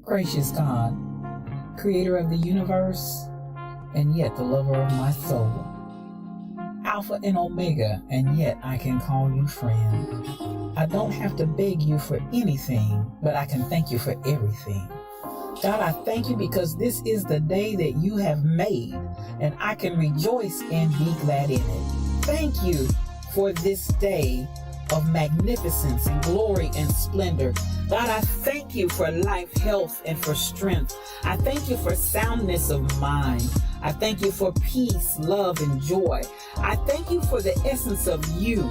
Gracious God, creator of the universe, and yet the lover of my soul. Alpha and Omega, and yet I can call you friend. I don't have to beg you for anything, but I can thank you for everything. God, I thank you because this is the day that you have made, and I can rejoice and be glad in it. Thank you for this day of magnificence and glory and splendor. God, I thank you for life, health, and for strength. I thank you for soundness of mind. I thank you for peace, love, and joy. I thank you for the essence of you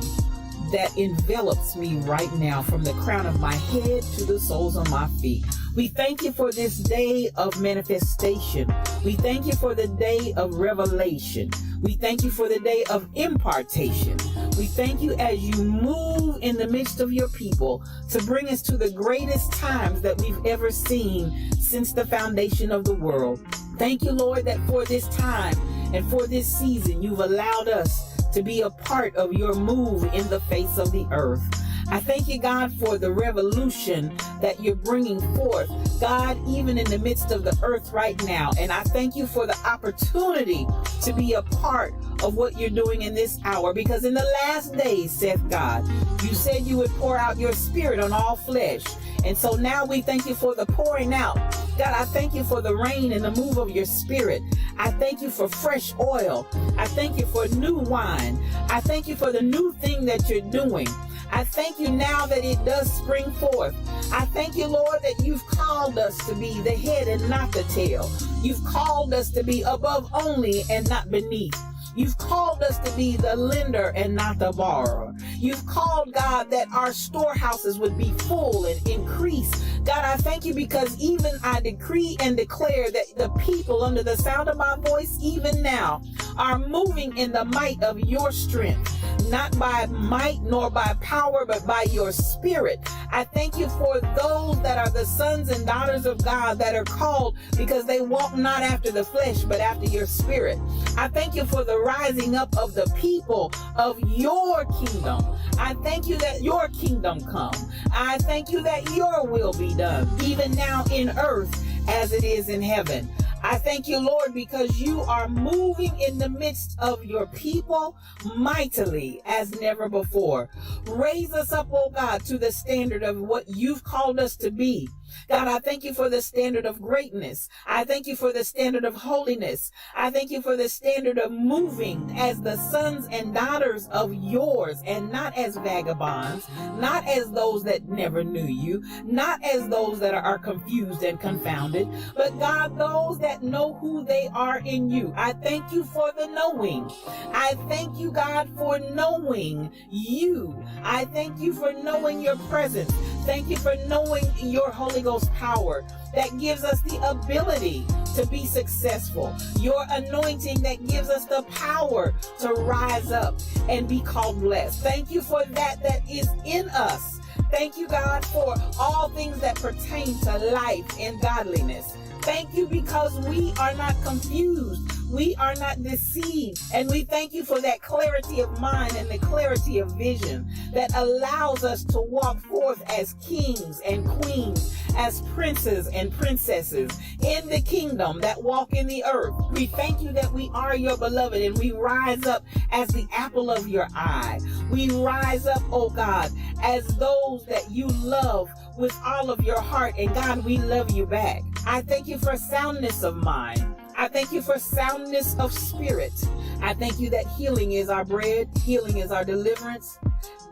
that envelops me right now, from the crown of my head to the soles of my feet. We thank you for this day of manifestation. We thank you for the day of revelation. We thank you for the day of impartation. We thank you as you move in the midst of your people to bring us to the greatest times that we've ever seen since the foundation of the world. Thank you, Lord, that for this time and for this season, you've allowed us to be a part of your move in the face of the earth. I thank you, God, for the revolution that you're bringing forth, God, even in the midst of the earth right now. And I thank you for the opportunity to be a part of what you're doing in this hour, because in the last days, saith God, you said you would pour out your spirit on all flesh. And so now we thank you for the pouring out. God, I thank you for the rain and the move of your spirit. I thank you for fresh oil. I thank you for new wine. I thank you for the new thing that you're doing. I thank you now that it does spring forth. I thank you, Lord, that you've called us to be the head and not the tail. You've called us to be above only and not beneath. You've called us to be the lender and not the borrower. You've called, God, that our storehouses would be full and increase. God, I thank you because even I decree and declare that the people under the sound of my voice, even now, are moving in the might of your strength. Not by might nor by power, but by your spirit. I thank you for those that are the sons and daughters of God that are called because they walk not after the flesh, but after your spirit. I thank you for the rising up of the people of your kingdom. I thank you that your kingdom come. I thank you that your will be done, even now in earth as it is in heaven. I thank you, Lord, because you are moving in the midst of your people mightily as never before. Raise us up, oh God, to the standard of what you've called us to be. God, I thank you for the standard of greatness. I thank you for the standard of holiness. I thank you for the standard of moving as the sons and daughters of yours, and not as vagabonds, not as those that never knew you, not as those that are confused and confounded, but God, those that know who they are in you. I thank you for the knowing. I thank you, God, for knowing you. I thank you for knowing your presence. Thank you for knowing your Holy Ghost power that gives us the ability to be successful. Your anointing that gives us the power to rise up and be called blessed. Thank you for that is in us. Thank you, God, for all things that pertain to life and godliness. Thank you because we are not confused. We are not deceived. And we thank you for that clarity of mind and the clarity of vision that allows us to walk forth as kings and queens, as princes and princesses in the kingdom that walk in the earth. We thank you that we are your beloved, and we rise up as the apple of your eye. We rise up, oh God, as those that you love with all of your heart. And God, we love you back. I thank you for soundness of mind. I thank you for soundness of spirit. I thank you that healing is our bread. Healing is our deliverance.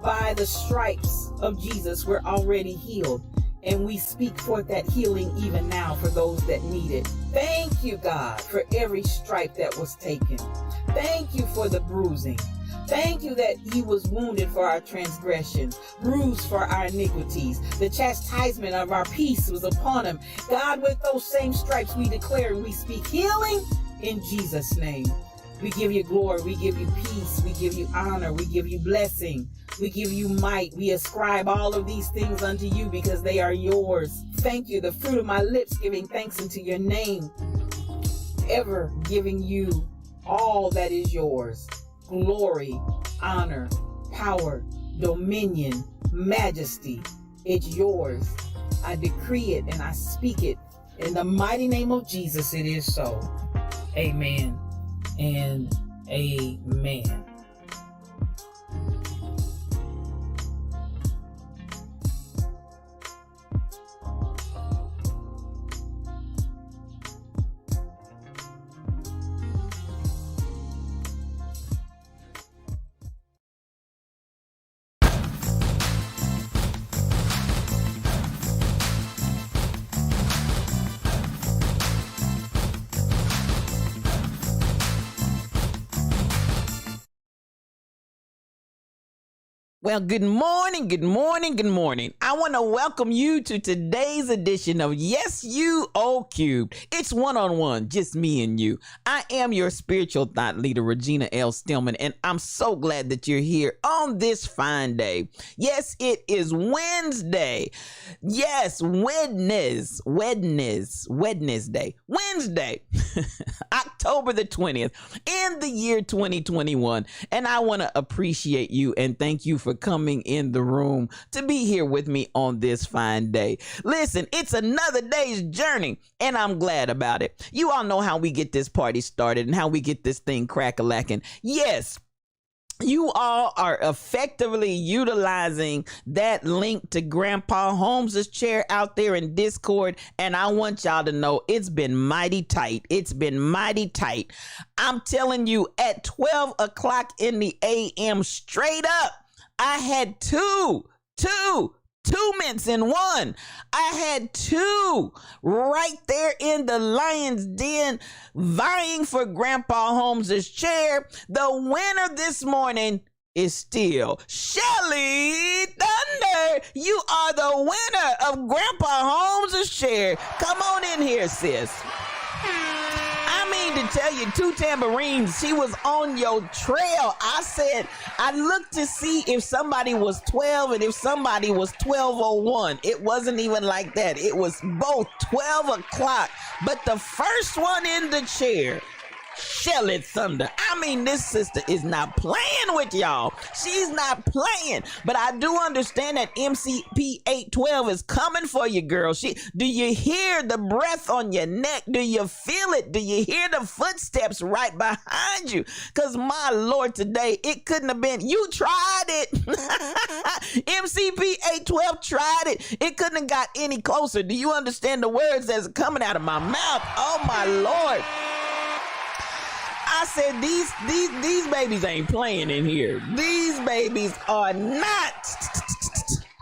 By the stripes of Jesus, we're already healed. And we speak forth that healing even now for those that need it. Thank you, God, for every stripe that was taken. Thank you for the bruising. Thank you that he was wounded for our transgressions, bruised for our iniquities. The chastisement of our peace was upon him. God, with those same stripes we declare and we speak healing in Jesus' name. We give you glory, we give you peace, we give you honor, we give you blessing, we give you might. We ascribe all of these things unto you because they are yours. Thank you, the fruit of my lips giving thanks unto your name, ever giving you all that is yours. Glory, honor, power, dominion, majesty. It's yours. I decree it and I speak it In the mighty name of Jesus, it is so. Amen and amen. Well, good morning, good morning, good morning. I want to welcome you to today's edition of Yes You O Cubed. It's one-on-one, just me and you. I am your spiritual thought leader, Regina L. Stillman, and I'm so glad that you're here on this fine day. Yes, it is Wednesday. Yes, Wednesday, October the 20th in the year 2021. And I want to appreciate you and thank you for coming in the room to be here with me on this fine day. Listen, it's another day's journey and I'm glad about it. You all know how we get this party started and how we get this thing crack-a-lacking. Yes, you all are effectively utilizing that link to Grandpa Holmes' chair out there in Discord. And I want y'all to know it's been mighty tight. It's been mighty tight. I'm telling you, at 12 o'clock in the a.m. straight up, I had two mints in one. I had two right there in the Lion's Den vying for Grandpa Holmes' chair. The winner this morning is still Shelly Thunder. You are the winner of Grandpa Holmes' chair. Come on in here, sis. I mean to tell you, two tambourines, she was on your trail. I looked to see if somebody was 12 and if somebody was 12:01. It wasn't even like that. It was both 12 o'clock. But the first one in the chair, Shelly Thunder. I mean, this sister is not playing with y'all. She's not playing. But I do understand that MCP 812 is coming for you, girl. Do you hear the breath on your neck? Do you feel it? Do you hear the footsteps right behind you? Because my Lord, today, it couldn't have been. You tried it. MCP 812 tried it. It couldn't have got any closer. Do you understand the words that's coming out of my mouth? Oh, my Lord. I said, these babies ain't playing in here. These babies are not.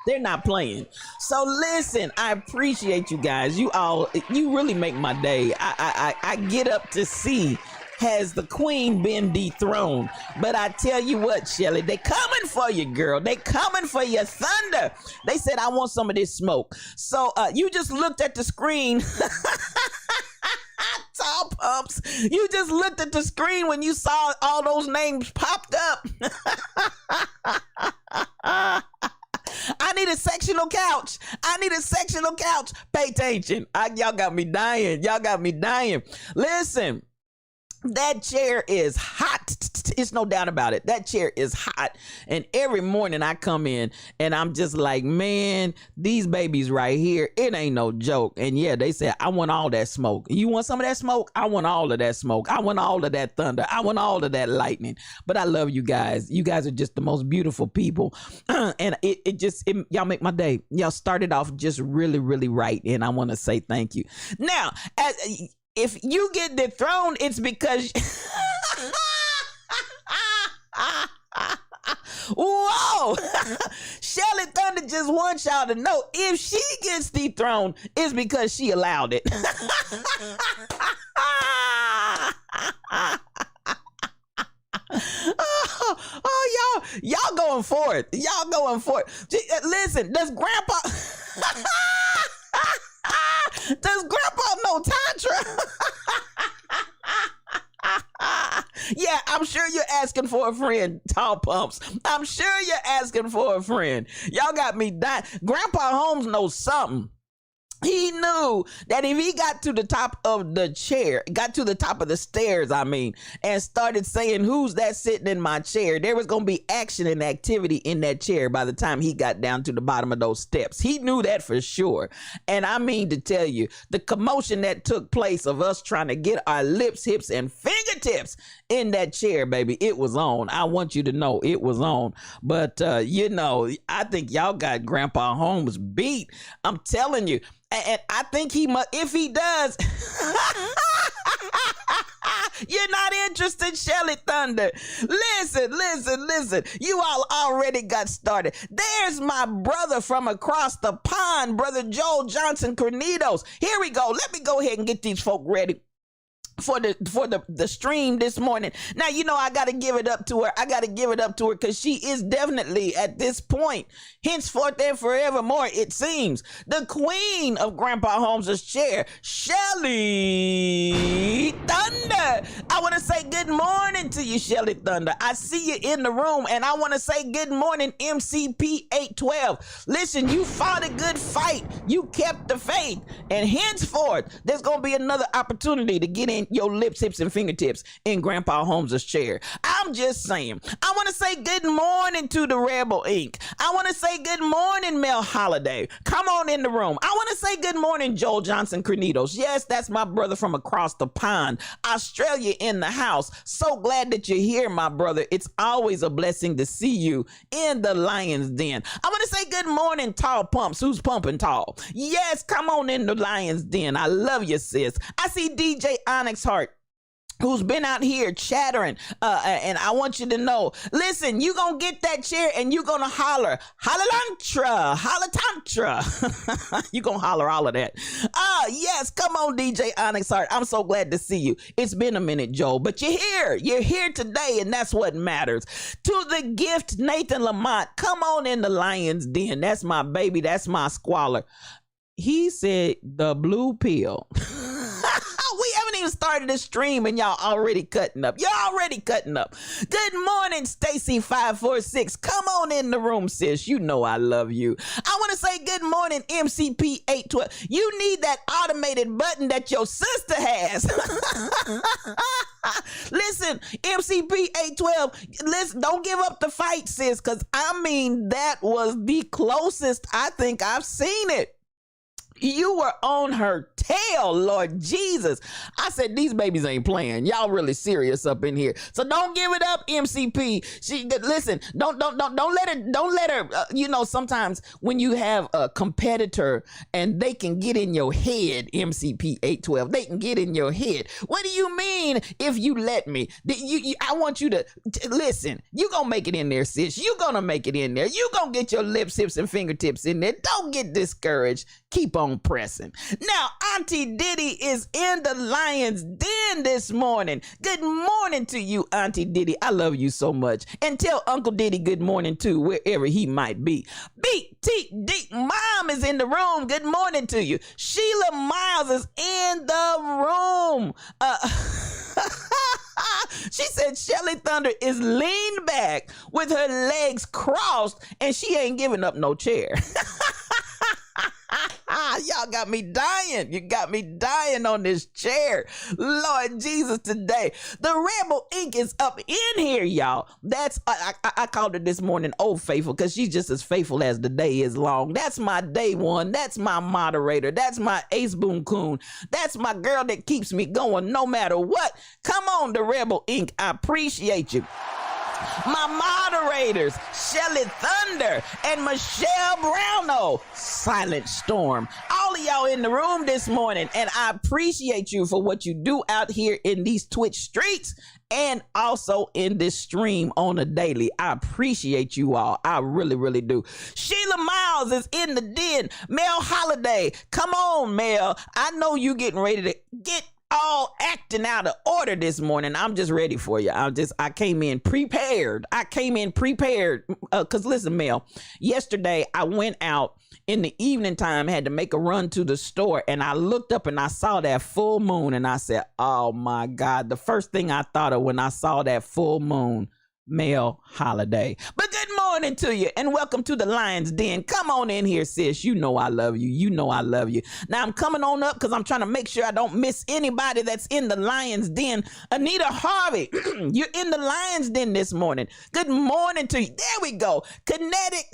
They're not playing. So listen, I appreciate you guys. You really make my day. I get up to see, has the queen been dethroned? But I tell you what, Shelly, they coming for you, girl. They coming for your thunder. They said, I want some of this smoke. So you just looked at the screen. Tall Pumps. You just looked at the screen when you saw all those names popped up. I need a sectional couch. I need a sectional couch. Pay attention. Y'all got me dying. Y'all got me dying. Listen. That chair is hot. It's no doubt about it. That chair is hot. And every morning I come in and I'm just like, man, these babies right here, it ain't no joke. And yeah, they said, I want all that smoke. You want some of that smoke? I want all of that smoke. I want all of that thunder. I want all of that lightning. But I love you guys. You guys are just the most beautiful people. And y'all make my day. Y'all started off just really, really right. And I want to say thank you. Now, if you get dethroned, it's because whoa, Shelly Thunder just wants y'all to know, if she gets dethroned, it's because she allowed it. Y'all going for it. Y'all going for it. Listen, does Grandpa know Tantra? Yeah, I'm sure you're asking for a friend, Tall Pumps. I'm sure you're asking for a friend. Y'all got me dying. Grandpa Holmes knows something. He knew that if he got to the top of the chair, got to the top of the stairs, and started saying, who's that sitting in my chair? There was going to be action and activity in that chair by the time he got down to the bottom of those steps. He knew that for sure. And I mean to tell you, the commotion that took place of us trying to get our lips, hips, and fingertips in that chair, baby, it was on. I want you to know it was on. But, I think y'all got Grandpa Holmes beat. I'm telling you. And I think he must, if he does, you're not interested, Shelly Thunder. Listen. You all already got started. There's my brother from across the pond, Brother Joel Johnson Cornitos. Here we go. Let me go ahead and get these folk ready for the stream this morning. Now, I got to give it up to her. Because she is definitely at this point, henceforth and forevermore, it seems, the queen of Grandpa Holmes' chair, Shelly Thunder. I want to say good morning to you, Shelly Thunder. I see you in the room, and I want to say good morning, MCP 812. Listen, you fought a good fight. You kept the faith, and henceforth, there's going to be another opportunity to get in your lips, hips, and fingertips in Grandpa Holmes' chair. I'm just saying. I want to say good morning to the Rebel Inc. I want to say good morning, Mel Holiday. Come on in the room. I want to say good morning, Joel Johnson Cornitos. Yes, that's my brother from across the pond. Australia in the house. So glad that you're here, my brother. It's always a blessing to see you in the Lion's Den. I want to say good morning, Tall Pumps. Who's pumping tall? Yes, come on in the Lion's Den. I love you, sis. I see DJ Onyx Hart, who's been out here chattering, and I want you to know, listen, you gonna get that chair and you gonna holler, halalantra, halatantra. You gonna holler all of that. Yes, come on, DJ Onyx Heart. I'm so glad to see you. It's been a minute, Joel, but you're here today, and that's what matters. To the gift, Nathan Lamont, come on in the Lion's Den. That's my baby, that's my squalor. He said the blue pill. We haven't even started the stream and y'all already cutting up. You're already cutting up. Good morning, Stacy 546. Come on in the room, sis. You know I love you. I want to say good morning, MCP 812. You need that automated button that your sister has. Listen, MCP 812, listen, don't give up the fight, sis, because that was the closest I think I've seen it. You were on her tail, Lord Jesus. I said, these babies ain't playing. Y'all really serious up in here. So don't give it up, MCP. Listen, don't let her, sometimes when you have a competitor and they can get in your head, MCP 812, they can get in your head. What do you mean if you let me? I want you to listen, you gonna make it in there, sis. You gonna make it in there. You gonna get your lips, hips, and fingertips in there. Don't get discouraged. Keep on pressing. Now, Auntie Diddy is in the Lion's Den this morning. Good morning to you, Auntie Diddy. I love you so much. And tell Uncle Diddy good morning too, wherever he might be. BTD Mom is in the room. Good morning to you. Sheila Miles is in the room. She said Shelly Thunder is leaned back with her legs crossed and she ain't giving up no chair. Y'all got me dying. You got me dying on this chair. Lord Jesus, today. The Rebel Inc. is up in here, y'all. That's, I called her this morning Old Faithful because she's just as faithful as the day is long. That's my day one. That's my moderator. That's my Ace Boon Coon. That's my girl that keeps me going no matter what. Come on, the Rebel Inc. I appreciate you. My moderators, Shelly Thunder and Michelle Browno, Silent Storm. All of y'all in the room this morning, and I appreciate you for what you do out here in these Twitch streets and also in this stream on a daily. I appreciate you all. I really, really do. Sheila Miles is in the den. Mel Holiday, come on, Mel. I know you getting ready to get all acting out of order this morning. I'm just ready for you. I came in prepared. Cause listen, Mel, yesterday I went out in the evening time, had to make a run to the store, and I looked up and I saw that full moon and I said, oh my God. The first thing I thought of when I saw that full moon male holiday. But good morning to you and welcome to the Lion's Den. Come on in here, sis. You know I love you. You know I love you. Now I'm coming on up because I'm trying to make sure I don't miss anybody that's in the Lion's Den. Anita Harvey, you're in the Lion's Den this morning. Good morning to you. There we go. Kinetic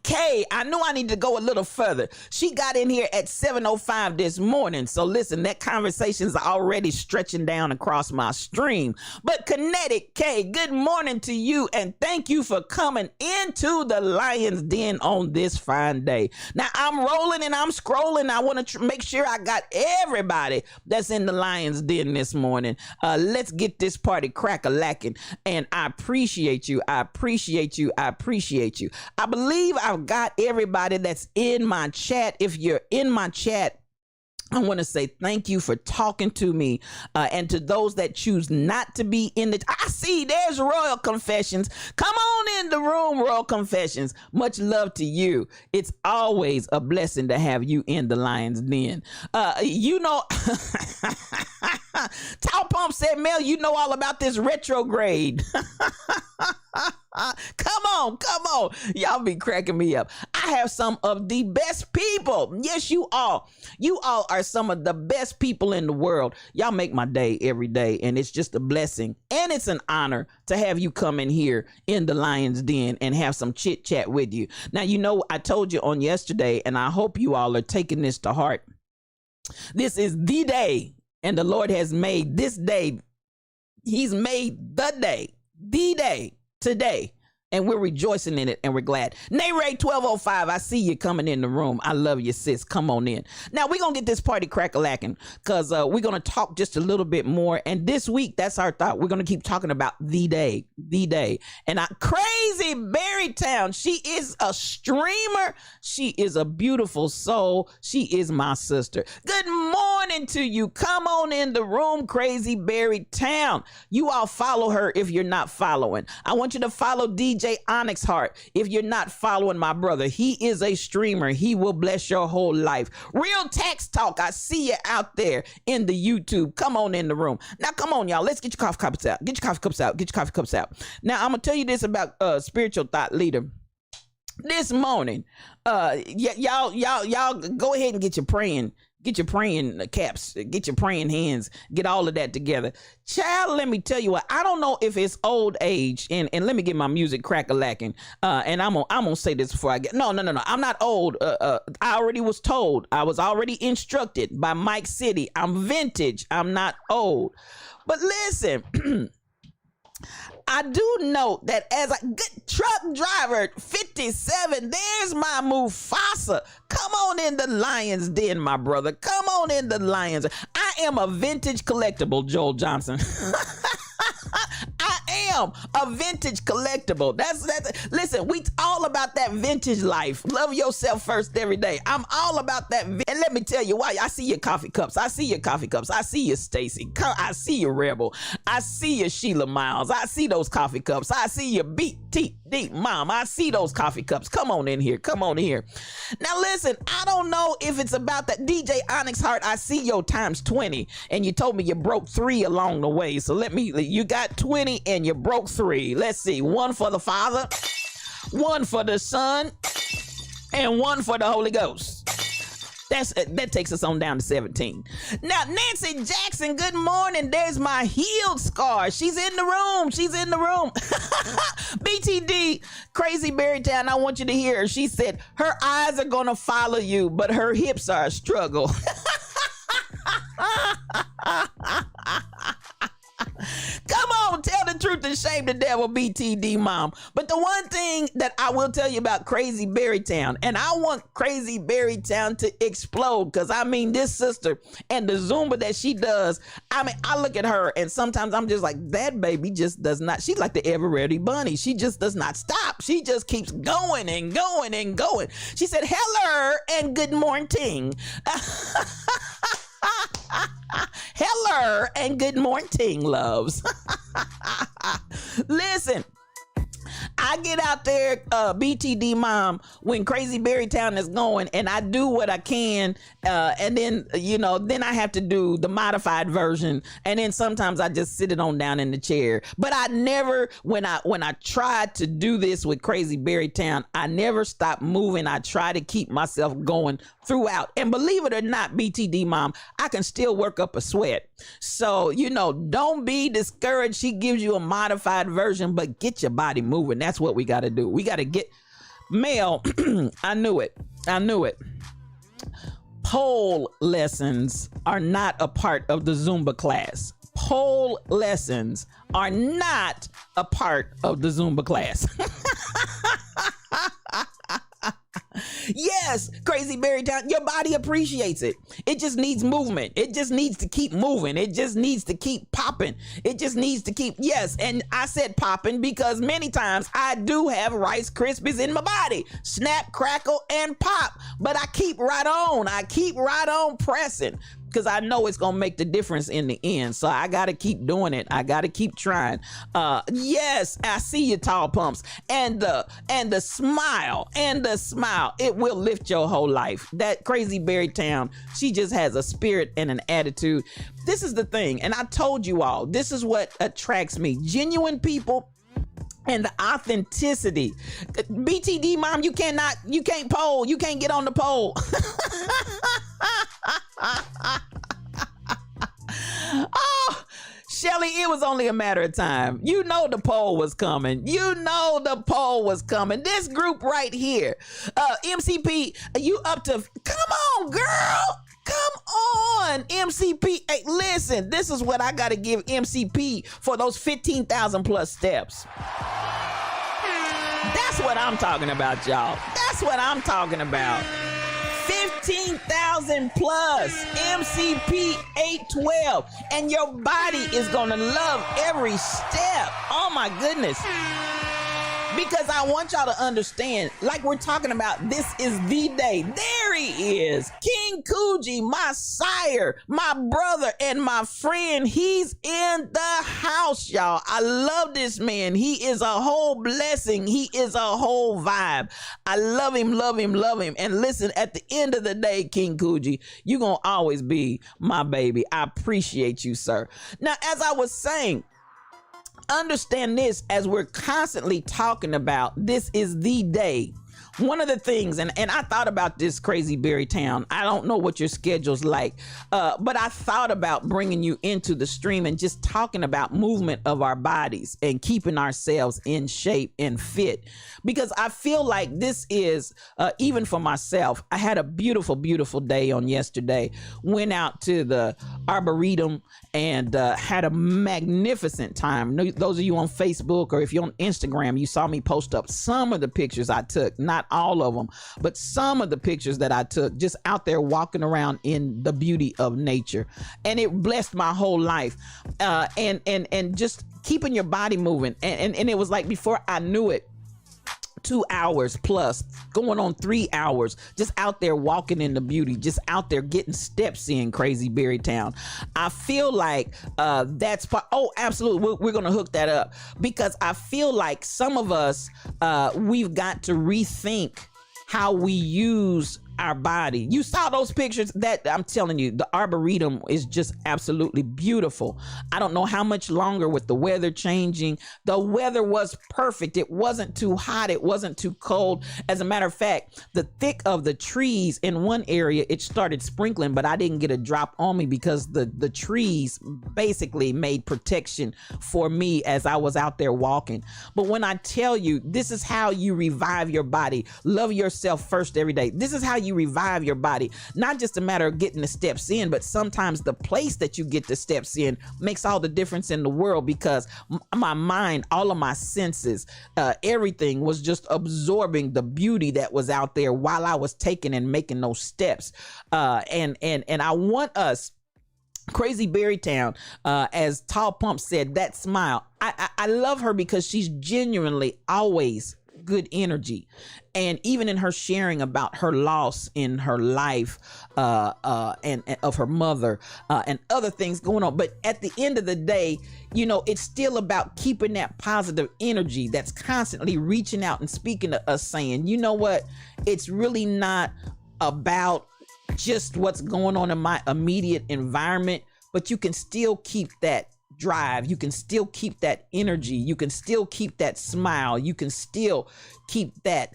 Kay, I knew I needed to go a little further. She got in here at 7:05 this morning. So listen, that conversation's already stretching down across my stream. But Kinetic Kay, good morning to you and thank you for coming into the Lion's Den on this fine day. Now I'm rolling and I'm scrolling. I want to make sure I got everybody that's in the Lion's Den this morning. Let's get this party crack-a-lacking. And I appreciate you. I appreciate you. I appreciate you. I believe I've got everybody that's in my chat. If you're in my chat, I want to say thank you for talking to me, and to those that choose not to be in the, I see there's Royal Confessions. Come on in the room, Royal Confessions. Much love to you. It's always a blessing to have you in the Lion's Den. You know, Tall Pump said, Mel, you know all about this retrograde. Come on. Y'all be cracking me up. I have some of the best people. Yes, you all. You all are some of the best people in the world. Y'all make my day every day, and it's just a blessing. And it's an honor to have you come in here in the Lion's Den and have some chit chat with you. Now, you know, I told you on yesterday, and I hope you all are taking this to heart. This is the day, and the Lord has made this day. He's made the day, today, and we're rejoicing in it and we're glad. Nayray 1205, I see you coming in the room. I love you, sis. Come on in. Now we're gonna get this party crack-a-lacking because we're gonna talk just a little bit more. And this week, that's our thought. We're gonna keep talking about the day. And Crazy Berrytown, she is a streamer. She is a beautiful soul. She is my sister. Good morning to you. Come on in the room, Crazy Berrytown. You all follow her if you're not following. I want you to follow DJ Onyx Heart if you're not following my brother. He is a streamer. He will bless your whole life. Real Tax Talk, I see you out there in the YouTube. Come on in the room. Now come on, y'all. Let's get your coffee cups out. Get your coffee cups out. Get your coffee cups out. Now I'm gonna tell you this about spiritual thought leader. This morning, y'all go ahead and get your praying caps, get your praying hands, get all of that together. Child, let me tell you what, I don't know if it's old age, and let me get my music crack-a-lacking, and I'm gonna say this before I get, no, I'm not old. I already was told, I was already instructed by Mike City, I'm vintage, I'm not old. But listen, I do know that as a good truck driver, 57, there's my Mufasa. Come on in the Lion's Den, my brother. Come on in the Lion's. I am a vintage collectible, Joel Johnson. I am a vintage collectible. That's listen, we all about that vintage life. Love yourself first every day. I'm all about that. And let me tell you why. I see your coffee cups. I see your coffee cups. I see you, Stacy. I see you, Rebel. I see you, Sheila Miles. I see those coffee cups. I see you, BTD Mom. I see those coffee cups. Come on in here. Come on in here. Now listen, I don't know if it's about that. DJ Onyx Heart, I see your times 20, and you told me you broke 3 along the way. So you got 20 and you broke 3. Let's see. 1 for the Father, 1 for the Son, and 1 for the Holy Ghost. That takes us on down to 17. Now, Nancy Jackson, good morning. There's my healed scar. She's in the room. BTD, Crazy Berrytown, I want you to hear her. She said, her eyes are going to follow you, but her hips are a struggle. Come on, tell the truth and shame the devil, BTD Mom. But the one thing that I will tell you about Crazy Berrytown, and I want Crazy Berrytown to explode, because I mean, this sister and the Zumba that she does, I mean, I look at her and sometimes I'm just like, that baby just does not, she's like the ever ready bunny. She just does not stop. She just keeps going and going and going. She said, hello and good morning. Hello and good morning, loves. Listen, I get out there, BTD mom, when Crazy Berrytown is going, and I do what I can, and then then I have to do the modified version, and then sometimes I just sit it on down in the chair. But I never, when I tried to do this with Crazy Berrytown, I never stopped moving. I try to keep myself going throughout, and believe it or not, BTD mom, I can still work up a sweat. So don't be discouraged. She gives you a modified version, but get your body moving. That's what we got to do. We got to get Mel. I knew it. Pole lessons are not a part of the Zumba class. Pole lessons are not a part of the Zumba class. Yes, Crazy Berrytown, your body appreciates it. It just needs movement. It just needs to keep moving. It just needs to keep popping. It just needs to keep, yes, and I said popping because many times I do have Rice Krispies in my body. Snap, crackle, and pop. But I keep right on. I keep right on pressing, because I know it's going to make the difference in the end. So I got to keep doing it. I got to keep trying. Yes, I see you, Tall Pumps. And the smile, it will lift your whole life. That Crazy Berrytown, she just has a spirit and an attitude. This is the thing. And I told you all, this is what attracts me. Genuine people and the authenticity. BTD mom, you can't pole. You can't get on the pole. Oh, Shelly, it was only a matter of time. The poll was coming. The poll was coming. This group right here, MCP, you up to, come on, girl. Come on, MCP. Hey, listen, this is what I got to give MCP for those 15,000 plus steps. That's what I'm talking about, y'all. That's what I'm talking about. 15,000 plus, MCP 812, and your body is gonna love every step. Oh my goodness. Because I want y'all to understand, like we're talking about, this is the day. There he is, King Coogee, my sire, my brother, and my friend. He's in the house, y'all. I love this man. He is a whole blessing. He is a whole vibe. I love him, love him, love him. And listen, at the end of the day, King Coogee, you're going to always be my baby. I appreciate you, sir. Now, as I was saying, understand this, as we're constantly talking about, this is the day. One of the things, and I thought about this, Crazy Berrytown. I don't know what your schedule's like, but I thought about bringing you into the stream and just talking about movement of our bodies and keeping ourselves in shape and fit. Because I feel like this is, even for myself, I had a beautiful, beautiful day on yesterday. Went out to the Arboretum and had a magnificent time. Those of you on Facebook, or if you're on Instagram, you saw me post up some of the pictures I took, not all of them, but some of the pictures that I took just out there walking around in the beauty of nature. And it blessed my whole life. And just keeping your body moving. And it was like, before I knew it, 2 hours plus, going on 3 hours, just out there walking in the beauty, just out there getting steps in, Crazy Berrytown. I feel like that's absolutely, we're gonna hook that up, because I feel like some of us, we've got to rethink how we use our body. You saw those pictures. That, I'm telling you, the Arboretum is just absolutely beautiful. I don't know how much longer with the weather changing. The weather was perfect. It wasn't too hot. It wasn't too cold. As a matter of fact, the thick of the trees in one area, it started sprinkling, but I didn't get a drop on me because the trees basically made protection for me as I was out there walking. But when I tell you, this is how you revive your body. Love yourself first every day. This is how you revive your body. Not just a matter of getting the steps in, but sometimes the place that you get the steps in makes all the difference in the world, because my mind, all of my senses, everything was just absorbing the beauty that was out there while I was taking and making those steps. And I want us, Crazy Berrytown, as Tall Pump said, that smile. I love her because she's genuinely always good energy. And even in her sharing about her loss in her life, and of her mother, and other things going on. But at the end of the day, you know, it's still about keeping that positive energy that's constantly reaching out and speaking to us, saying, you know what, it's really not about just what's going on in my immediate environment, but you can still keep that drive, you can still keep that energy, you can still keep that smile, you can still keep that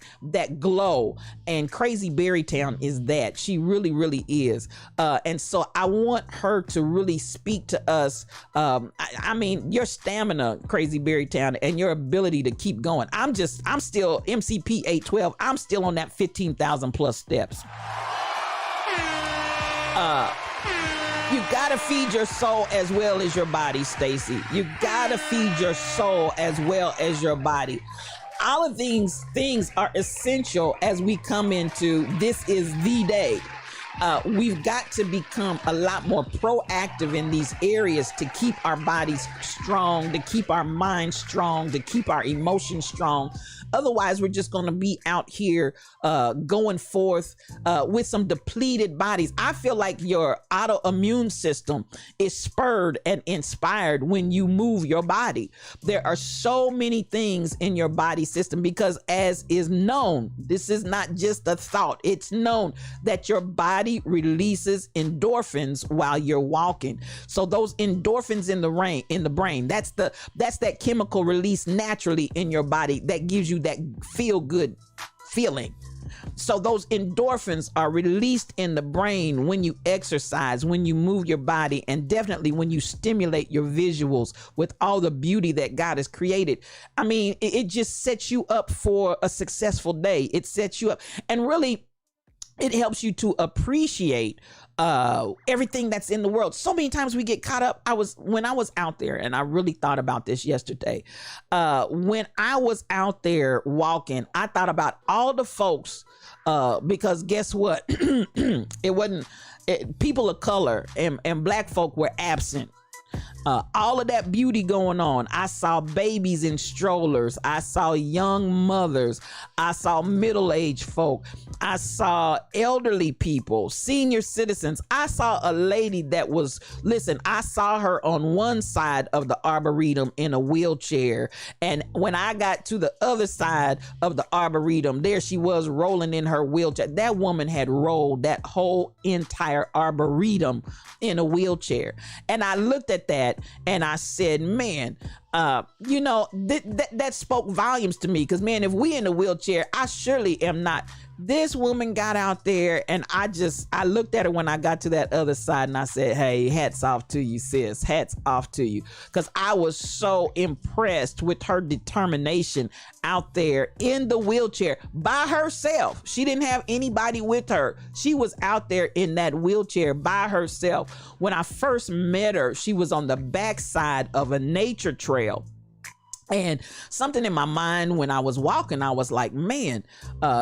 glow. And Crazy Berrytown is that. She really is. And so I want her to really speak to us. I mean, your stamina, Crazy Berrytown, and your ability to keep going. I'm still MCP 812. I'm still on that 15,000 plus steps. You gotta feed your soul as well as your body, Stacy. You gotta feed your soul as well as your body. All of these things are essential as we come into this is the day. We've got to become a lot more proactive in these areas to keep our bodies strong, to keep our minds strong, to keep our emotions strong. Otherwise, we're just going to be out here going forth with some depleted bodies. I feel like your autoimmune system is spurred and inspired when you move your body. There are so many things in your body system because, as is known, this is not just a thought. It's known that your body releases endorphins while you're walking. So those endorphins in the brain, that's that chemical release naturally in your body that gives you that feel good feeling. So those endorphins are released in the brain when you exercise, when you move your body, and definitely when you stimulate your visuals with all the beauty that God has created. I mean, it just sets you up for a successful day. It sets you up, and really it helps you to appreciate everything that's in the world. So many times we get caught up. When I was out there, and I really thought about this yesterday, when I was out there walking, I thought about all the folks, because guess what? People of color and black folk were absent. All of that beauty going on. I saw babies in strollers. I saw young mothers. I saw middle-aged folk. I saw elderly people, senior citizens. I saw a lady that was, I saw her on one side of the Arboretum in a wheelchair. And when I got to the other side of the Arboretum, there she was rolling in her wheelchair. That woman had rolled that whole entire Arboretum in a wheelchair. And I looked at that and I said, man, that spoke volumes to me, because man, if we in a wheelchair, I surely am not. This woman got out there, and I looked at her when I got to that other side, and I said, hey, hats off to you, sis. Hats off to you. Because I was so impressed with her determination out there in the wheelchair by herself. She didn't have anybody with her. She was out there in that wheelchair by herself. When I first met her, she was on the backside of a nature trail. And something in my mind when I was walking, I was like, man,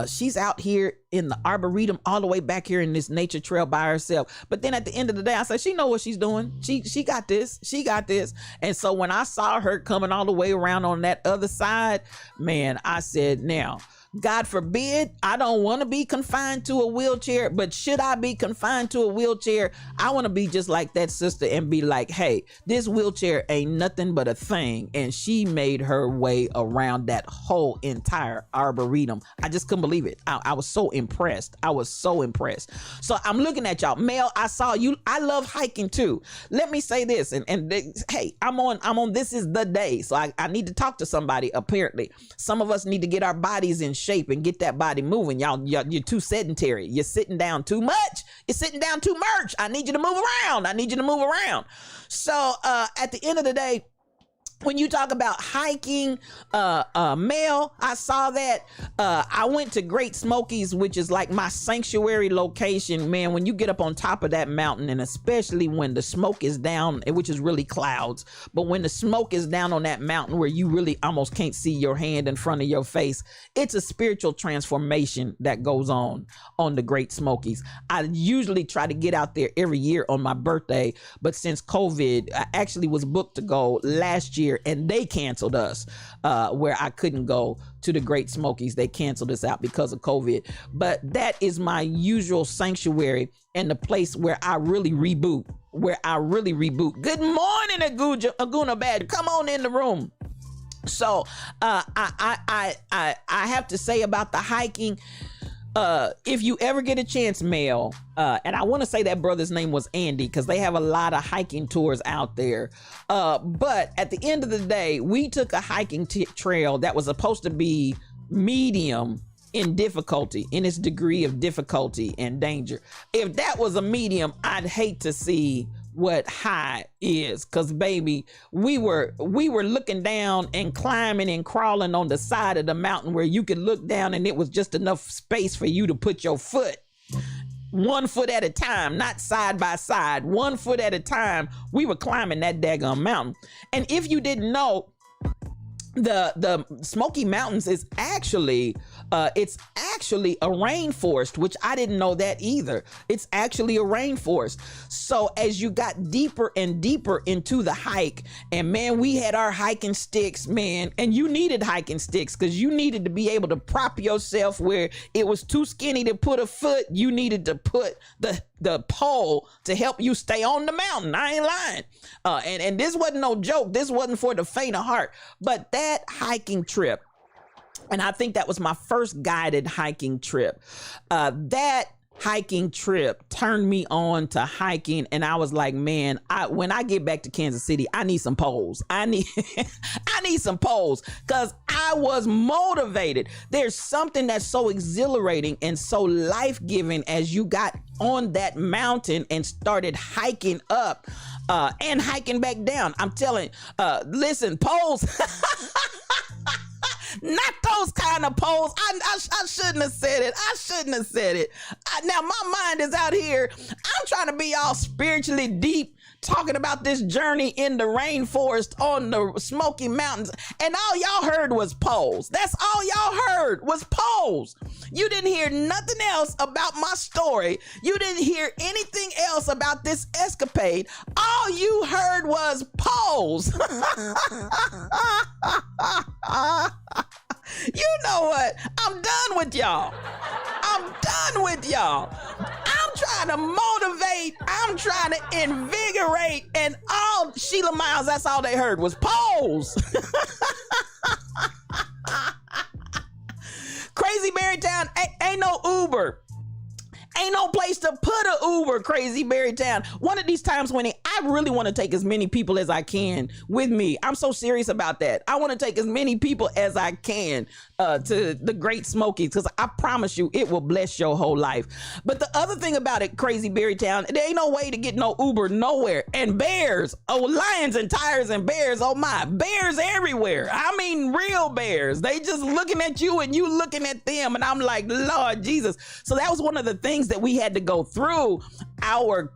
she's out here in the Arboretum all the way back here in this nature trail by herself. But then at the end of the day, I said, she know what she's doing. She got this. She got this. And so when I saw her coming all the way around on that other side, man, I said, now, God forbid, I don't want to be confined to a wheelchair, but should I be confined to a wheelchair, I want to be just like that sister and be like, hey, this wheelchair ain't nothing but a thing. And she made her way around that whole entire Arboretum. I just couldn't believe it. I was so impressed. I was so impressed. So I'm looking at y'all. Mel, I saw you. I love hiking too. Let me say this. Hey, I'm on This Is the Day. So I need to talk to somebody. Apparently some of us need to get our bodies in shape and get that body moving. Y'all, you're too sedentary. You're sitting down too much. You're sitting down too much. I need you to move around. I need you to move around. So at the end of the day, when you talk about hiking, Mel, I saw that. I went to Great Smokies, which is like my sanctuary location. Man, when you get up on top of that mountain, and especially when the smoke is down, which is really clouds, but when the smoke is down on that mountain where you really almost can't see your hand in front of your face, it's a spiritual transformation that goes on the Great Smokies. I usually try to get out there every year on my birthday, but since COVID, I actually was booked to go last year year, and they canceled us, where I couldn't go to the Great Smokies. They canceled us out because of COVID. But that is my usual sanctuary and the place where I really reboot. Good morning, Aguna Bad. Come on in the room. So I have to say about the hiking. If you ever get a chance, Mel, and I want to say that brother's name was Andy, because they have a lot of hiking tours out there. But at the end of the day, we took a hiking trail that was supposed to be medium in difficulty, in its degree of difficulty and danger. If that was a medium, I'd hate to see what high is, because baby, we were looking down and climbing and crawling on the side of the mountain where you could look down and it was just enough space for you to put your foot, 1 foot at a time, not side by side, 1 foot at a time. We were climbing that daggone mountain. And if you didn't know, the Smoky Mountains is actually it's actually a rainforest, which I didn't know that either. It's actually a rainforest. So as you got deeper and deeper into the hike, and man, we had our hiking sticks, man, and you needed hiking sticks because you needed to be able to prop yourself where it was too skinny to put a foot. You needed to put the pole to help you stay on the mountain. I ain't lying. And this wasn't no joke. This wasn't for the faint of heart. But that hiking trip, and I think that was my first guided hiking trip, that hiking trip turned me on to hiking. And I was like, man, when I get back to Kansas City, I need some poles. I need some poles, because I was motivated. There's something that's so exhilarating and so life-giving as you got on that mountain and started hiking up and hiking back down. I'm telling, listen, poles. Not those kind of poles. I shouldn't have said it. Now my mind is out here. I'm trying to be all spiritually deep, talking about this journey in the rainforest on the Smoky Mountains, and all y'all heard was poles. That's all y'all heard was poles. You didn't hear nothing else about my story. You didn't hear anything else about this escapade. All you heard was poles. You know what? I'm done with y'all. I'm trying to motivate. I'm trying to invigorate. And all Sheila Miles, that's all they heard was poles. Crazy Berrytown, ain't no Uber. Ain't no place to put a Uber, Crazy Berrytown. One of these times, Winnie, I really want to take as many people as I can with me. I'm so serious about that. I want to take as many people as I can to the Great Smokies, because I promise you it will bless your whole life. But the other thing about it, Crazy Berrytown, there ain't no way to get no Uber nowhere. And bears, lions and tigers and bears, oh my, bears everywhere. I mean real bears. They just looking at you and you looking at them, and I'm like, Lord Jesus. So that was one of the things that we had to go through. Our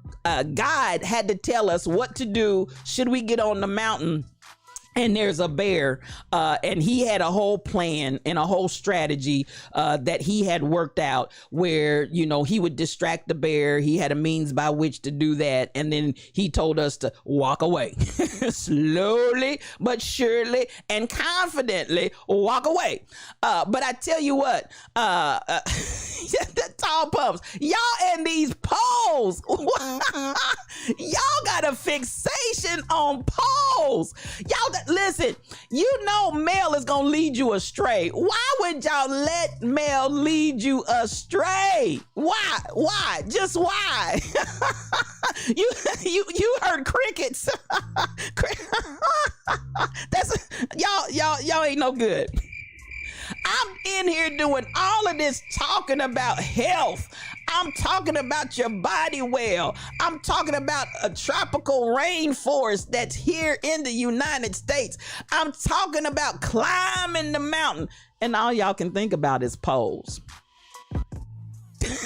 guide had to tell us what to do should we get on the mountain and there's a bear, and he had a whole plan and a whole strategy that he had worked out where, you know, he would distract the bear. He had a means by which to do that. And then he told us to walk away slowly, but surely and confidently walk away. But I tell you what, the tall pumps, y'all and these poles, y'all got a fixation on poles. Listen, you know Mel is gonna lead you astray. Why would y'all let Mel lead you astray? Why? Just why? you heard crickets. That's y'all ain't no good. I'm in here doing all of this talking about health. I'm talking about your body well. I'm talking about a tropical rainforest that's here in the United States. I'm talking about climbing the mountain. And all y'all can think about is poles. Crazy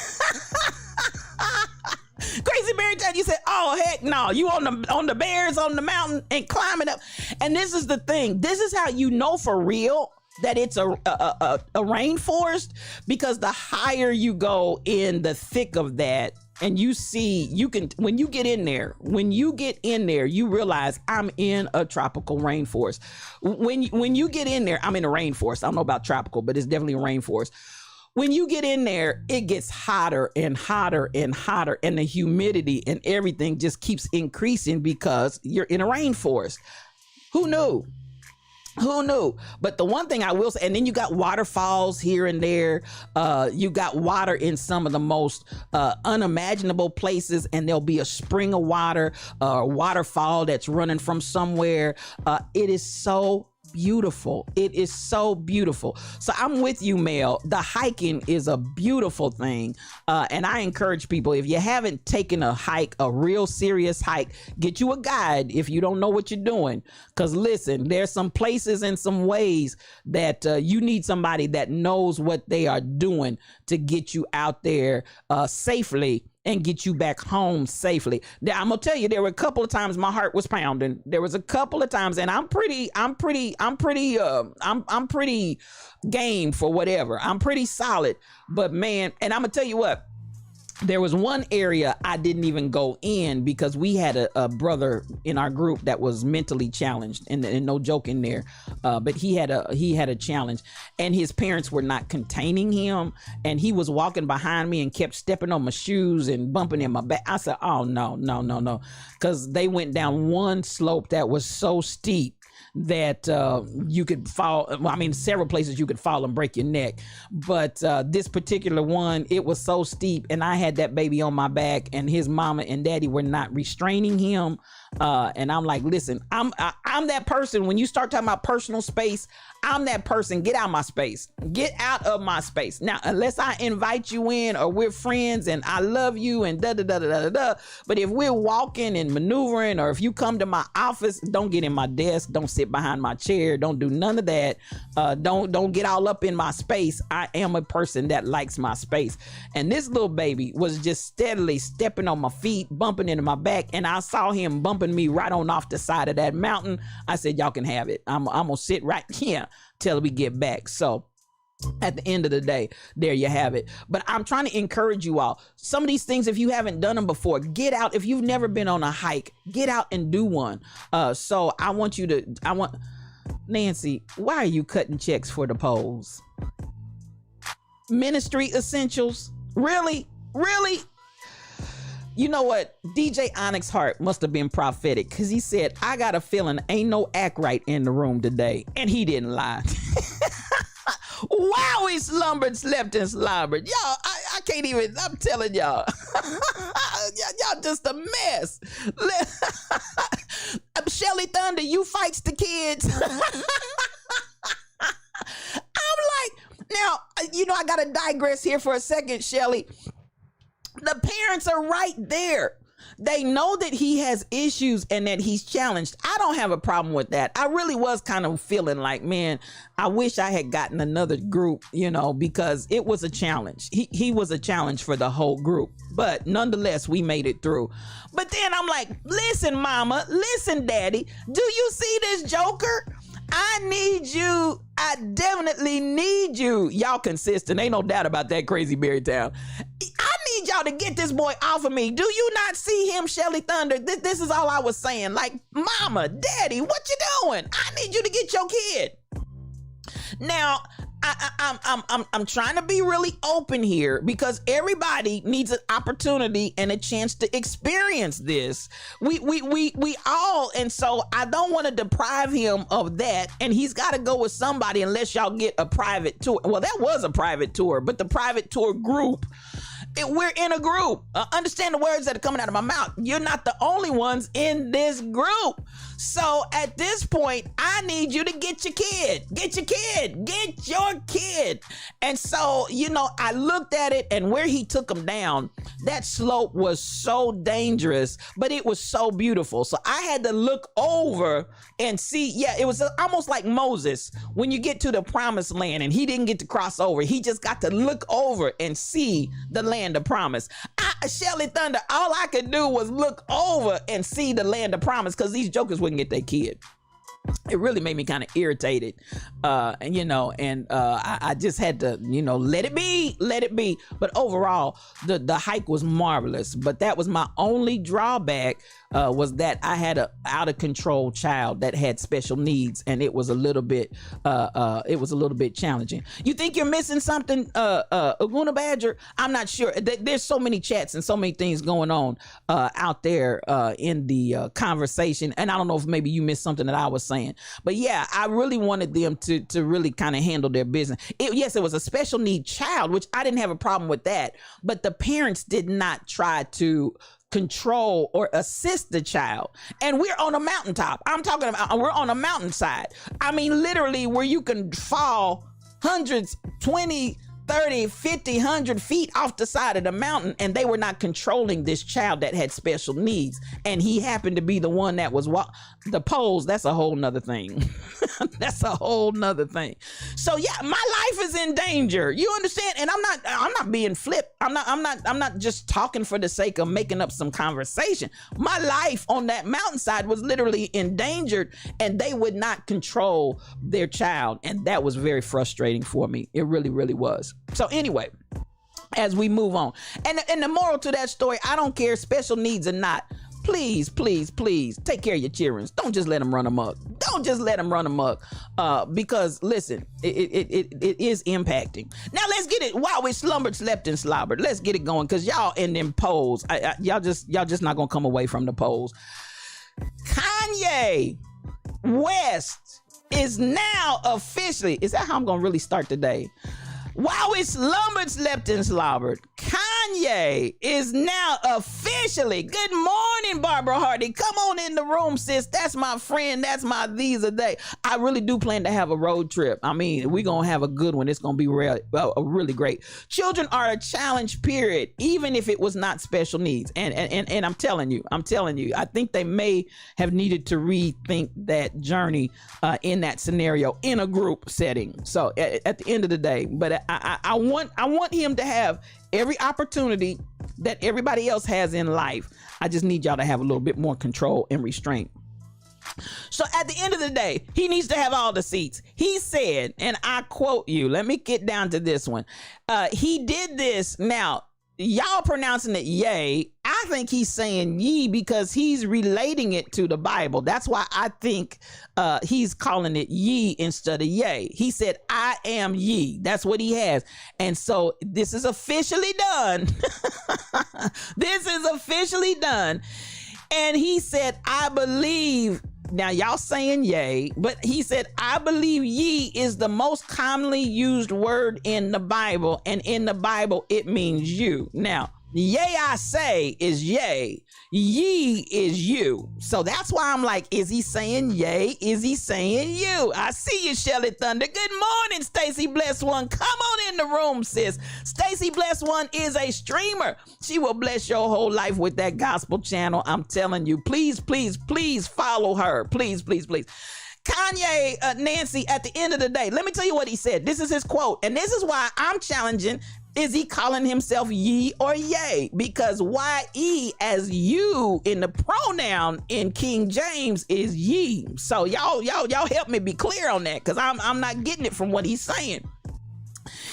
Berrytown, you said, oh heck no, you on the bears on the mountain and climbing up. And this is the thing. This is how you know for real that it's a rainforest, because the higher you go in the thick of that, and you see, you can, when you get in there, you realize I'm in a tropical rainforest. When you get in there, I'm in a rainforest. I don't know about tropical, but it's definitely a rainforest. When you get in there, it gets hotter and hotter and hotter, and the humidity and everything just keeps increasing because you're in a rainforest. Who knew? Who knew? But the one thing I will say, and then you got waterfalls here and there. You got water in some of the most unimaginable places, and there'll be a spring of water, a waterfall that's running from somewhere. It is so beautiful. It is so beautiful. So I'm with you, Mel. The hiking is a beautiful thing. And I encourage people, if you haven't taken a hike, a real serious hike, get you a guide if you don't know what you're doing. Because listen, there's some places and some ways that you need somebody that knows what they are doing to get you out there safely and get you back home safely. Now, I'm gonna tell you, there were a couple of times my heart was pounding. There was a couple of times, and I'm pretty game for whatever. I'm pretty solid, but man, and I'm gonna tell you what, there was one area I didn't even go in because we had a brother in our group that was mentally challenged, and no joke in there. But he had a challenge, and his parents were not containing him, and he was walking behind me and kept stepping on my shoes and bumping in my back. I said, "Oh no, no, no, no," because they went down one slope that was so steep that you could fall. I mean, several places you could fall and break your neck, but this particular one, it was so steep, and I had that baby on my back, and his mama and daddy were not restraining him. And I'm like, listen, I'm that person. When you start talking about personal space, I'm that person. Get out of my space. Get out of my space. Now, unless I invite you in or we're friends and I love you and da da da da da da. But if we're walking and maneuvering, or if you come to my office, don't get in my desk. Don't sit behind my chair. Don't do none of that. Don't get all up in my space. I am a person that likes my space. And this little baby was just steadily stepping on my feet, bumping into my back, and I saw him bumping me right on off the side of that mountain. I said, y'all can have it. I'm gonna sit right here till we get back. So at the end of the day, there you have it. But I'm trying to encourage you all. Some of these things, if you haven't done them before, get out. If you've never been on a hike, get out and do one. So I want Nancy, why are you cutting checks for the polls? Ministry essentials? Really? You know what? DJ Onyx Hart must have been prophetic, because he said, I got a feeling ain't no act right in the room today. And he didn't lie. Wow, he slumbered, slept, and slobbered. Y'all, I can't even, I'm telling y'all. Y'all just a mess. Shelly Thunder, you fights the kids. I'm like, now, I got to digress here for a second, Shelly. The parents are right there. They know that he has issues and that he's challenged. I don't have a problem with that. I really was kind of feeling like, man, I wish I had gotten another group, because it was a challenge. He was a challenge for the whole group. But nonetheless, we made it through. But then I'm like, listen, mama, listen, daddy, do you see this joker? I need you. I definitely need you. Y'all consistent. Ain't no doubt about that, Crazy Berry Town. I need y'all to get this boy off of me. Do you not see him, Shelly Thunder? This is all I was saying. Like, mama, daddy, what you doing? I need you to get your kid. Now, I'm trying to be really open here, because everybody needs an opportunity and a chance to experience this. We all, and so I don't want to deprive him of that, and he's got to go with somebody unless y'all get a private tour. Well, that was a private tour, but the private tour group, we're in a group. Understand the words that are coming out of my mouth. You're not the only ones in this group. So at this point, I need you to get your kid. Get your kid. Get your kid. And so, I looked at it, and where he took him down, that slope was so dangerous, but it was so beautiful. So I had to look over and see. Yeah, it was almost like Moses when you get to the promised land and he didn't get to cross over. He just got to look over and see the land of promise. Shelly Thunder, all I could do was look over and see the land of promise, because these jokers wouldn't get their kid. it really made me kind of irritated, I just had to, let it be. But overall, the hike was marvelous. But that was my only drawback, was that I had a out of control child that had special needs, and it was a little bit challenging. You think you're missing something, Aguna Badger? I'm not sure. There's so many chats and so many things going on out there in the conversation, and I don't know if maybe you missed something that I was saying. But yeah, I really wanted them to really kind of handle their business. Yes, it was a special need child, which I didn't have a problem with that, but the parents did not try to control or assist the child. And we're on a mountaintop. I'm talking about, we're on a mountainside. I mean, literally where you can fall hundreds, 20, 30, 50, 100 feet off the side of the mountain, and they were not controlling this child that had special needs. And he happened to be the one that was the poles. That's a whole nother thing. That's a whole nother thing. So yeah, my life is in danger. You understand? And I'm not being flip. I'm not just talking for the sake of making up some conversation. My life on that mountainside was literally endangered, and they would not control their child. And that was very frustrating for me. It really, really was. So anyway, as we move on, and the moral to that story, I don't care special needs or not, please take care of your children. Don't just let them run amok. Don't just let them run amok, because listen, it is impacting. Now let's get it. While we slumbered, slept, and slobbered, let's get it going, because y'all in them polls, y'all just not gonna come away from the polls. Kanye West is now officially, is that how I'm gonna really start the day? While we slumbered, slept, and slobbered, Kanye is now officially, good morning, Barbara Hardy. Come on in the room, sis. That's my friend. That's my Visa Day. I really do plan to have a road trip. I mean, we're going to have a good one. It's going to be really great. Children are a challenge, period, even if it was not special needs. And I'm telling you, I think they may have needed to rethink that journey in that scenario in a group setting. So at the end of the day, but I want him to have every opportunity that everybody else has in life. I just need y'all to have a little bit more control and restraint. So at the end of the day, he needs to have all the seats. He said, and I quote you, let me get down to this one. He did this. Now, y'all pronouncing it yay. I think he's saying ye because he's relating it to the Bible. That's why I think he's calling it ye instead of yay. He said, I am ye. That's what he has. And so this is officially done. This is officially done. And he said, I believe. Now y'all saying yay, but he said, I believe ye is the most commonly used word in the Bible, and in the Bible it means you. Now, yay I say is yay, ye is you. So that's why I'm like, is he saying yay? Is he saying you? I see you, Shelly Thunder. Good morning, Stacy Bless One. Come on in the room, sis. Stacy Bless One is a streamer. She will bless your whole life with that gospel channel. I'm telling you, please follow her. Please. Kanye, Nancy, at the end of the day, let me tell you what he said. This is his quote, and this is why I'm challenging. Is he calling himself ye or yay? Because ye as you in the pronoun in King James is ye. So y'all help me be clear on that, because I'm not getting it from what he's saying.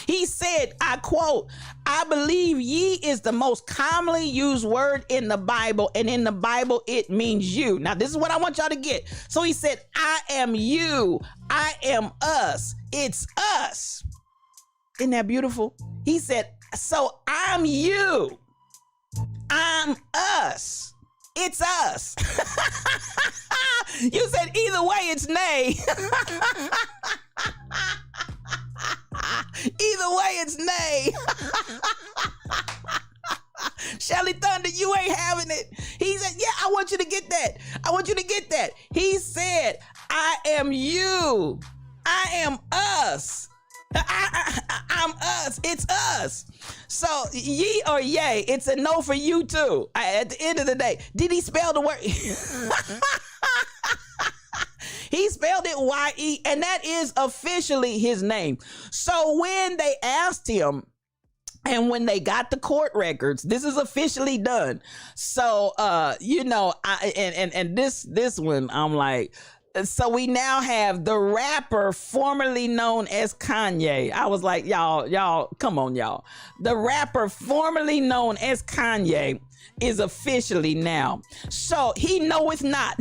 He said, I quote, I believe ye is the most commonly used word in the Bible, and in the Bible it means you. Now this is what I want y'all to get. So he said, I am you, I am us, it's us. Isn't that beautiful? He said, so I'm you, I'm us, it's us. You said either way it's nay. Either way it's nay. Shelly Thunder, you ain't having it. He said, yeah, I want you to get that. He said, I am you, I am us. I'm us. It's us. So ye or yay, it's a no for you too. At the end of the day, did he spell the word? He spelled it Y-E, and that is officially his name. So when they asked him, and when they got the court records, this is officially done. So this one, I'm like, So we now have the rapper formerly known as Kanye. I was like, y'all, come on, y'all. The rapper formerly known as Kanye is officially now. So he knoweth not.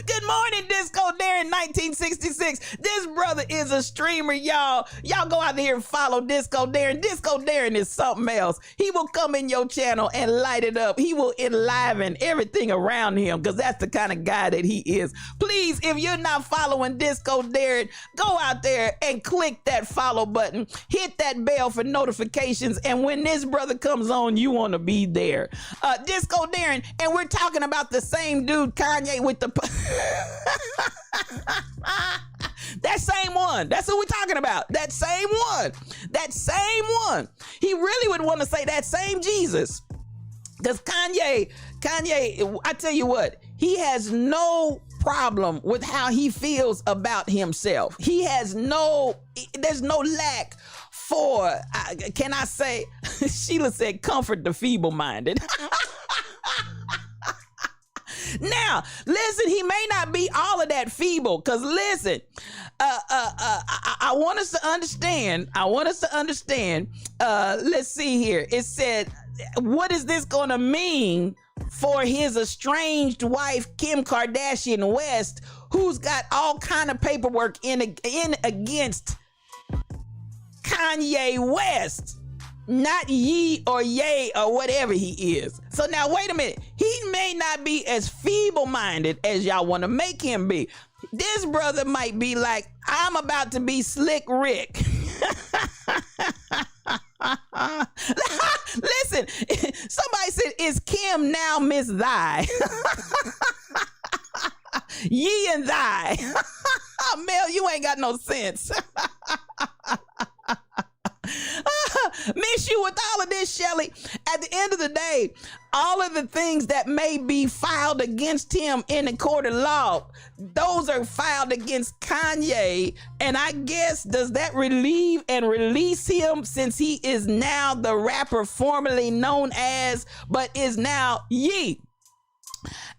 Good morning, Disco Darren 1966. This brother is a streamer, y'all. Y'all go out there and follow Disco Darren. Disco Darren is something else. He will come in your channel and light it up. He will enliven everything around him because that's the kind of guy that he is. Please, if you're not following Disco Darren, go out there and click that follow button. Hit that bell for notifications. And when this brother comes on, you want to be there. Disco Darren, and we're talking about the same dude, Kanye, with the that same one. That's who we're talking about. That same one. That same one. He really would want to say that same Jesus. Because Kanye, I tell you what, he has no problem with how he feels about himself. He has there's no lack for, can I say, Sheila said, comfort the feeble-minded. Now, listen, he may not be all of that feeble, because listen, I want us to understand, let's see here. It said, what is this going to mean for his estranged wife, Kim Kardashian West, who's got all kind of paperwork in against Kanye West? Not Ye or Ye or whatever he is. So now, wait a minute. He may not be as feeble-minded as y'all want to make him be. This brother might be like, I'm about to be Slick Rick. Listen, somebody said, is Kim now Miss Thy? Ye and Thy. Mel, you ain't got no sense. Miss you with all of this, Shelly. At the end of the day, all of the things that may be filed against him in the court of law, those are filed against Kanye. And I guess, does that relieve and release him, since he is now the rapper formerly known as, but is now Ye?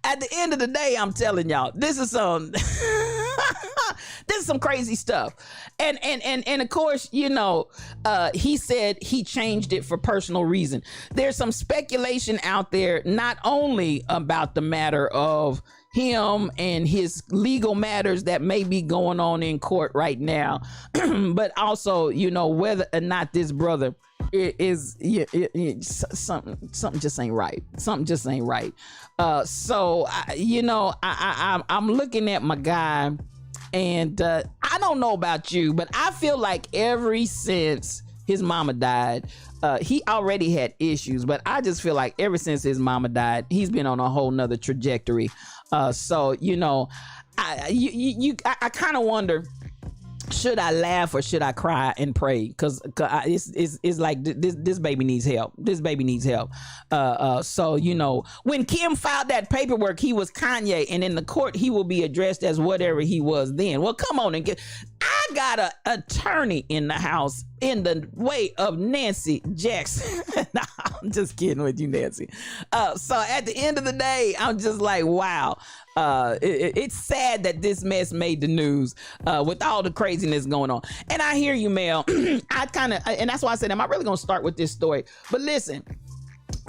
At the end of the day, I'm telling y'all, this is some this is some crazy stuff. And of course, you know, he said he changed it for personal reason. There's some speculation out there, not only about the matter of him and his legal matters that may be going on in court right now, but also, you know, whether or not this brother is something just ain't right. Something just ain't right. So you know, I'm looking at my guy, and I don't know about you, but I feel like ever since his mama died, he already had issues, but I just feel like ever since his mama died, he's been on a whole nother trajectory. So you know, I kind of wonder, should I laugh or should I cry and pray? Because it's like this baby needs help. This baby needs help. So, you know, when Kim filed that paperwork, he was Kanye, and in the court, he will be addressed as whatever he was then. Well, come on and get. I got an attorney in the house in the way of Nancy Jackson. No, I'm just kidding with you, Nancy. So at the end of the day, I'm just like, wow. It's sad that this made the news with all the craziness going on. And I hear you, Mel. And that's why I said, am I really going to start with this story? But listen,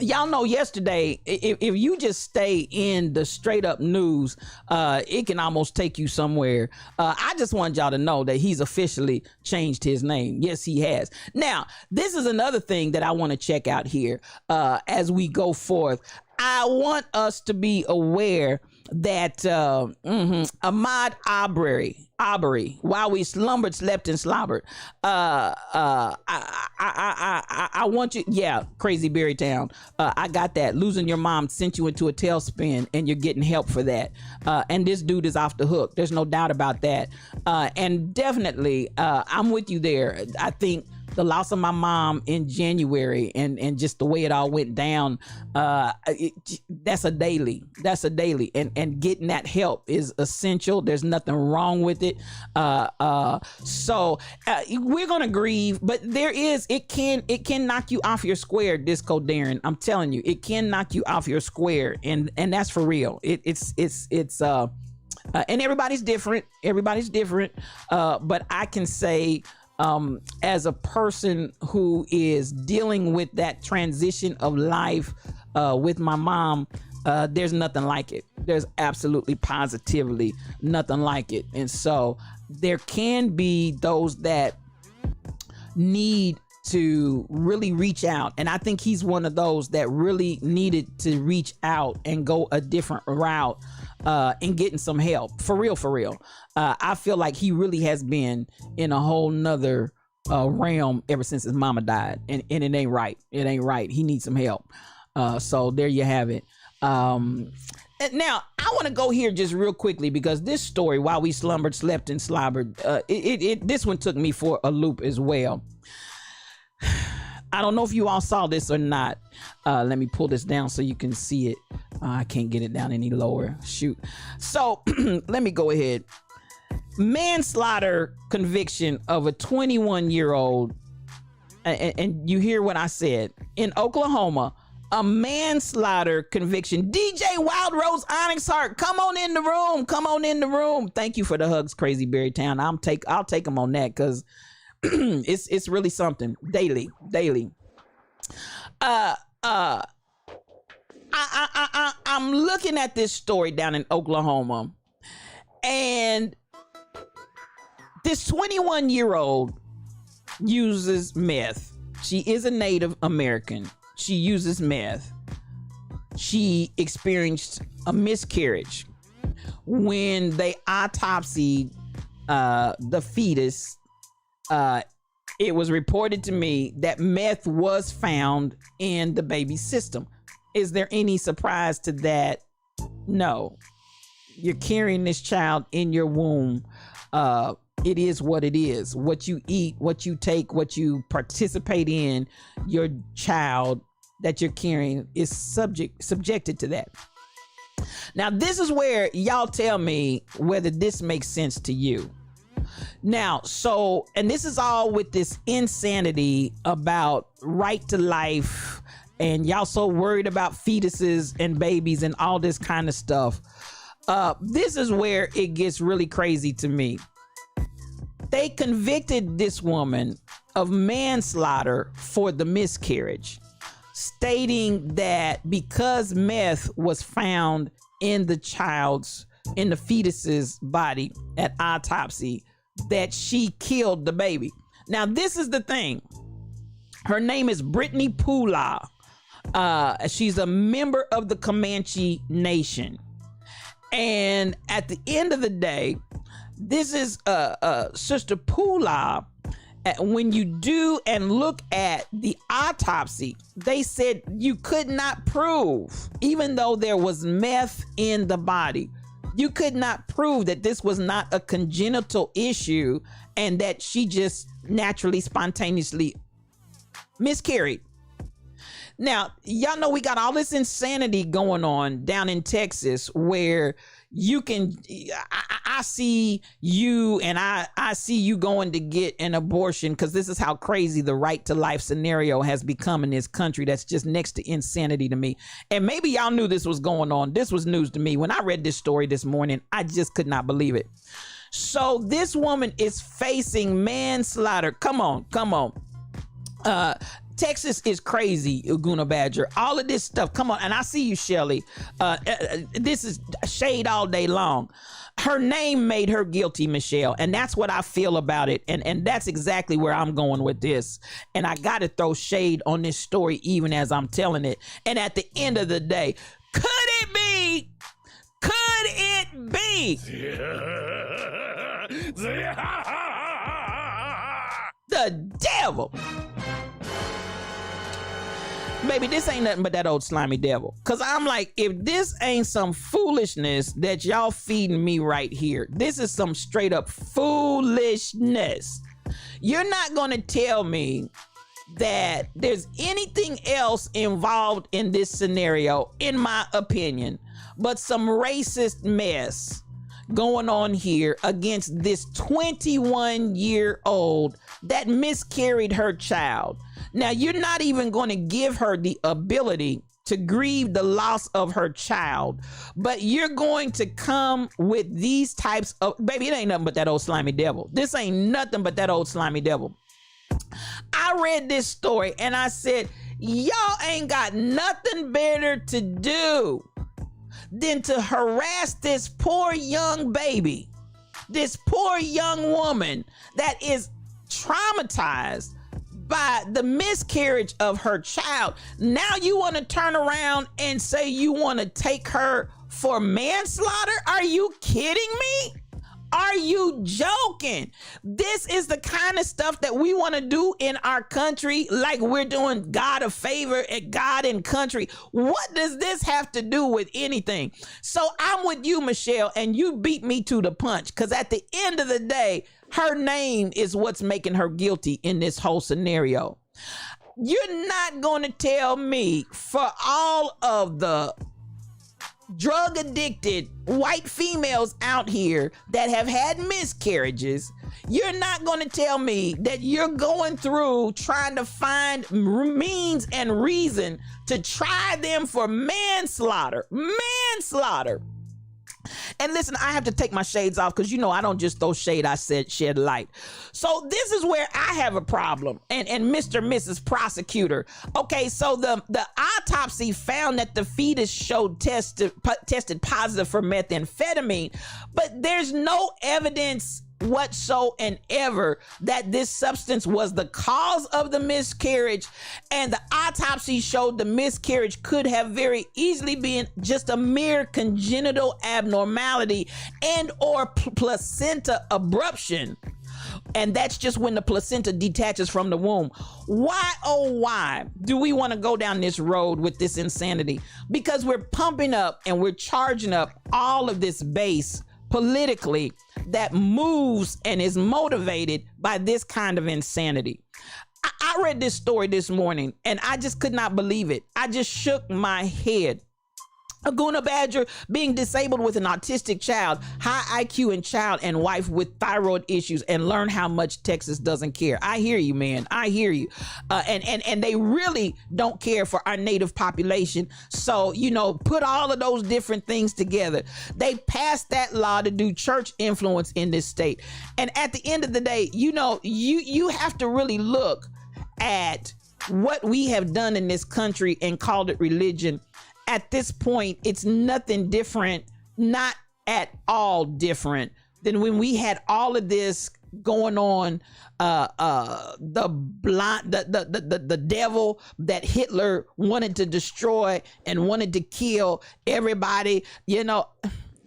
y'all know yesterday, if you just stay in the straight up news, it can almost take you somewhere. I just want y'all to know that he's officially changed his name. Yes, he has. Now, this is another thing that I want to check out here as we go forth. I want us to be aware that Ahmaud Arbery, while we slumbered, slept, and slobbered. I want you, yeah, Crazy Berry Town. I got that. Losing your mom sent you into a tailspin, and you're getting help for that. And this dude is off the hook. There's no doubt about that. And definitely, I'm with you there. I think the loss of my mom in January and just the way it all went down, that's a daily. And getting that help is essential. There's nothing wrong with it. So we're gonna grieve, but it can knock you off your square, Disco Darren. I'm telling you, it can knock you off your square, and that's for real. It's and everybody's different. But I can say, as a person who is dealing with that transition of life with my mom, there's nothing like it. There's absolutely positively nothing like it. And so there can be those that need to really reach out. And I think he's one of those that really needed to reach out and go a different route in getting some help. For real. I feel like he really has been in a whole nother realm ever since his mama died. And it ain't right. He needs some help. So there you have it. Now, I want to go here just real quickly because this story, while we slumbered, slept, and slobbered, this one took me for a loop as well. I don't know if you all saw this or not. Let me pull this down so you can see it. I can't get it down any lower. Shoot. So let me go ahead. Manslaughter conviction of a 21-year-old. And you hear what I said. In Oklahoma, a manslaughter conviction. DJ Wild Rose Onyx Heart, come on in the room. Thank you for the hugs, Crazy Berry Town. I'll take them on that because it's really something. Daily. I'm looking at this story down in Oklahoma, and this 21-year-old uses meth. She is a Native American. She uses meth. She experienced a miscarriage. When they autopsied the fetus, it was reported to me that meth was found in the baby's system. Is there any surprise to that? No. You're carrying this child in your womb. It is what it is. What you eat, what you take, what you participate in, your child that you're carrying is subjected to that. Now, this is where y'all tell me whether this makes sense to you. Now, and this is all with this insanity about right to life, and y'all so worried about fetuses and babies and all this kind of stuff. This is where it gets really crazy to me. They convicted this woman of manslaughter for the miscarriage, stating that because meth was found in the fetus's body at autopsy, that she killed the baby. Now, this is the thing. Her name is Brittany Pula. She's a member of the Comanche Nation. And at the end of the day, this is Sister Pula. When you do and look at the autopsy, they said you could not prove, even though there was meth in the body, you could not prove that this was not a congenital issue and that she just naturally, spontaneously miscarried. Now, y'all know we got all this insanity going on down in Texas where you can, I see you and I see you going to get an abortion because this is how crazy the right to life scenario has become in this country. That's just next to insanity to me. And maybe y'all knew this was going on. This was news to me. When I read this story this morning, I just could not believe it. So this woman is facing manslaughter. Come on. Texas is crazy, Uguna Badger. All of this stuff. Come on. And I see you, Shelly. This is shade all day long. Her name made her guilty, Michelle. And that's what I feel about it. And that's exactly where I'm going with this. And I got to throw shade on this story even as I'm telling it. And at the end of the day, could it be? The devil. Baby, this ain't nothing but that old slimy devil. Cause I'm like, if this ain't some foolishness that y'all feeding me right here, this is some straight up foolishness. You're not going to tell me that there's anything else involved in this scenario, in my opinion, but some racist mess going on here against this 21-year-old that miscarried her child. Now, you're not even going to give her the ability to grieve the loss of her child, but you're going to come with these types of, baby, it ain't nothing but that old slimy devil. This ain't nothing but that old slimy devil. I read this story and I said, y'all ain't got nothing better to do than to harass this poor young baby, this poor young woman that is traumatized by the miscarriage of her child. Now you want to turn around and say you want to take her for manslaughter? Are you kidding me? Are you joking? This is the kind of stuff that we want to do in our country, like we're doing God a favor at God and country. What does this have to do with anything? So I'm with you, Michelle, and you beat me to the punch, because at the end of the day, her name is what's making her guilty in this whole scenario. You're not going to tell me, for all of the drug addicted white females out here that have had miscarriages, you're not going to tell me that you're going through trying to find means and reason to try them for manslaughter. And listen, I have to take my shades off because, you know, I don't just throw shade, I said shed light. So this is where I have a problem. And Mr. and Mrs. Prosecutor. Okay, so the autopsy found that the fetus showed tested positive for methamphetamine, but there's no evidence whatsoever that this substance was the cause of the miscarriage, and the autopsy showed the miscarriage could have very easily been just a mere congenital abnormality and or placenta abruption. And that's just when the placenta detaches from the womb. Why, oh, why do we want to go down this road with this insanity? Because we're pumping up and we're charging up all of this base politically that moves and is motivated by this kind of insanity. I read this story this morning and I just could not believe it. I just shook my head. A Guna Badger being disabled with an autistic child, high IQ and child, and wife with thyroid issues, and learn how much Texas doesn't care. I hear you, man. I hear you. And they really don't care for our native population. So, you know, put all of those different things together. They passed that law to do church influence in this state. And at the end of the day, you know, you have to really look at what we have done in this country and called it religion. At this point, it's nothing different, not at all different than when we had all of this going on. The devil that Hitler wanted to destroy and wanted to kill everybody. You know,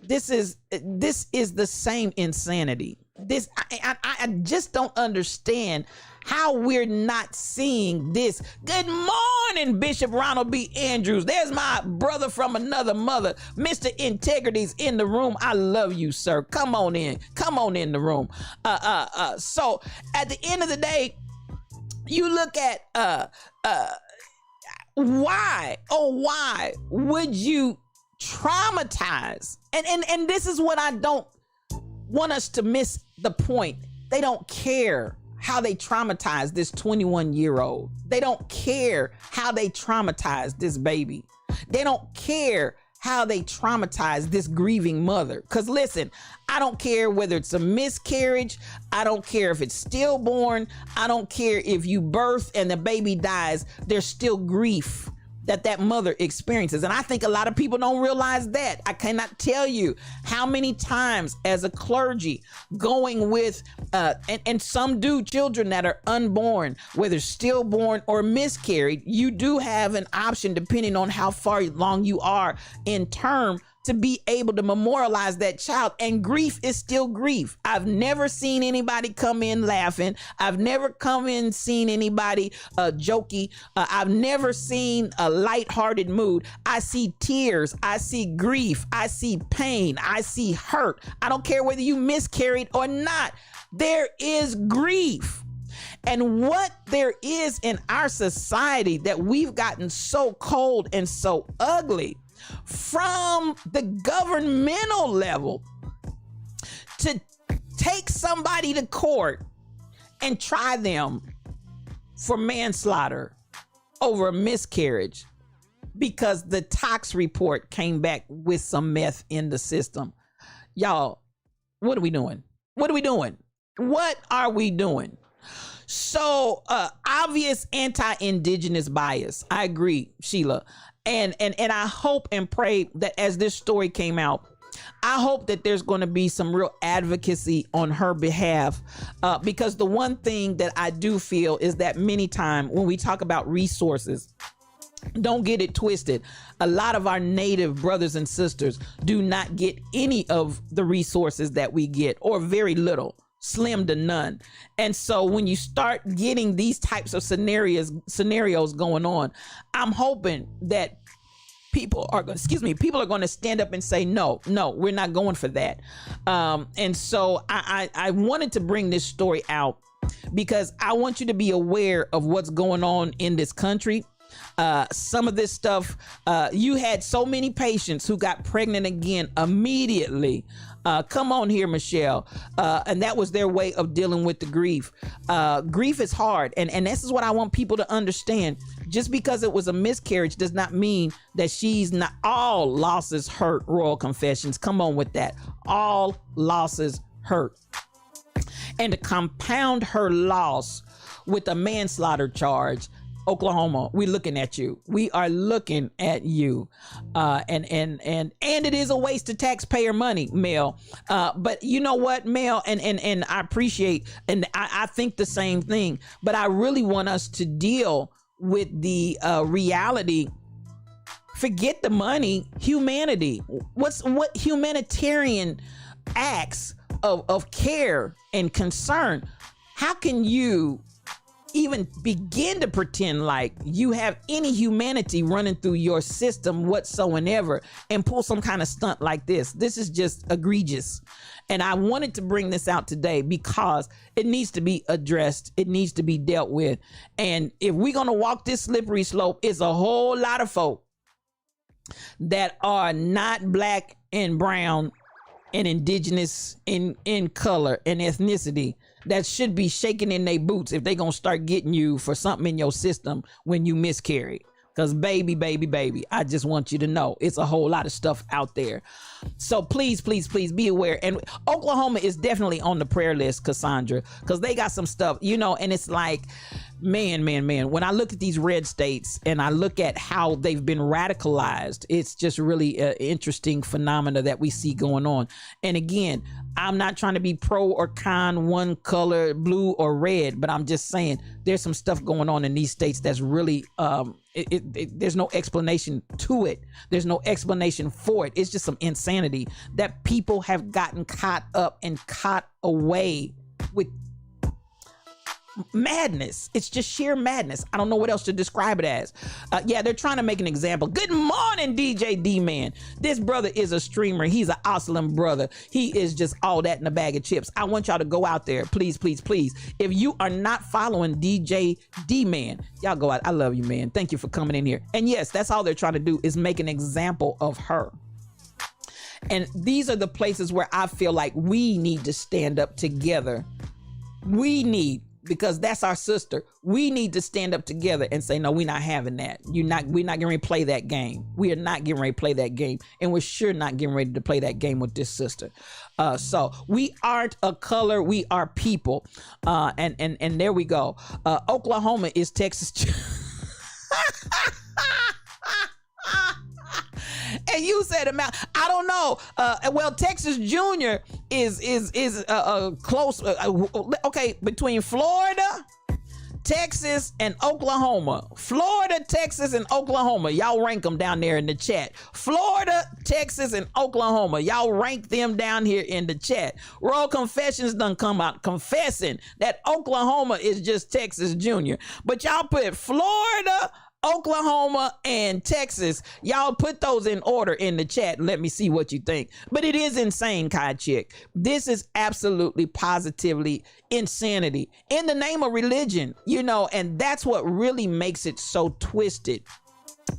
this is the same insanity. I just don't understand how we're not seeing this. Good morning, Bishop Ronald B. Andrews. There's my brother from another mother. Mr. Integrity's in the room. I love you, sir. Come on in. Come on in the room. So at the end of the day, you look at why would you traumatize? And this is what I don't want us to miss the point. They don't care how they traumatized this 21-year-old. They don't care how they traumatized this baby. They don't care how they traumatized this grieving mother. Because listen, I don't care whether it's a miscarriage. I don't care if it's stillborn. I don't care if you birth and the baby dies. There's still grief that mother experiences. And I think a lot of people don't realize that. I cannot tell you how many times as a clergy going with, and some do children that are unborn, whether stillborn or miscarried, you do have an option depending on how far along you are in term to be able to memorialize that child. And grief is still grief. I've never seen anybody come in laughing. I've never come in seen anybody jokey. I've never seen a lighthearted mood. I see tears. I see grief. I see pain. I see hurt. I don't care whether you miscarried or not. There is grief. And what there is in our society that we've gotten so cold and so ugly from the governmental level to take somebody to court and try them for manslaughter over a miscarriage because the tox report came back with some meth in the system. Y'all, what are we doing? What are we doing? What are we doing? So obvious anti-indigenous bias. I agree, Sheila. And I hope and pray that as this story came out, I hope that there's going to be some real advocacy on her behalf, because the one thing that I do feel is that many times when we talk about resources, don't get it twisted. A lot of our native brothers and sisters do not get any of the resources that we get, or very little. Slim to none. And so when you start getting these types of scenarios going on, I'm hoping that people are going to stand up and say, no, we're not going for that. And so I wanted to bring this story out because I want you to be aware of what's going on in this country. Some of this stuff, you had so many patients who got pregnant again immediately. Come on here, Michelle. And that was their way of dealing with the grief. Grief is hard. And this is what I want people to understand. Just because it was a miscarriage does not mean that she's not. All losses hurt, Royal Confessions. Come on with that. All losses hurt. And to compound her loss with a manslaughter charge, Oklahoma, we're looking at you. We are looking at you. And it is a waste of taxpayer money, Mel. But you know what, Mel, and I appreciate, and I think the same thing, but I really want us to deal with the reality. Forget the money, humanity. What humanitarian acts of care and concern? How can you even begin to pretend like you have any humanity running through your system whatsoever and pull some kind of stunt like this? This is just egregious. And I wanted to bring this out today because it needs to be addressed. It needs to be dealt with. And if we're going to walk this slippery slope, it's a whole lot of folk that are not black and brown and indigenous in color and ethnicity that should be shaking in their boots if they gonna start getting you for something in your system when you miscarry. Because baby, I just want you to know it's a whole lot of stuff out there. So please be aware. And Oklahoma is definitely on the prayer list, Cassandra, because they got some stuff, and it's like, man, when I look at these red states and I look at how they've been radicalized, it's just really an interesting phenomena that we see going on. And again, I'm not trying to be pro or con one color, blue or red, but I'm just saying there's some stuff going on in these states that's really, there's no explanation to it. There's no explanation for it. It's just some insanity that people have gotten caught up and caught away with. Madness. It's just sheer madness. I don't know what else to describe it as. Yeah, they're trying to make an example. Good morning, DJ D-Man. This brother is a streamer. He's an awesome brother. He is just all that in a bag of chips. I want y'all to go out there. Please. If you are not following DJ D-Man, y'all go out. I love you, man. Thank you for coming in here. And yes, that's all they're trying to do is make an example of her. And these are the places where I feel like we need to stand up together. Because that's our sister. We need to stand up together and say, no, we're not having that. We're not getting ready to play that game. We are not getting ready to play that game. And we're sure not getting ready to play that game with this sister. So we aren't a color, we are people. And there we go. Oklahoma is Texas. And you said amount. I don't know. Well, Texas Junior is close. Okay, between Florida, Texas and Oklahoma. Florida, Texas, and Oklahoma. Y'all rank them down there in the chat. Florida, Texas, and Oklahoma. Y'all rank them down here in the chat. Royal Confessions done come out confessing that Oklahoma is just Texas Junior. But y'all put Florida, Oklahoma, and Texas. Y'all put those in order in the chat. Let me see what you think. But it is insane, Kai Chick. This is absolutely positively insanity in the name of religion, you know, and that's what really makes it so twisted.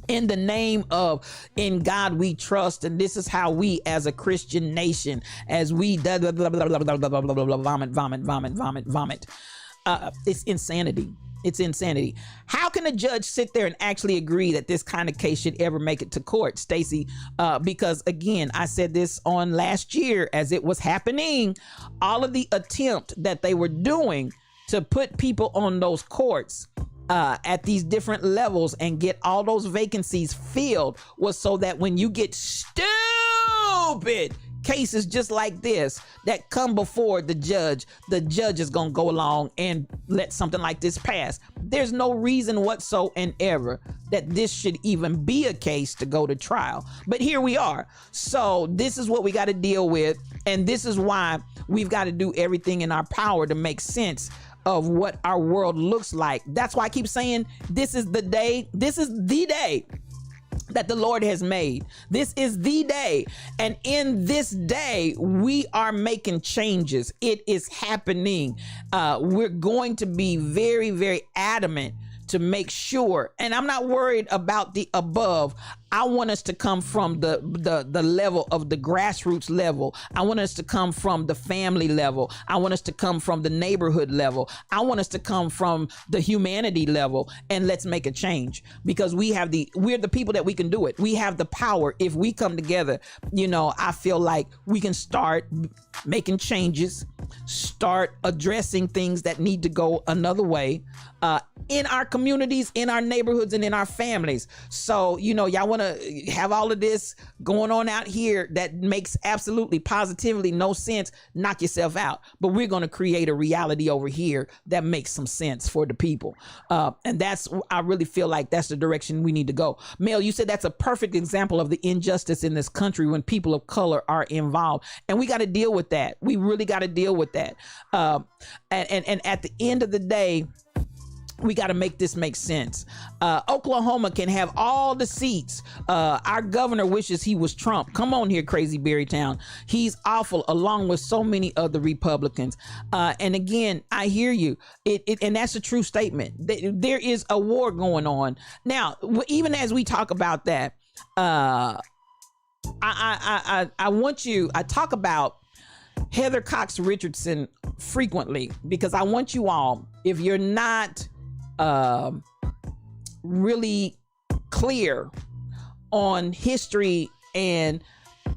In the name of in God we trust, and this is how we as a Christian nation, as we vomit. It's insanity. It's insanity. How can a judge sit there and actually agree that this kind of case should ever make it to court, Stacey? Because again, I said this on last year as it was happening, all of the attempt that they were doing to put people on those courts at these different levels and get all those vacancies filled was so that when you get stupid cases just like this that come before the judge is gonna go along and let something like this pass. There's no reason whatsoever that this should even be a case to go to trial, but here we are. So this is what we got to deal with, and this is why we've got to do everything in our power to make sense of what our world looks like. That's why I keep saying this is the day that the Lord has made. This is the day. And in this day, we are making changes. It is happening. We're going to be very, very adamant to make sure, and I'm not worried about the above. I want us to come from the level of the grassroots level. I want us to come from the family level. I want us to come from the neighborhood level. I want us to come from the humanity level, and let's make a change, because we're the people that we can do it. We have the power. If we come together, you know, I feel like we can start making changes, start addressing things that need to go another way in our communities, in our neighborhoods, and in our families. So, you know, y'all want to have all of this going on out here that makes absolutely positively no sense, knock yourself out. But we're going to create a reality over here that makes some sense for the people. And I really feel like that's the direction we need to go. Mel, you said that's a perfect example of the injustice in this country when people of color are involved. And we got to deal with that. We really got to deal with that. And at the end of the day, we got to make this make sense. Oklahoma can have all the seats. Our governor wishes he was Trump. Come on here, crazy Berrytown. He's awful, along with so many other Republicans. And again, I hear you. And that's a true statement. There is a war going on. Now, even as we talk about that, I talk about Heather Cox Richardson frequently, because I want you all, if you're not really clear on history, and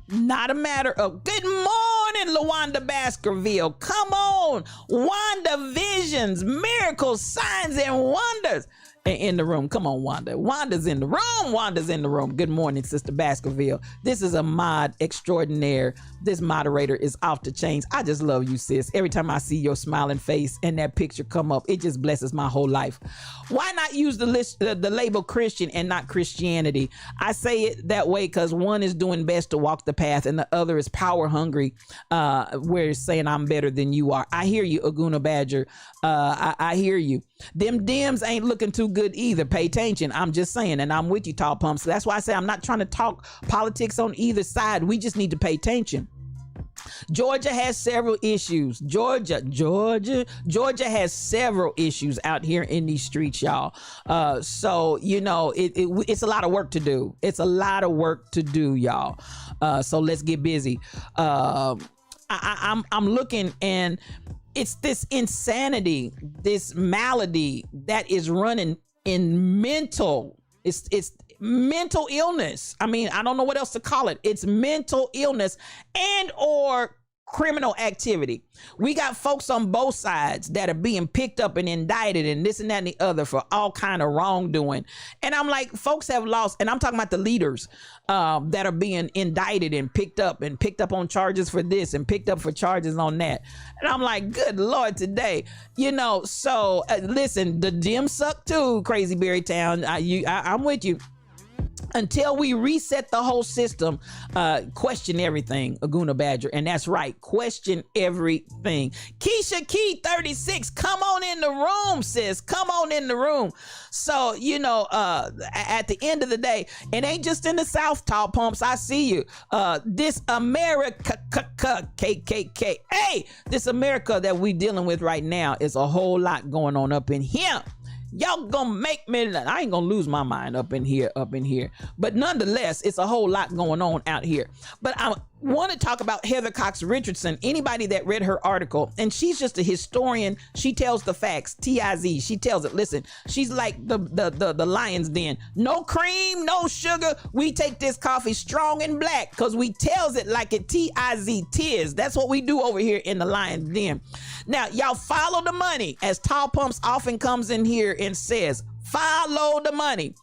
not a matter of good morning, LaWanda Baskerville. Come on, Wanda Visions, miracles, signs, and wonders in the room. Come on, Wanda. Wanda's in the room. Wanda's in the room. Good morning, Sister Baskerville. This is a mod extraordinaire. This moderator is off the chains. I just love you, sis. Every time I see your smiling face and that picture come up, it just blesses my whole life. Why not use the label Christian and not Christianity? I say it that way because one is doing best to walk the path, and the other is power hungry, where it's saying I'm better than you are. I hear you, Aguna Badger. I hear you. Them Dems ain't looking too good either. Pay attention. I'm just saying, and I'm with you, Tall Pumps. So that's why I say I'm not trying to talk politics on either side. We just need to pay attention. Georgia has several issues. Georgia has several issues out here in these streets, y'all. So, you know, it's a lot of work to do. It's a lot of work to do, y'all. So let's get busy. I'm looking, and it's this insanity, this malady that is running in mental. It's mental illness. I mean, I don't know what else to call it. It's mental illness and or criminal activity. We got folks on both sides that are being picked up and indicted and this and that and the other for all kind of wrongdoing. And I'm like, folks have lost, and I'm talking about the leaders that are being indicted and picked up on charges for this and picked up for charges on that. And I'm like, good Lord, today, so listen, the gym suck too, Crazy Berry Town. I'm with you. Until we reset the whole system, question everything, Aguna Badger. And that's right, question everything. Keisha Key 36, come on in the room, sis. Come on in the room. So, at the end of the day, it ain't just in the South, Tall Pumps. I see you. This America, KKK. Hey, this America that we dealing with right now is a whole lot going on up in here. Y'all gonna make me, I ain't gonna lose my mind up in here. But nonetheless, it's a whole lot going on out here. But I want to talk about Heather Cox Richardson. Anybody that read her article, and she's just a historian. She tells the facts, TIZ. She tells it. Listen, she's like the lion's den. No cream, no sugar. We take this coffee strong and black because we tells it like it TIZ, tis. That's what we do over here in the lion's den. Now, y'all follow the money, as Tall Pumps often comes in here and says, follow the money.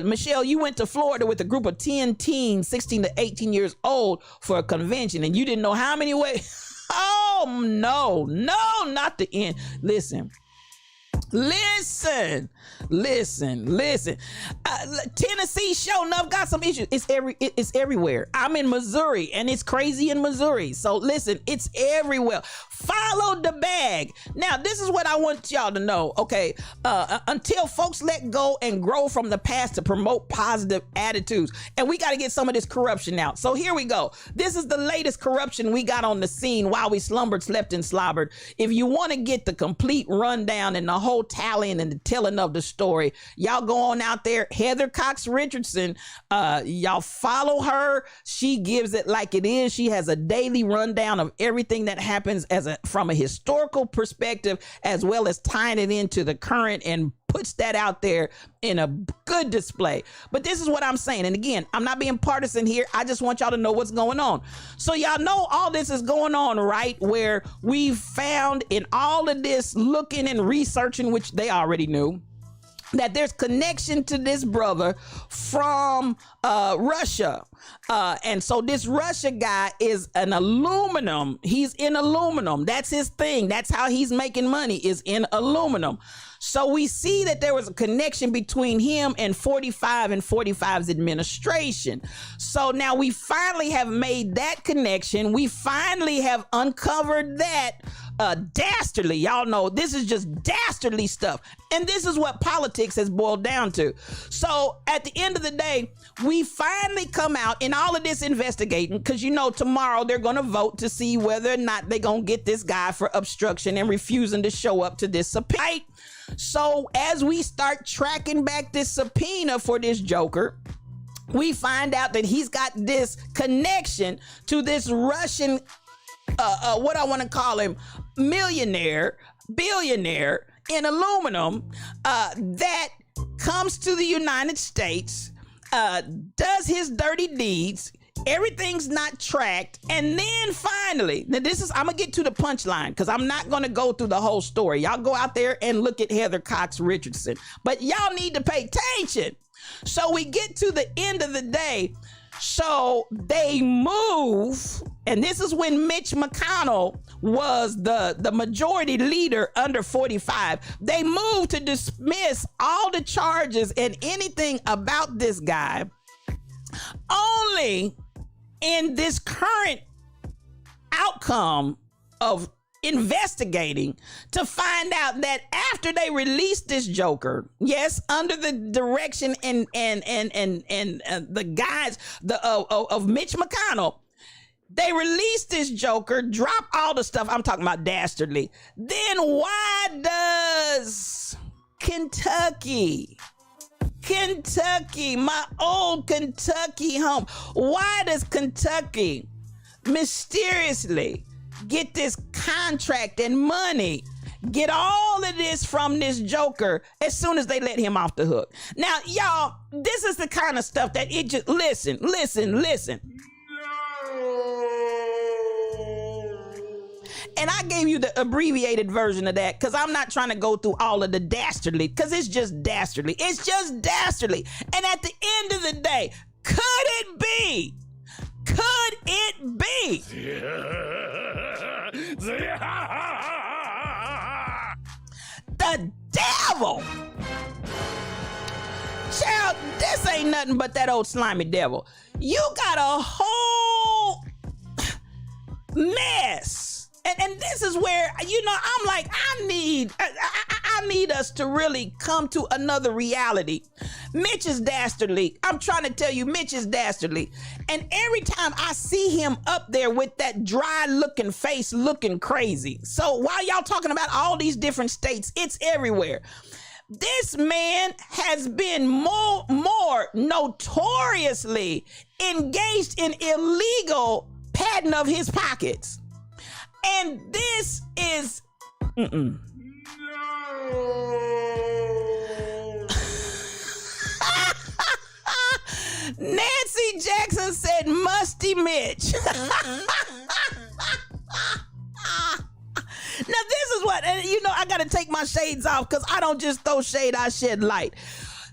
Michelle, you went to Florida with a group of 10 teens, 16 to 18 years old for a convention, and you didn't know how many ways. Oh, no, not the end. Listen. Tennessee sure enough got some issues. It's everywhere. I'm in Missouri and it's crazy in Missouri. So listen, it's everywhere. Follow the bag. Now, this is what I want y'all to know. Okay. Until folks let go and grow from the past to promote positive attitudes. And we got to get some of this corruption out. So here we go. This is the latest corruption we got on the scene while we slumbered, slept, and slobbered. If you want to get the complete rundown and the whole tallying and the telling of the story, y'all go on out there. Heather Cox Richardson, y'all follow her. She gives it like it is. She has a daily rundown of everything that happens from a historical perspective, as well as tying it into the current, and puts that out there in a good display. But this is what I'm saying. And again, I'm not being partisan here. I just want y'all to know what's going on. So y'all know all this is going on, right? Where we found in all of this looking and researching, which they already knew, that there's connection to this brother from Russia. And so this Russia guy is an aluminum. He's in aluminum. That's his thing. That's how he's making money, is in aluminum. So we see that there was a connection between him and 45 and 45's administration. So now we finally have made that connection. We finally have uncovered that dastardly. Y'all know this is just dastardly stuff. And this is what politics has boiled down to. So at the end of the day, we finally come out in all of this investigating, because tomorrow they're going to vote to see whether or not they're going to get this guy for obstruction and refusing to show up to this subpoena. So as we start tracking back this subpoena for this joker, we find out that he's got this connection to this Russian, what I want to call him, billionaire in aluminum, that comes to the United States, does his dirty deeds. Everything's not tracked. And then finally, now I'm going to get to the punchline, because I'm not going to go through the whole story. Y'all go out there and look at Heather Cox Richardson. But y'all need to pay attention. So we get to the end of the day. So they move, and this is when Mitch McConnell was the majority leader under 45. They moved to dismiss all the charges and anything about this guy, only in this current outcome of investigating to find out that after they released this joker, yes, under the direction and the guise of Mitch McConnell, they released this joker, drop all the stuff. I'm talking about dastardly. Then why does Kentucky, my old Kentucky home, why does Kentucky mysteriously get this contract and money, get all of this from this joker as soon as they let him off the hook? Now, y'all, this is the kind of stuff that it just, listen. And I gave you the abbreviated version of that because I'm not trying to go through all of the dastardly, because it's just dastardly. It's just dastardly. And at the end of the day, could it be? Could it be? The devil. Child, this ain't nothing but that old slimy devil. You got a whole mess. And this is where, I'm like, I need us to really come to another reality. Mitch is dastardly. I'm trying to tell you, Mitch is dastardly. And every time I see him up there with that dry looking face looking crazy. So while y'all talking about all these different states, it's everywhere. This man has been more notoriously engaged in illegal padding of his pockets. And this is No. Nancy Jackson said musty Mitch. Now this is what, and I gotta take my shades off because I don't just throw shade, I shed light.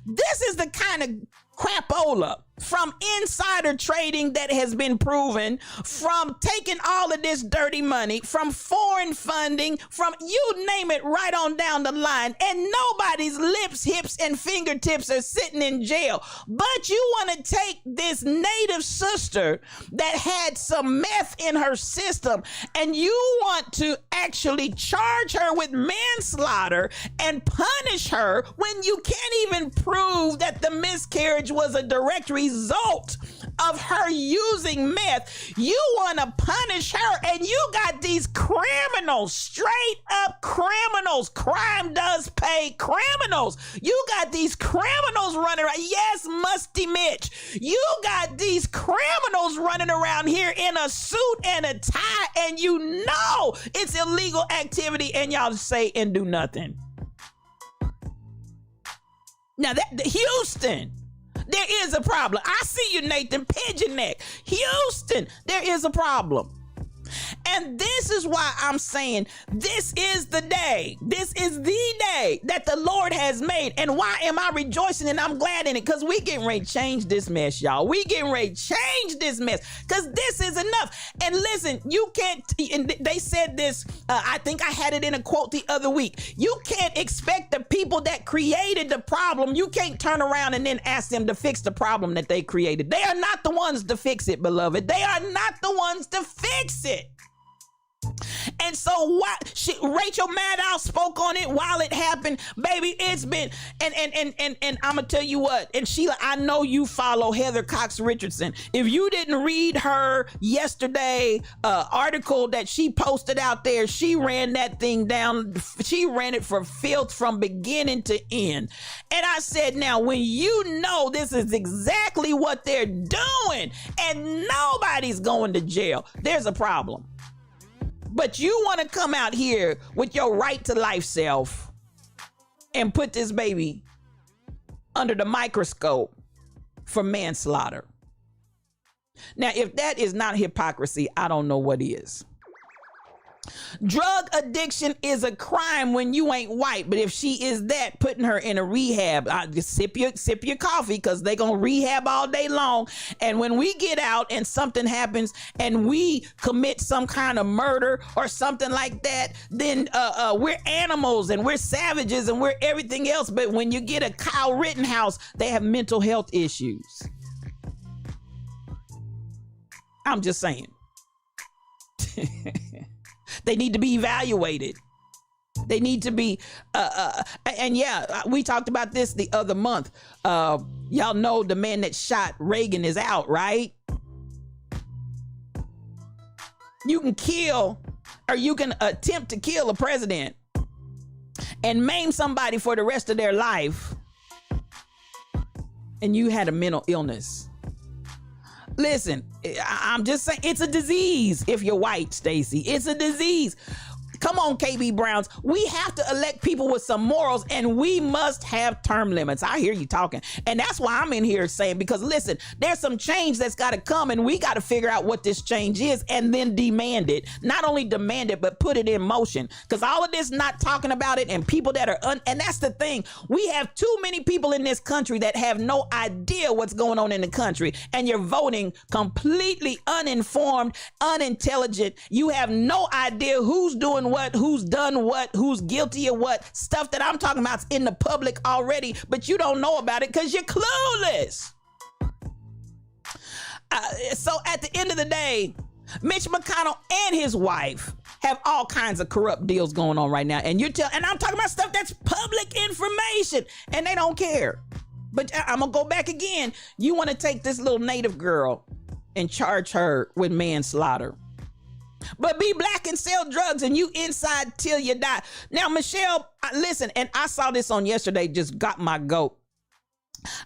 This is the kind of crapola from insider trading that has been proven, from taking all of this dirty money, from foreign funding, from you name it right on down the line, and nobody's lips, hips, and fingertips are sitting in jail. But you want to take this native sister that had some meth in her system, and you want to actually charge her with manslaughter and punish her when you can't even prove that the miscarriage was a direct result of her using meth. You want to punish her, and you got these criminals, straight up criminals. Crime does pay. Criminals. You got these criminals running around. Yes, Musty Mitch. You got these criminals running around here in a suit and a tie, and it's illegal activity, and y'all say and do nothing. Now Houston, there is a problem. I see you, Nathan Pigeon Neck. Houston, there is a problem. And this is why I'm saying this is the day. This is the day that the Lord has made. And why am I rejoicing and I'm glad in it? Because we getting ready to change this mess, y'all. We getting ready to change this mess because this is enough. And listen, you can't, and they said this, I think I had it in a quote the other week. You can't expect the people that created the problem, you can't turn around and then ask them to fix the problem that they created. They are not the ones to fix it, beloved. They are not the ones to fix it. And so Rachel Maddow spoke on it while it happened, baby. It's been, and I'm gonna tell you what, and Sheila, I know you follow Heather Cox Richardson. If you didn't read her yesterday article that she posted out there, she ran that thing down. She ran it for filth from beginning to end. And I said, now when you know this is exactly what they're doing and nobody's going to jail, there's a problem. But you want to come out here with your right to life self and put this baby under the microscope for manslaughter. Now, if that is not hypocrisy, I don't know what is. Drug addiction is a crime when you ain't white, but if she is that, putting her in a rehab, just sip your coffee because they gonna rehab all day long. And when we get out and something happens and we commit some kind of murder or something like that, then we're animals and we're savages and we're everything else. But when you get a Kyle Rittenhouse, they have mental health issues. I'm just saying. They need to be evaluated. They need to be, and yeah, we talked about this the other month. Y'all know the man that shot Reagan is out, right? You can kill, or you can attempt to kill a president and maim somebody for the rest of their life, and you had a mental illness. Listen, I'm just saying, it's a disease if you're white, Stacey. It's a disease. Come on, KB Browns. We have to elect people with some morals, and we must have term limits. I hear you talking. And that's why I'm in here saying, because listen, there's some change that's got to come, and we got to figure out what this change is and then demand it. Not only demand it, but put it in motion. Because all of this not talking about it, and people that are, and that's the thing. We have too many people in this country that have no idea what's going on in the country, and you're voting completely uninformed, unintelligent. You have no idea who's doing what, who's done what, who's guilty of what. Stuff that I'm talking about is in the public already, but you don't know about it because you're clueless. So at the end of the day, Mitch McConnell and his wife have all kinds of corrupt deals going on right now. And and I'm talking about stuff that's public information, and they don't care. But I'm gonna go back again. You want to take this little native girl and charge her with manslaughter, but be black and sell drugs, and you inside till you die. Now, Michelle, listen, and I saw this on yesterday, just got my goat.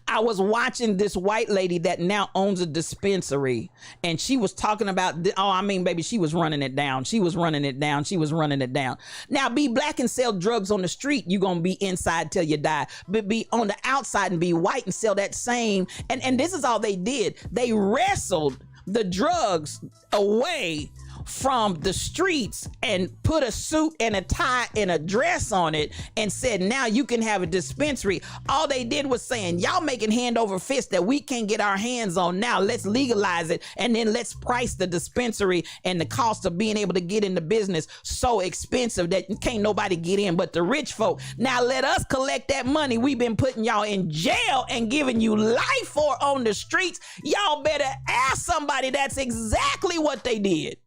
I was watching this white lady that now owns a dispensary, and she was talking about, baby, she was running it down. She was running it down. She was running it down. Now, be black and sell drugs on the street, you're going to be inside till you die. But be on the outside and be white and sell that same. And this is all they did. They wrestled the drugs away from the streets and put a suit and a tie and a dress on it and said, now you can have a dispensary. All they did was saying, y'all making hand over fist that we can't get our hands on now. Let's legalize it, and then let's price the dispensary and the cost of being able to get into business so expensive that can't nobody get in but the rich folk. Now let us collect that money we've been putting y'all in jail and giving you life for on the streets. Y'all better ask somebody. That's exactly what they did.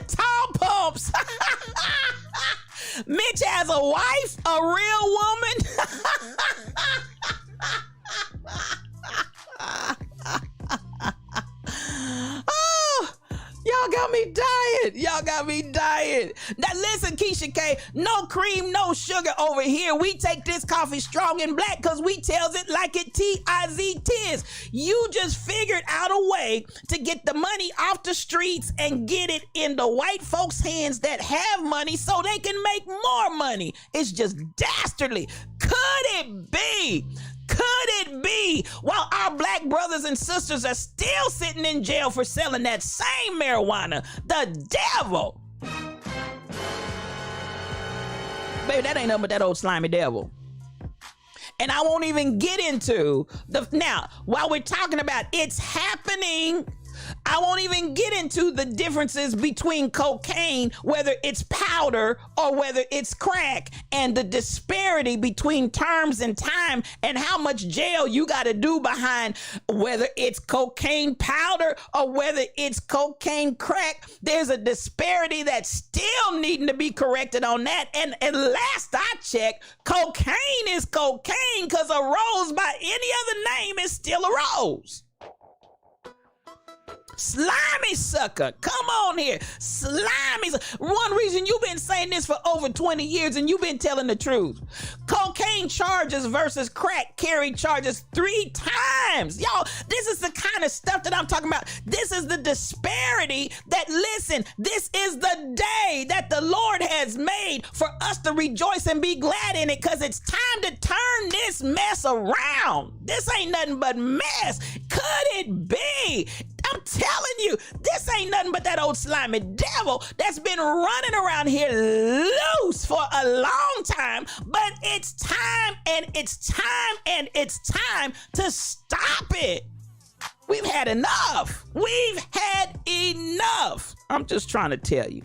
Tall pumps. Mitch has a wife, a real woman. Oh, y'all got me dying. Y'all got me dying. Now listen, Keisha K, no cream, no sugar over here. We take this coffee strong and black because we tells it like it T-I-Z-Tis. You just figured out a way to get the money off the streets and get it in the white folks' hands that have money so they can make more money. It's just dastardly. Could it be? Could it be while our black brothers and sisters are still sitting in jail for selling that same marijuana? The devil. Baby, that ain't nothing but that old slimy devil. And I won't even get into now, while we're talking about it's happening, I won't even get into the differences between cocaine, whether it's powder or whether it's crack, and the disparity between terms and time and how much jail you got to do behind whether it's cocaine powder or whether it's cocaine crack. There's a disparity that's still needing to be corrected on that. And last I checked, cocaine is cocaine because a rose by any other name is still a rose. Slimy sucker, come on here. Slimy. One reason you've been saying this for over 20 years and you've been telling the truth. Cocaine charges versus crack carry charges 3 times. Y'all, this is the kind of stuff that I'm talking about. This is the disparity that, listen, this is the day that the Lord has made for us to rejoice and be glad in it, because it's time to turn this mess around. This ain't nothing but mess. Could it be? I'm telling you, this ain't nothing but that old slimy devil that's been running around here loose for a long time. But it's time, and it's time, and it's time to stop it. We've had enough. We've had enough. I'm just trying to tell you.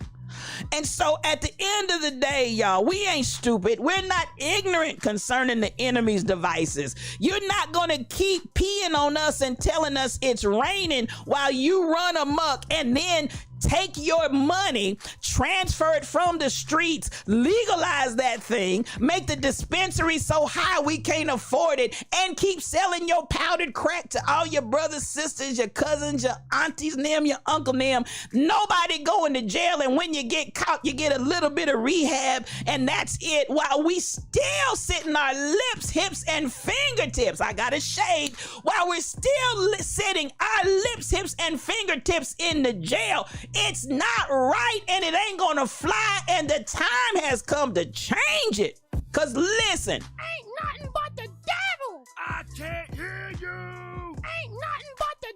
And so at the end of the day, y'all, we ain't stupid. We're not ignorant concerning the enemy's devices. You're not going to keep peeing on us and telling us it's raining while you run amok and then take your money, transfer it from the streets, legalize that thing, make the dispensary so high we can't afford it, and keep selling your powdered crack to all your brothers, sisters, your cousins, your aunties, them, your uncle, them. Nobody going to jail, and when you get caught, out, you get a little bit of rehab, and that's it, while we still sitting our lips, hips, and fingertips. I got a shade. While we're still sitting our lips, hips, and fingertips in the jail. It's not right, and it ain't gonna fly, and the time has come to change it. Cause listen, ain't nothing but the devil. I can't hear you. Ain't nothing but the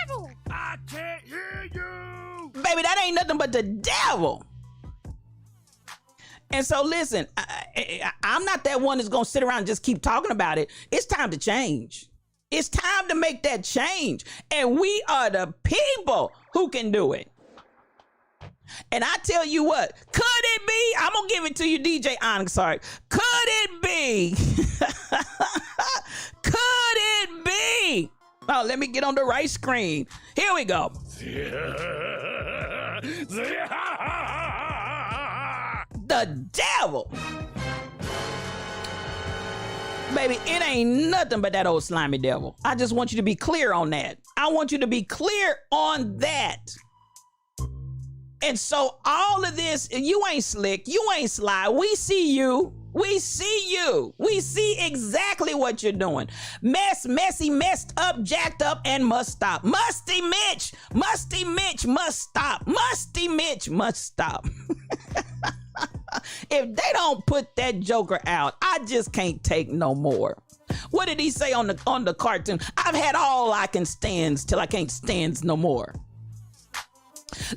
devil. I can't hear you. baby, that ain't nothing but the devil. And so listen, I'm not that one that's gonna sit around and just keep talking about it. It's time to change. It's time to make that change. And we are the people who can do it. And I tell you what, could it be? I'm gonna give it to you, DJ Onyx. Sorry. Could it be? Could it be? Oh, let me get on the right screen. Here we go. The devil. Baby, it ain't nothing but that old slimy devil. I just want you to be clear on that. I want you to be clear on that. And so all of this, you ain't slick, you ain't sly. We see you. We see you. We see exactly what you're doing. Messy, messed up, jacked up, and must stop. Musty Mitch must stop. Musty Mitch must stop. If they don't put that joker out, I just can't take no more. What did he say on the cartoon? I've had all I can stand till I can't stand no more.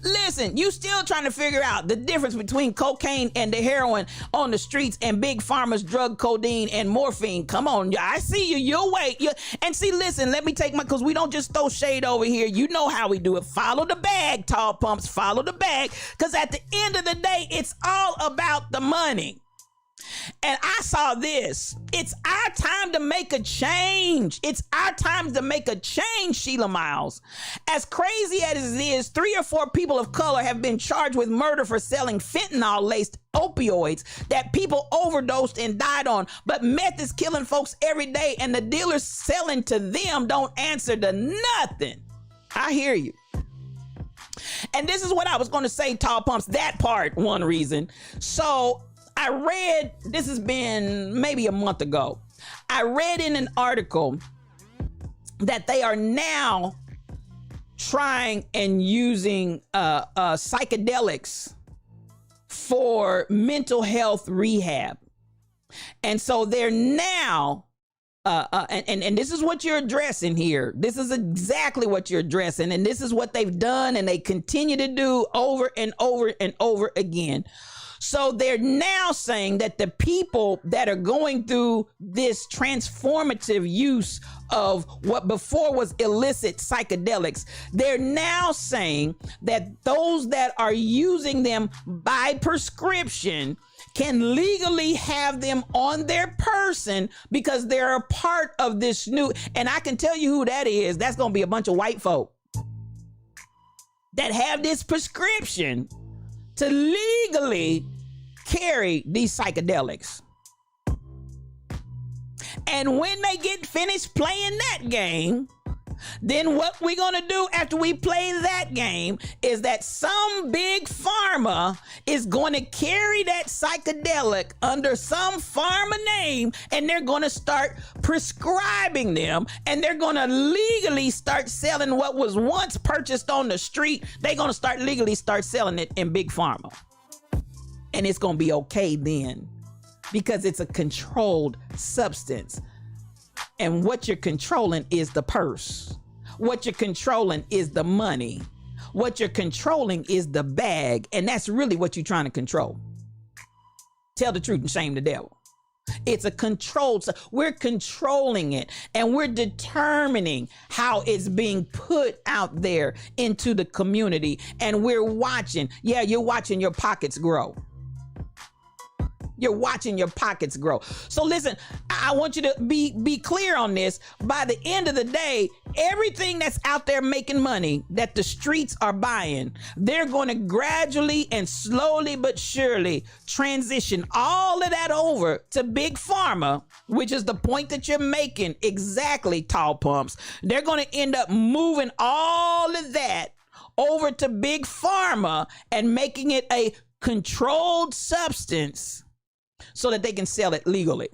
Listen, you still trying to figure out the difference between cocaine and the heroin on the streets and big pharma's drug codeine and morphine. Come on, I see you. You'll wait. And see, listen, let me take because we don't just throw shade over here. You know how we do it. Follow the bag, tall pumps. Follow the bag. Because at the end of the day, it's all about the money. And I saw this. It's our time to make a change. It's our time to make a change, Sheila Miles. As crazy as it is, 3 or 4 people of color have been charged with murder for selling fentanyl-laced opioids that people overdosed and died on. But meth is killing folks every day, and the dealers selling to them don't answer to nothing. I hear you. And this is what I was going to say, tall pumps, that part, one reason. So I read, this has been maybe a month ago, I read in an article that they are now trying and using psychedelics for mental health rehab. And so they're now, and this is what you're addressing here. This is exactly what you're addressing. And this is what they've done and they continue to do over and over and over again. So they're now saying that the people that are going through this transformative use of what before was illicit psychedelics, they're now saying that those that are using them by prescription can legally have them on their person because they're a part of this new, and I can tell you who that is. That's going to be a bunch of white folk that have this prescription to legally carry these psychedelics. And when they get finished playing that game, then what we're gonna do after we play that game is that some big pharma is going to carry that psychedelic under some pharma name, and they're gonna start prescribing them, and they're gonna legally start selling what was once purchased on the street. They're gonna legally start selling it in big pharma. And it's gonna be okay then, because it's a controlled substance. And what you're controlling is the purse. What you're controlling is the money. What you're controlling is the bag. And that's really what you're trying to control. Tell the truth and shame the devil. It's a controlled, we're controlling it, and we're determining how it's being put out there into the community. And we're watching. Yeah, you're watching your pockets grow. You're watching your pockets grow. So listen, I want you to be clear on this. By the end of the day, everything that's out there making money that the streets are buying, they're going to gradually and slowly but surely transition all of that over to big pharma, which is the point that you're making exactly, tall pumps. They're going to end up moving all of that over to big pharma and making it a controlled substance so that they can sell it legally.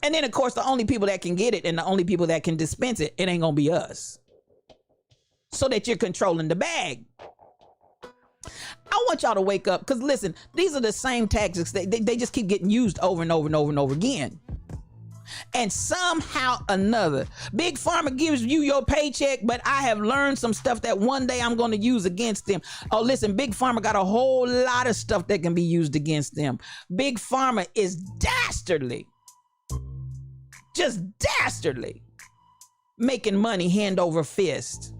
And then, of course, the only people that can get it and the only people that can dispense it, it ain't gonna be us. So that you're controlling the bag. I want y'all to wake up, because listen, these are the same tactics. They just keep getting used over and over and over and over again. And somehow another, Big Pharma gives you your paycheck, but I have learned some stuff that one day I'm going to use against them. Oh, listen, Big Pharma got a whole lot of stuff that can be used against them. Big Pharma is dastardly. Just dastardly. Making money hand over fist.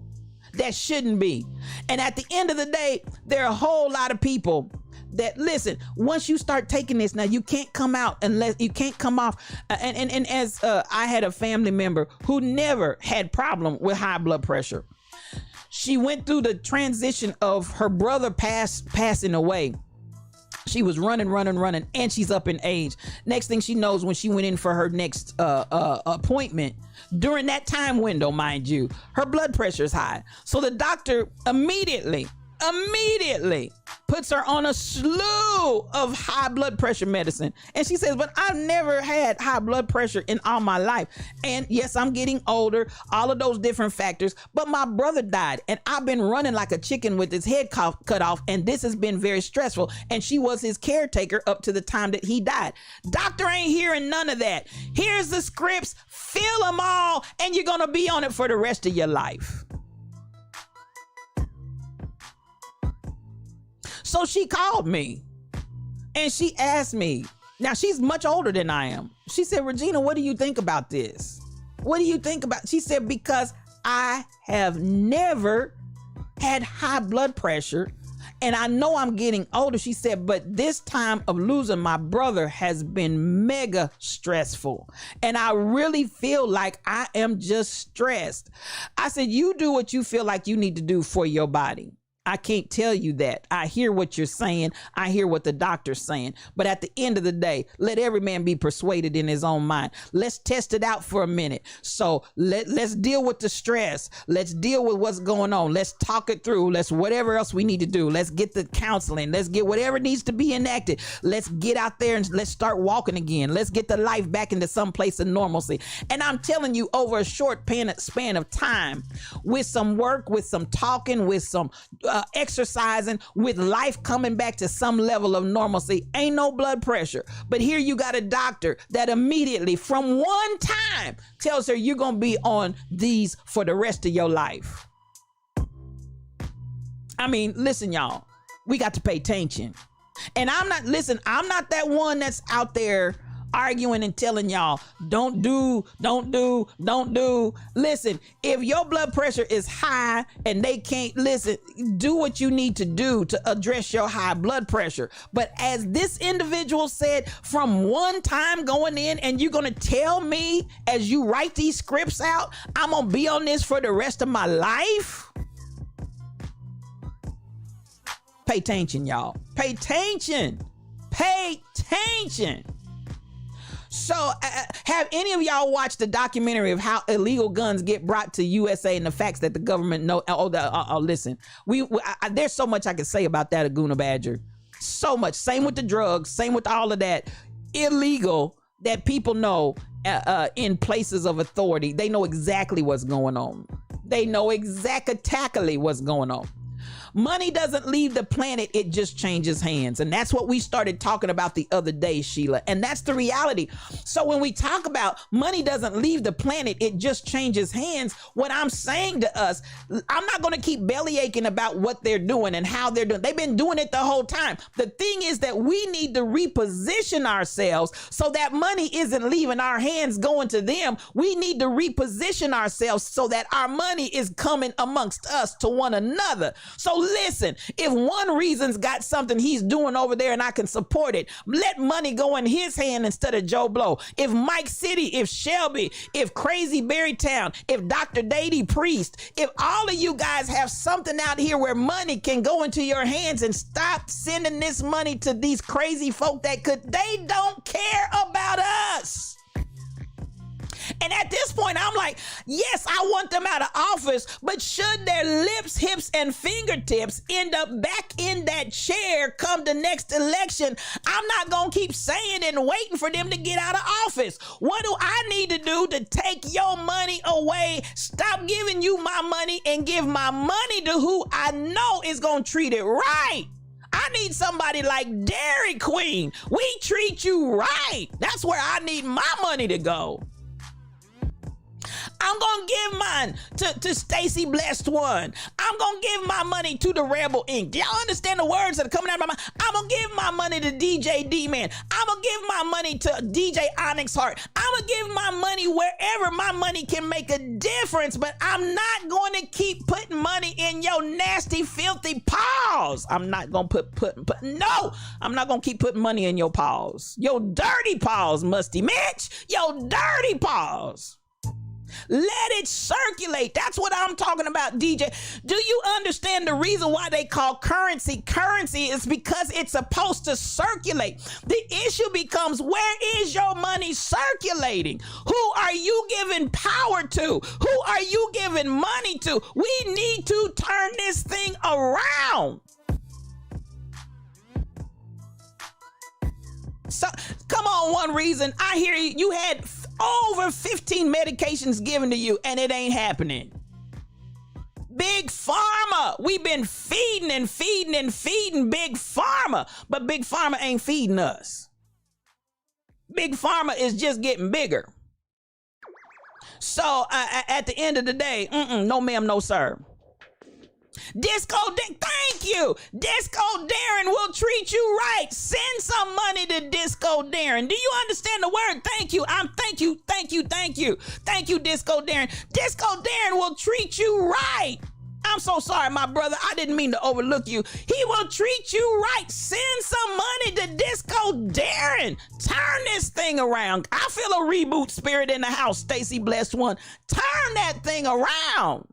That shouldn't be. And at the end of the day, there are a whole lot of people that, listen, once you start taking this, now you can't come out unless you can't come off. And as I had a family member who never had problem with high blood pressure. She went through the transition of her brother passing away. She was running, and she's up in age. Next thing she knows, when she went in for her next appointment, during that time window, mind you, her blood pressure is high. So the doctor immediately puts her on a slew of high blood pressure medicine. And she says, but I've never had high blood pressure in all my life. And yes, I'm getting older, all of those different factors, but my brother died and I've been running like a chicken with his head cut off. And this has been very stressful. And she was his caretaker up to the time that he died. Doctor ain't hearing none of that. Here's the scripts, fill them all, and you're going to be on it for the rest of your life. So she called me and she asked me, now she's much older than I am. She said, Regina, what do you think about this? What do you think about? She said, because I have never had high blood pressure and I know I'm getting older. She said, but this time of losing my brother has been mega stressful. And I really feel like I am just stressed. I said, you do what you feel like you need to do for your body. I can't tell you that. I hear what you're saying. I hear what the doctor's saying. But at the end of the day, let every man be persuaded in his own mind. Let's test it out for a minute. So let's deal with the stress. Let's deal with what's going on. Let's talk it through. Let's whatever else we need to do. Let's get the counseling. Let's get whatever needs to be enacted. Let's get out there and let's start walking again. Let's get the life back into some place of normalcy. And I'm telling you, over a short span of time, with some work, with some talking, with some exercising, with life coming back to some level of normalcy, ain't no blood pressure. But here you got a doctor that immediately from one time tells her you're going to be on these for the rest of your life. I mean, listen, y'all, we got to pay attention. And I'm not that one that's out there arguing and telling y'all don't do. Listen, if your blood pressure is high and they can't listen, do what you need to do to address your high blood pressure. But as this individual said, from one time going in, and you're gonna tell me as you write these scripts out, I'm gonna be on this for the rest of my life? Pay attention, y'all. Pay attention. So have any of y'all watched the documentary of how illegal guns get brought to USA and the facts that the government know? Listen, there's so much I can say about that Aguna Badger. So much. Same with the drugs. Same with all of that illegal that people know in places of authority. They know exactly what's going on. They know exactly what's going on. Money doesn't leave the planet, it just changes hands. And that's what we started talking about the other day, Sheila. And that's the reality. So when we talk about money doesn't leave the planet, it just changes hands, what I'm saying to us, I'm not going to keep belly aching about what they're doing and how they're doing. They've been doing it the whole time. The thing is that we need to reposition ourselves so that money isn't leaving our hands going to them. We need to reposition ourselves so that our money is coming amongst us to one another. So listen, if one reason's got something he's doing over there and I can support it, let money go in his hand instead of Joe Blow. If Mike City, if Shelby, if Crazy Berrytown, if Dr. Dady Priest, if all of you guys have something out here where money can go into your hands, and stop sending this money to these crazy folk they don't care about us. And at this point, I'm like, yes, I want them out of office, but should their lips, hips, and fingertips end up back in that chair come the next election, I'm not going to keep saying and waiting for them to get out of office. What do I need to do to take your money away, stop giving you my money, and give my money to who I know is going to treat it right? I need somebody like Dairy Queen. We treat you right. That's where I need my money to go. I'm going to give mine to Stacy Blessed One. I'm going to give my money to the Rebel Inc. Do y'all understand the words that are coming out of my mouth? I'm going to give my money to DJ D-Man. I'm going to give my money to DJ Onyx Heart. I'm going to give my money wherever my money can make a difference, but I'm not going to keep putting money in your nasty, filthy paws. I'm not going to no, I'm not going to keep putting money in your paws. Your dirty paws, Musty Mitch. Your dirty paws. Let it circulate. That's what I'm talking about, DJ. Do you understand the reason why they call currency currency is because it's supposed to circulate? The issue becomes, where is your money circulating? Who are you giving power to? Who are you giving money to? We need to turn this thing around. So, come on, One Reason. I hear you had over 15 medications given to you and it ain't happening. Big Pharma. We've been feeding and feeding and feeding Big Pharma, but Big Pharma ain't feeding us. Big Pharma is just getting bigger. So at the end of the day, no ma'am, no sir. Thank you. Disco Darren will treat you right. Send some money to Disco Darren. Do you understand the word? Thank you. Thank you. Thank you, Disco Darren. Disco Darren will treat you right. I'm so sorry, my brother. I didn't mean to overlook you. He will treat you right. Send some money to Disco Darren. Turn this thing around. I feel a reboot spirit in the house, Stacy Blessed One. Turn that thing around.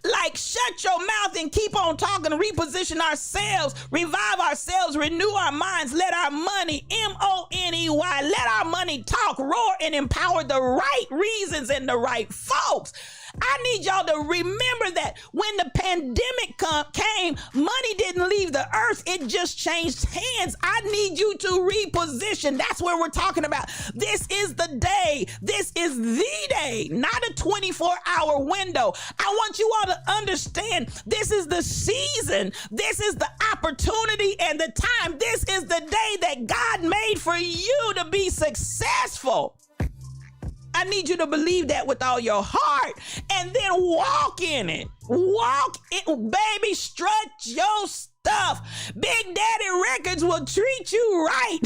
Like, shut your mouth and keep on talking, reposition ourselves, revive ourselves, renew our minds, let our money, M-O-N-E-Y, let our money talk, roar, and empower the right reasons and the right folks. I need y'all to remember that when the pandemic came, money didn't leave the earth. It just changed hands. I need you to reposition. That's where we're talking about. This is the day. This is the day, not a 24-hour window. I want you all to understand this is the season. This is the opportunity and the time. This is the day that God made for you to be successful. I need you to believe that with all your heart and then walk in it. Walk it, baby, strut your stuff. Big Daddy Records will treat you right.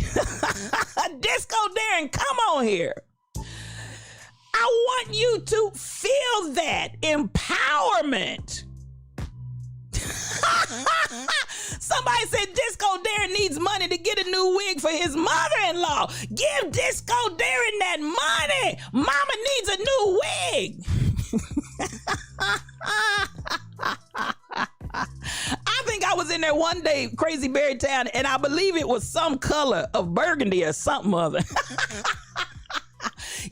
Disco Darren, come on here. I want you to feel that empowerment. Somebody said Disco Darren needs money to get a new wig for his mother-in-law. Give Disco Darren that money. Mama needs a new wig. I think I was in there one day, Crazy Berry Town, and I believe it was some color of burgundy or something other.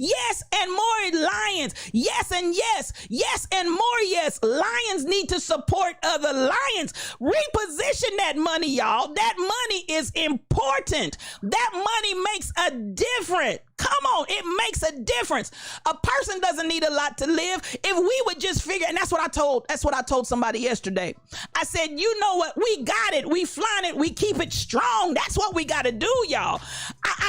Yes, and more lions. Yes, and yes. Yes, and more yes. Lions need to support other lions. Reposition that money, y'all. That money is important. That money makes a difference. Come on, it makes a difference. A person doesn't need a lot to live. If we would just figure, and that's what I told somebody yesterday. I said, you know what? We got it. We flying it. We keep it strong. That's what we got to do, y'all.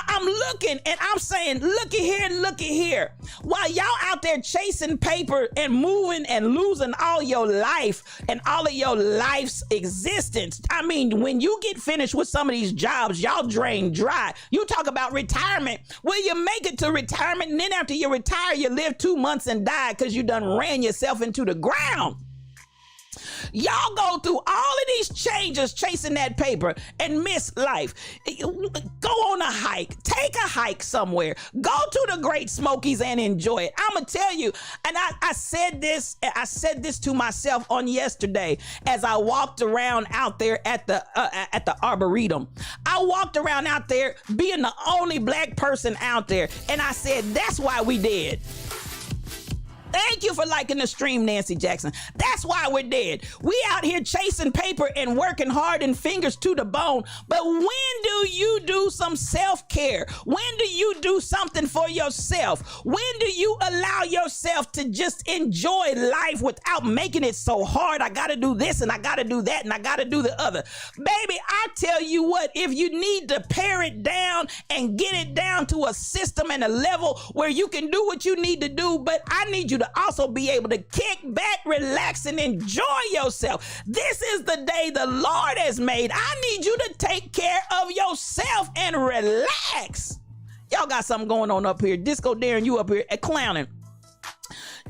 I'm looking and I'm saying, looky here and looky here. While y'all out there chasing paper and moving and losing all your life and all of your life's existence. I mean, when you get finished with some of these jobs, y'all drain dry. You talk about retirement. Will you make it to retirement, and then after you retire, you live 2 months and die because you done ran yourself into the ground? Y'all go through all of these changers chasing that paper and miss life. Go on a hike, take a hike somewhere, go to the Great Smokies and enjoy it. I'm gonna tell you, and I said this to myself on yesterday as I walked around out there at the Arboretum. I walked around out there being the only black person out there, and I said, that's why we dead. Thank you for liking the stream, Nancy Jackson. That's why we're dead. We out here chasing paper and working hard and fingers to the bone. But when do you do some self-care? When do you do something for yourself? When do you allow yourself to just enjoy life without making it so hard? I gotta do this and I gotta do that and I gotta do the other. Baby, I tell you what, if you need to pare it down and get it down to a system and a level where you can do what you need to do, but I need you to also be able to kick back, relax, and enjoy yourself. This is the day the Lord has made. I need you to take care of yourself and relax. Y'all got something going on up here. Disco Darren, you up here at clowning.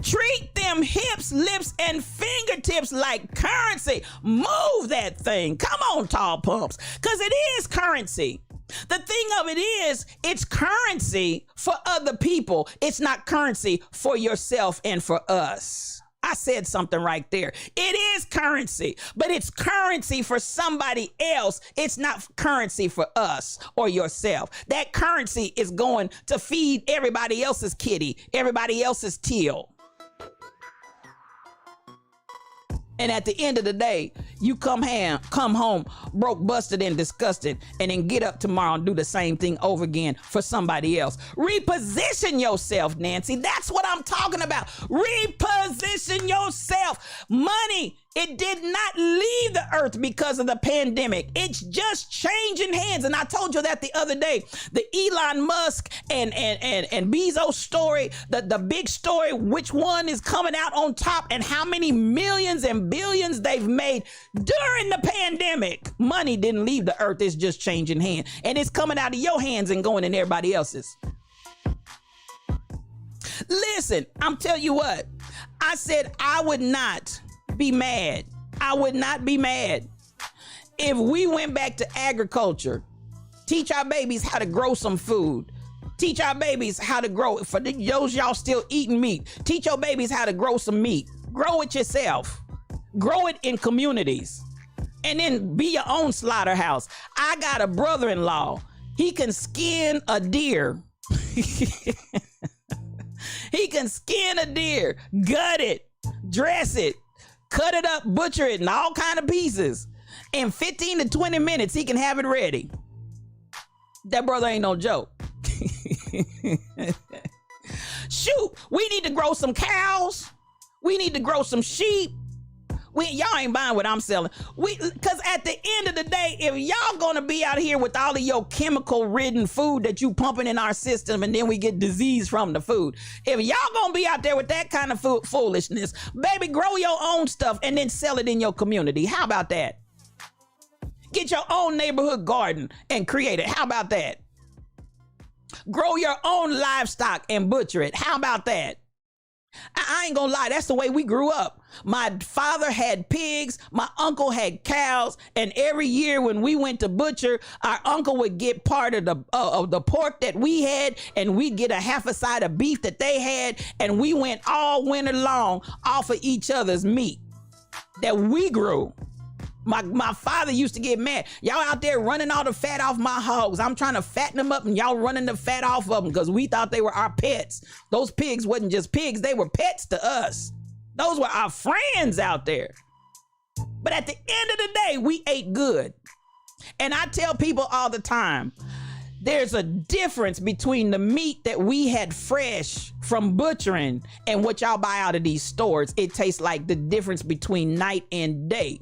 Treat them hips, lips, and fingertips like currency. Move that thing. Come on, Tall Pumps, because it is currency. The thing of it is, it's currency for other people. It's not currency for yourself and for us. I said something right there. It is currency, but it's currency for somebody else. It's not currency for us or yourself. That currency is going to feed everybody else's kitty, everybody else's teal. And at the end of the day, you come home broke, busted, and disgusted, and then get up tomorrow and do the same thing over again for somebody else. Reposition yourself, Nancy. That's what I'm talking about. Reposition yourself. Money, it did not leave the earth because of the pandemic. It's just changing hands. And I told you that the other day. The Elon Musk and Bezos story, the big story, which one is coming out on top and how many millions and billions they've made during the pandemic. Money didn't leave the earth. It's just changing hands. And it's coming out of your hands and going in everybody else's. Listen, I'm telling you what. I said I would not be mad. I would not be mad if we went back to agriculture. Teach our babies how to grow some food. Teach our babies how to grow. For those y'all still eating meat, teach your babies how to grow some meat. Grow it yourself. Grow it in communities. And then be your own slaughterhouse. I got a brother-in-law. He can skin a deer. He can skin a deer, gut it, dress it, cut it up, butcher it in all kind of pieces. In 15 to 20 minutes, he can have it ready. That brother ain't no joke. Shoot, we need to grow some cows. We need to grow some sheep. Y'all ain't buying what I'm selling. Because at the end of the day, if y'all gonna be out here with all of your chemical-ridden food that you pumping in our system and then we get disease from the food, if y'all gonna be out there with that kind of foolishness, baby, grow your own stuff and then sell it in your community. How about that? Get your own neighborhood garden and create it. How about that? Grow your own livestock and butcher it. How about that? I ain't gonna lie, that's the way we grew up. My father had pigs, my uncle had cows, and every year when we went to butcher, our uncle would get part of the pork that we had, and we'd get a half a side of beef that they had, and we went all winter long off of each other's meat that we grew. My father used to get mad. Y'all out there running all the fat off my hogs. I'm trying to fatten them up and y'all running the fat off of them because we thought they were our pets. Those pigs wasn't just pigs. They were pets to us. Those were our friends out there. But at the end of the day, we ate good. And I tell people all the time, there's a difference between the meat that we had fresh from butchering and what y'all buy out of these stores. It tastes like the difference between night and day.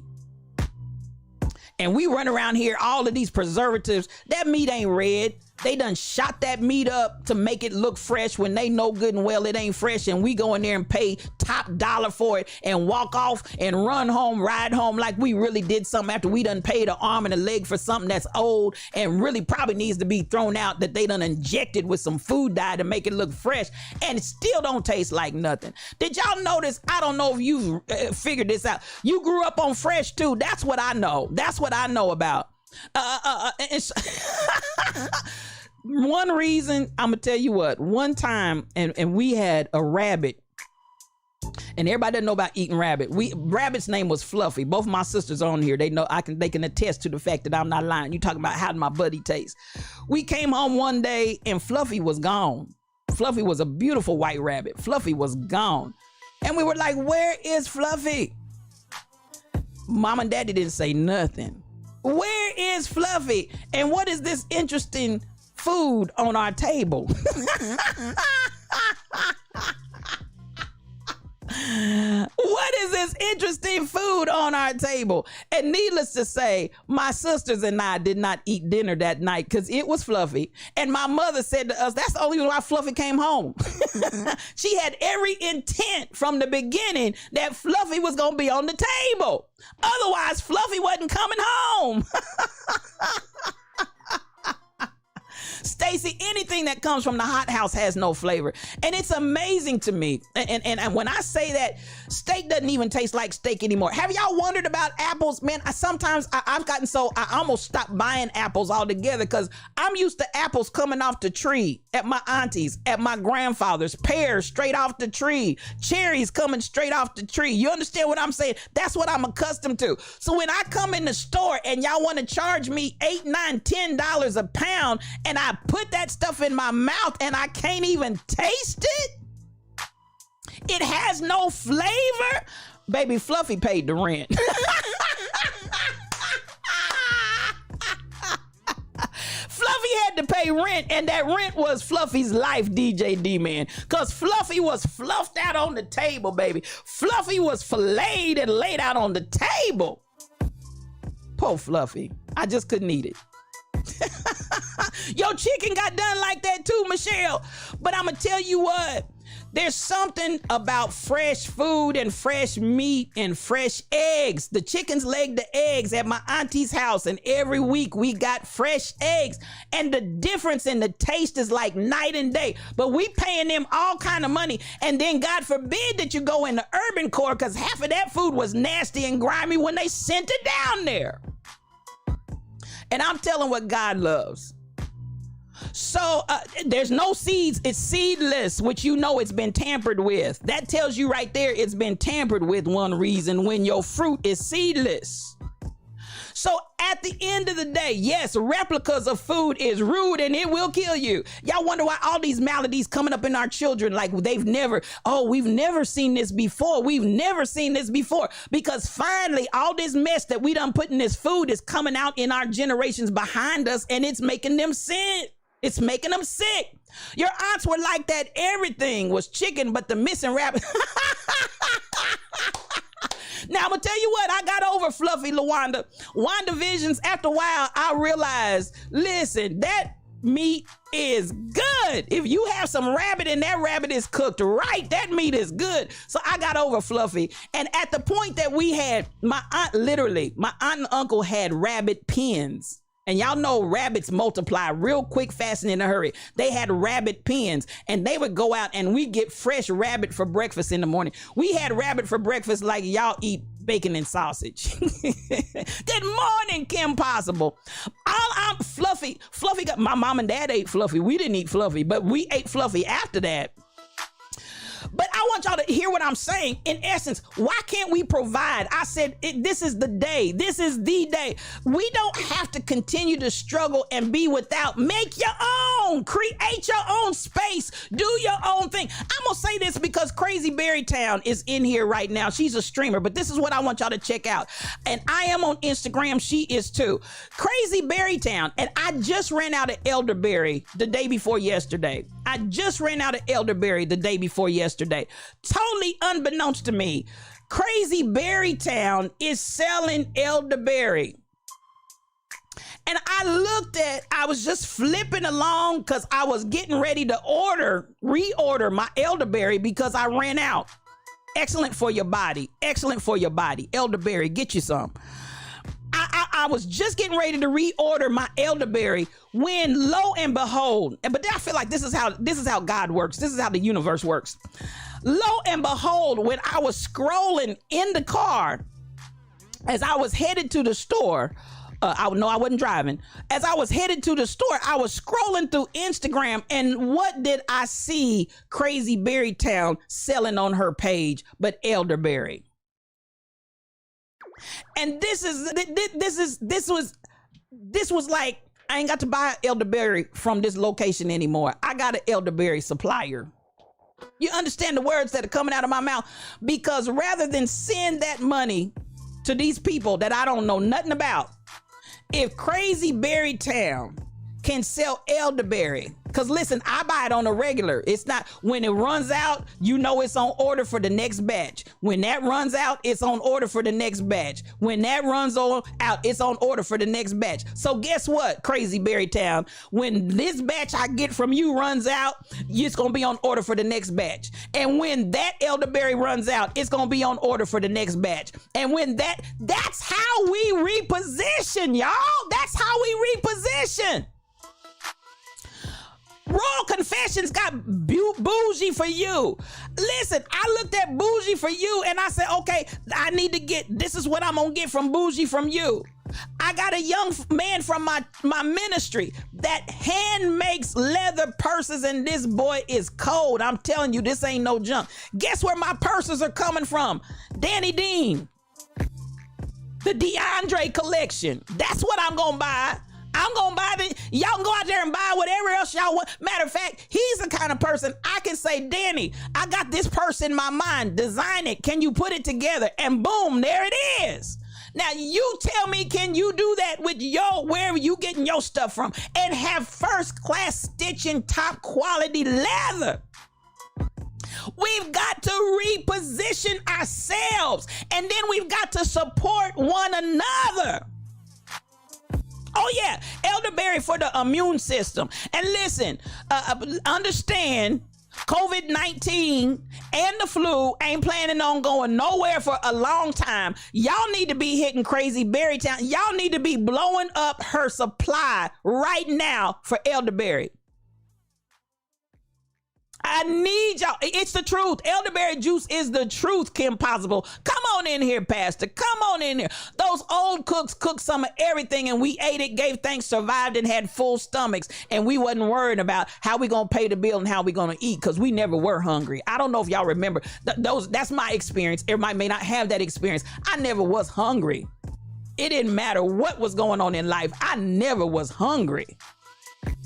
And we run around here, all of these preservatives. That meat ain't red. They done shot that meat up to make it look fresh when they know good and well it ain't fresh, and we go in there and pay top dollar for it and walk off and run home, ride home like we really did something after we done paid an arm and a leg for something that's old and really probably needs to be thrown out, that they done injected with some food dye to make it look fresh, and it still don't taste like nothing. Did y'all notice? I don't know if you figured this out. You grew up on fresh too. That's what I know. That's what I know about. One reason, I'm gonna tell you what, one time and we had a rabbit, and everybody doesn't know about eating rabbit. Rabbit's name was Fluffy. Both my sisters on here, they know, they can attest to the fact that I'm not lying. You talking about how did my buddy taste? We came home one day and Fluffy was gone. Fluffy was a beautiful white rabbit. Fluffy was gone. And we were like, where is Fluffy? Mom and Daddy didn't say nothing. Where is Fluffy? And what is this interesting food on our table? What is this interesting food on our table? And needless to say, my sisters and I did not eat dinner that night because it was Fluffy. And my mother said to us, that's the only reason why Fluffy came home. She had every intent from the beginning that Fluffy was going to be on the table. Otherwise, Fluffy wasn't coming home. Stacy, anything that comes from the hot house has no flavor. And it's amazing to me. And when I say that, steak doesn't even taste like steak anymore. Have y'all wondered about apples? Man, I've gotten so I almost stopped buying apples altogether because I'm used to apples coming off the tree at my auntie's, at my grandfather's, pears straight off the tree, cherries coming straight off the tree. You understand what I'm saying? That's what I'm accustomed to. So when I come in the store and y'all want to charge me $8, $9, $10 a pound, and I put that stuff in my mouth and I can't even taste it, it has no flavor. Baby, Fluffy paid the rent. Fluffy had to pay rent, and that rent was Fluffy's life, DJ D-Man, because Fluffy was fluffed out on the table, baby. Fluffy was filleted and laid out on the table. Poor Fluffy. I just couldn't eat it. Your chicken got done like that too, Michelle. But I'm gonna tell you what, there's something about fresh food and fresh meat and fresh eggs. The chickens leg the eggs at my auntie's house, and every week we got fresh eggs, and the difference in the taste is like night and day. But we paying them all kind of money, and then God forbid that you go in the urban core, because half of that food was nasty and grimy when they sent it down there. And I'm telling what God loves. So there's no seeds. It's seedless, which you know it's been tampered with. That tells you right there it's been tampered with, one reason, when your fruit is seedless. So at the end of the day, yes, replicas of food is rude and it will kill you. Y'all wonder why all these maladies coming up in our children, like we've never seen this before. We've never seen this before, because finally all this mess that we done put in this food is coming out in our generations behind us, and it's making them sick. It's making them sick. Your aunts were like that. Everything was chicken, but the missing rabbit. Now, I'm going to tell you what, I got over Fluffy LaWanda. WandaVisions, after a while, I realized, listen, that meat is good. If you have some rabbit and that rabbit is cooked right, that meat is good. So I got over Fluffy. And at the point that we had, my aunt and uncle had rabbit pens. And y'all know rabbits multiply real quick, fast, and in a hurry. They had rabbit pens, and they would go out and we get fresh rabbit for breakfast in the morning. We had rabbit for breakfast like y'all eat bacon and sausage. Good morning, Kim Possible. Fluffy got, my mom and dad ate Fluffy. We didn't eat Fluffy, but we ate Fluffy after that. But I want y'all to hear what I'm saying. In essence, why can't we provide? I said, this is the day. This is the day. We don't have to continue to struggle and be without. Make your own. Create your own space. Do your own thing. I'm going to say this because Crazy Berrytown is in here right now. She's a streamer, but this is what I want y'all to check out. And I am on Instagram. She is too. Crazy Berrytown. And I just ran out of elderberry the day before yesterday. Totally unbeknownst to me, Crazy Berrytown is selling elderberry. And I was just flipping along because I was getting ready to reorder my elderberry because I ran out. Excellent for your body. Excellent for your body. Elderberry, get you some. I was just getting ready to reorder my elderberry when, lo and behold, but I feel like this is how God works. This is how the universe works. Lo and behold, when I was scrolling in the car as I was headed to the store, I wasn't driving. As I was headed to the store, I was scrolling through Instagram, and what did I see Crazy Berry Town selling on her page but elderberry? And this was like, I ain't got to buy elderberry from this location anymore. I got an elderberry supplier. You understand the words that are coming out of my mouth? Because rather than send that money to these people that I don't know nothing about, if Crazy Berry Town can sell elderberry, because listen, I buy it on a regular. It's not, when it runs out, it's on order for the next batch. When that runs out, it's on order for the next batch. When that runs out, it's on order for the next batch. So guess what, Crazy Berry Town? When this batch I get from you runs out, it's going to be on order for the next batch. And when that elderberry runs out, it's going to be on order for the next batch. And when that's how we reposition, y'all. That's how we reposition. Royal Confessions got bougie for you. Listen, I looked at bougie for you and I said, okay, I need to this is what I'm gonna get from bougie from you. I got a young man from my ministry that hand makes leather purses, and this boy is cold. I'm telling you, this ain't no junk. Guess where my purses are coming from? Danny Dean. The DeAndre collection. That's what I'm gonna buy. I'm gonna buy y'all can go out there and buy whatever else y'all want. Matter of fact, he's the kind of person I can say, Danny, I got this purse in my mind, design it, can you put it together? And boom, there it is. Now you tell me, can you do that with wherever you getting your stuff from and have first class stitching, top quality leather? We've got to reposition ourselves, and then we've got to support one another. Oh yeah, elderberry for the immune system. And listen, understand, COVID-19 and the flu ain't planning on going nowhere for a long time. Y'all need to be hitting Crazy Berry Town. Y'all need to be blowing up her supply right now for elderberry. I need y'all. It's the truth. Elderberry juice is the truth, Kim Possible. Come on in here, Pastor. Come on in here. Those old cooks cooked some of everything, and we ate it, gave thanks, survived, and had full stomachs. And we wasn't worried about how we going to pay the bill and how we going to eat, because we never were hungry. I don't know if y'all remember. That's my experience. Everybody may not have that experience. I never was hungry. It didn't matter what was going on in life. I never was hungry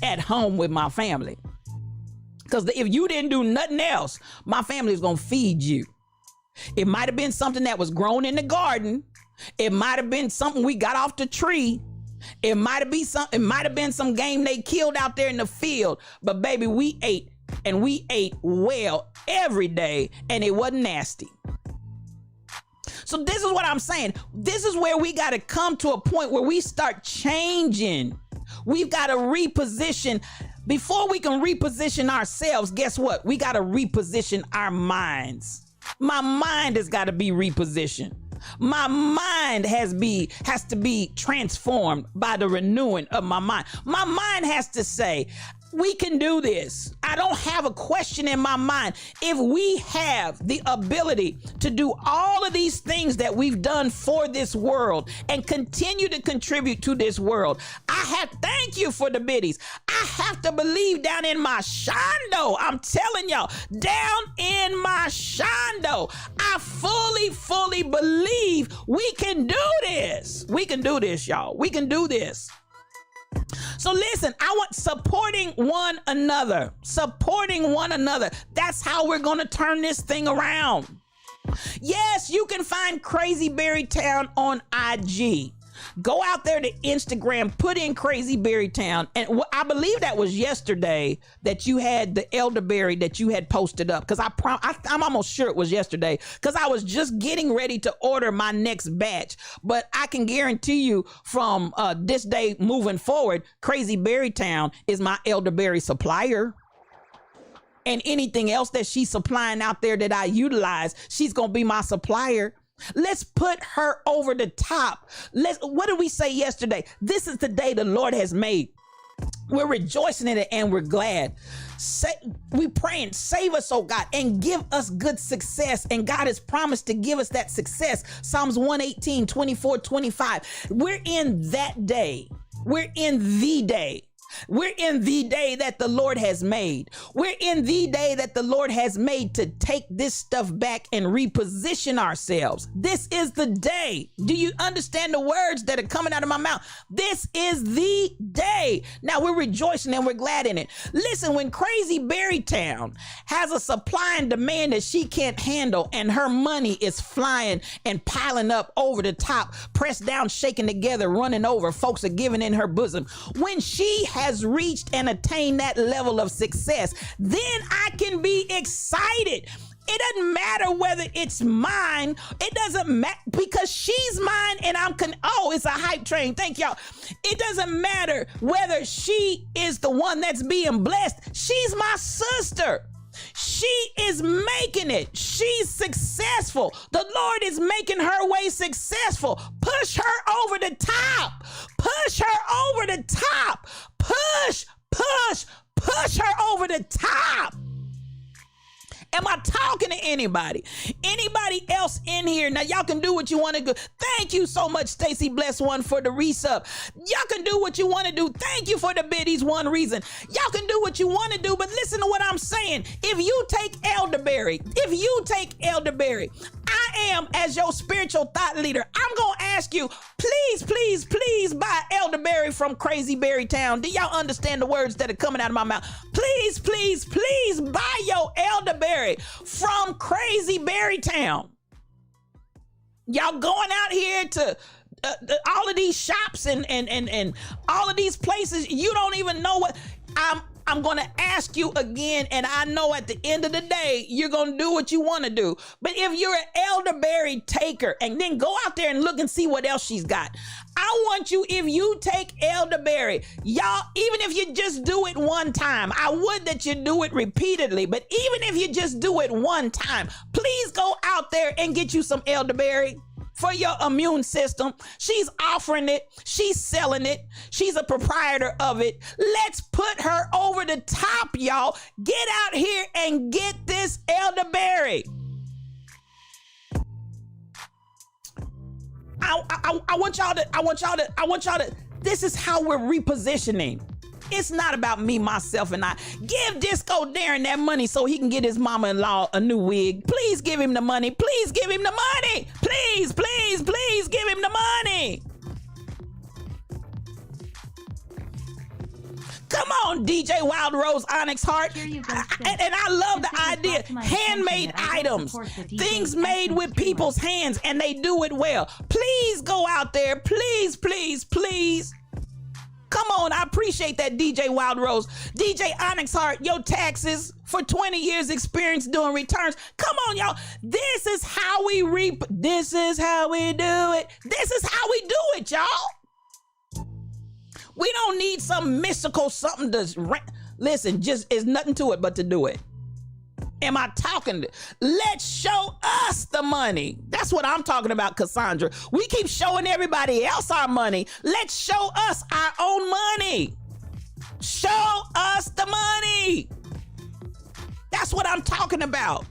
at home with my family. Because if you didn't do nothing else, my family is going to feed you. It might have been something that was grown in the garden. It might have been something we got off the tree. It might have been some game they killed out there in the field. But baby, we ate, and we ate well every day, and it wasn't nasty. So this is what I'm saying. This is where we got to come to a point where we start changing. We've got to reposition. Before we can reposition ourselves, guess what? We got to reposition our minds. My mind has got to be repositioned. My mind has to be transformed by the renewing of my mind. My mind has to say, we can do this. I don't have a question in my mind. If we have the ability to do all of these things that we've done for this world and continue to contribute to this world, thank you for the biddies. I have to believe down in my shondo. I'm telling y'all, down in my shondo, I fully believe we can do this. We can do this, y'all. We can do this. So listen, I want supporting one another. That's how we're going to turn this thing around. Yes, you can find Crazy Berry Town on IG. Go out there to Instagram, put in Crazy Berry Town. And I believe that was yesterday that you had the elderberry that you had posted up. Because I'm almost sure it was yesterday. Because I was just getting ready to order my next batch. But I can guarantee you from this day moving forward, Crazy Berry Town is my elderberry supplier. And anything else that she's supplying out there that I utilize, she's going to be my supplier. Let's put her over the top. What did we say yesterday? This is the day the Lord has made. We're rejoicing in it and we're glad. We praying, save us, oh God, and give us good success. And God has promised to give us that success. Psalms 118, 24, 25. We're in that day. We're in the day. We're in the day that the Lord has made. We're in the day that the Lord has made to take this stuff back and reposition ourselves. This is the day. Do you understand the words that are coming out of my mouth? This is the day. Now we're rejoicing and we're glad in it. Listen, when Crazy Berry Town has a supply and demand that she can't handle and her money is flying and piling up over the top, pressed down, shaken together, running over, folks are giving in her bosom. When she has reached and attained that level of success, then I can be excited. It doesn't matter whether it's mine. It doesn't matter because she's mine and it's a hype train. Thank y'all. It doesn't matter whether she is the one that's being blessed. She's my sister. She is making it. She's successful. The Lord is making her way successful. Push her over the top. Push her over the top. Push her over the top. Am I talking to anybody? Anybody else in here? Now, y'all can do what you want to do. Thank you so much, Stacy Bless One, for the resub. Y'all can do what you want to do. Thank you for the biddies, One Reason. Y'all can do what you want to do, but listen to what I'm saying. If you take elderberry, I am, as your spiritual thought leader, I'm going to ask you, please buy elderberry from Crazy Berry Town. Do y'all understand the words that are coming out of my mouth? Please buy your elderberry from Crazy Berry Town. Y'all going out here to all of these shops and all of these places, you don't even know what I'm going to ask you again, and I know at the end of the day, you're going to do what you want to do. But if you're an elderberry taker, and then go out there and look and see what else she's got. I want you, if you take elderberry, y'all, even if you just do it one time, I would that you do it repeatedly, but even if you just do it one time, please go out there and get you some elderberry for your immune system. She's offering it. She's selling it. She's a proprietor of it. Let's put her over the top, y'all. Get out here and get this elderberry. I want y'all to, this is how we're repositioning. It's not about me, myself, and I. Give Disco Darren that money so he can get his mama-in-law a new wig. Please give him the money. Please give him the money. Please give him the money. Come on, DJ Wild Rose Onyx Heart. And I love the idea. Handmade items, things made with people's hands, and they do it well. Please go out there. Please. Come on, I appreciate that, DJ Wild Rose. DJ Onyx Heart, your taxes for 20 years experience doing returns. Come on, y'all. This is how we reap. This is how we do it. This is how we do it, y'all. We don't need some mystical something to listen, just is nothing to it but to do it. Am I talking? Let's show us the money. That's what I'm talking about, Cassandra. We keep showing everybody else our money. Let's show us our own money. Show us the money. That's what I'm talking about.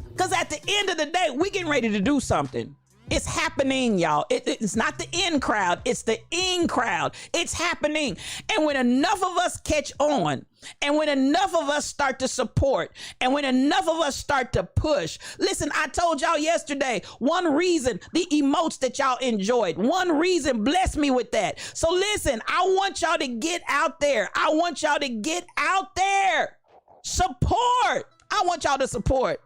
Because at the end of the day, we getting ready to do something. It's happening, y'all. It's not the in crowd. It's the in crowd. It's happening. And when enough of us catch on, and when enough of us start to support, and when enough of us start to push, listen, I told y'all yesterday, one reason, the emotes that y'all enjoyed, one reason, bless me with that. So listen, I want y'all to get out there. I want y'all to get out there. Support. I want y'all to support.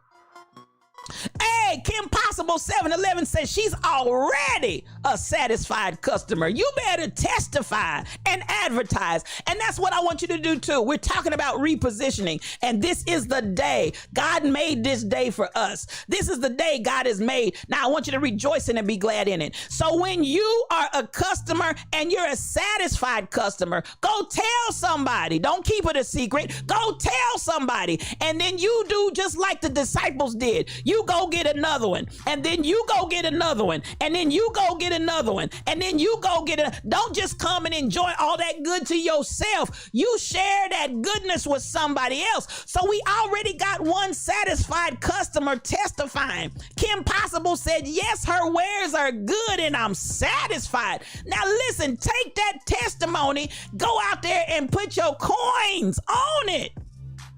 Hey, Kim Possible 711 says she's already a satisfied customer. You better testify and advertise. And that's what I want you to do too. We're talking about repositioning. And this is the day. God made this day for us. This is the day God has made. Now I want you to rejoice in it and be glad in it. So when you are a customer and you're a satisfied customer, go tell somebody. Don't keep it a secret. Go tell somebody. And then you do just like the disciples did. You go get another one, and then you go get another one, and then you go get another one, and then you go get it. Don't just come and enjoy all that good to yourself. You share that goodness with somebody else. So we already got one satisfied customer testifying. Kim Possible said, yes, her wares are good and I'm satisfied. Now listen, take that testimony, go out there and put your coins on it.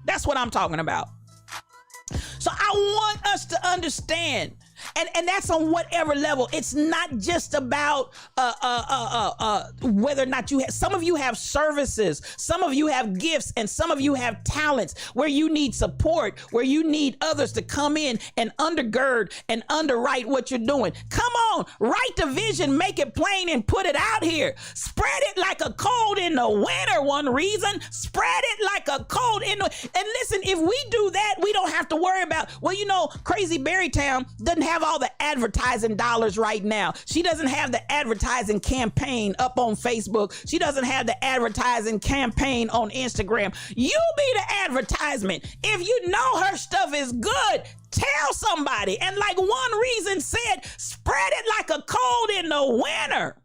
That's what I'm talking about. So I want us to understand, and that's on whatever level. It's not just about whether or not you have. Some of you have services, some of you have gifts, and some of you have talents where you need support, where you need others to come in and undergird and underwrite what you're doing. Come on, write the vision, make it plain, and put it out here. Spread it like a cold in the winter. One reason, spread it like a cold in the. And listen, if we do that, we don't have to worry about. Well, you know, Crazy Berrytown doesn't have all the advertising dollars right now. She doesn't have the advertising campaign up on Facebook. She doesn't have the advertising campaign on Instagram. You be the advertisement. If you know her stuff is good, tell somebody. And like One Reason said, spread it like a cold in the winter.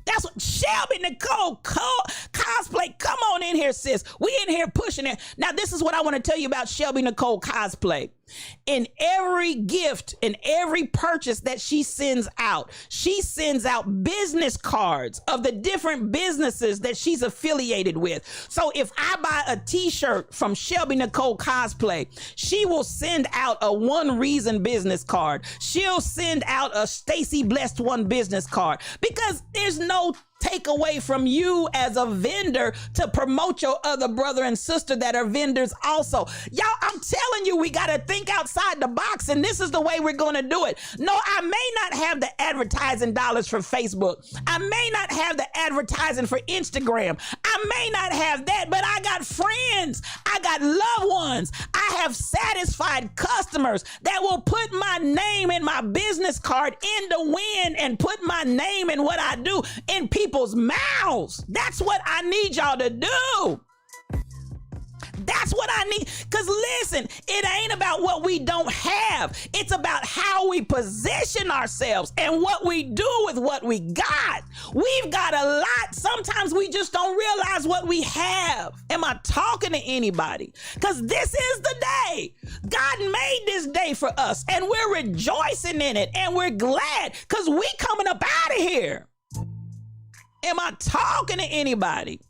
That's what Shelby Nicole Cosplay. Come on in here, sis. We in here pushing it. Now, this is what I want to tell you about Shelby Nicole Cosplay. In every gift, in every purchase that she sends out business cards of the different businesses that she's affiliated with. So if I buy a t-shirt from Shelby Nicole Cosplay, she will send out a One Reason business card. She'll send out a Stacy Blessed One business card, because there's no take away from you as a vendor to promote your other brother and sister that are vendors also. Y'all, I'm telling you, we got to think outside the box, and this is the way we're going to do it. No, I may not have the advertising dollars for Facebook. I may not have the advertising for Instagram. I may not have that, but I got friends. I got loved ones. I have satisfied customers that will put my name in my business card in the wind and put my name in what I do in people's mouths. That's what I need y'all to do. That's what I need. Because listen, it ain't about what we don't have. It's about how we position ourselves and what we do with what we got. We've got a lot. Sometimes we just don't realize what we have. Am I talking to anybody? Because this is the day. God made this day for us, and we're rejoicing in it, and we're glad because we coming up out of here. Am I talking to anybody?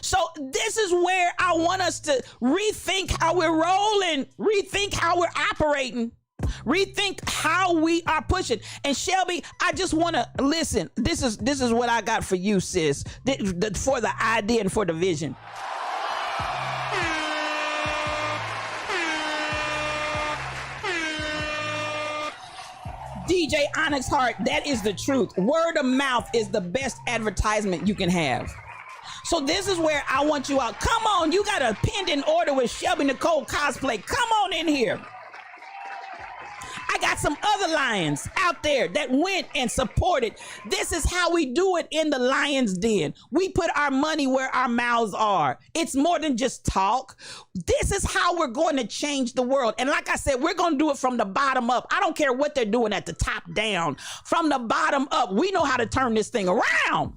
So this is where I want us to rethink how we're rolling, rethink how we're operating, rethink how we are pushing. And Shelby, I just want to listen. This is what I got for you, sis, for the idea and for the vision. DJ Onyx Heart, that is the truth. Word of mouth is the best advertisement you can have. So this is where I want you out. Come on, you got a pending order with Shelby Nicole Cosplay. Come on in here. I got some other lions out there that went and supported. This is how we do it in the lion's den. We put our money where our mouths are. It's more than just talk. This is how we're going to change the world. And like I said, we're going to do it from the bottom up. I don't care what they're doing at the top down. From the bottom up, we know how to turn this thing around.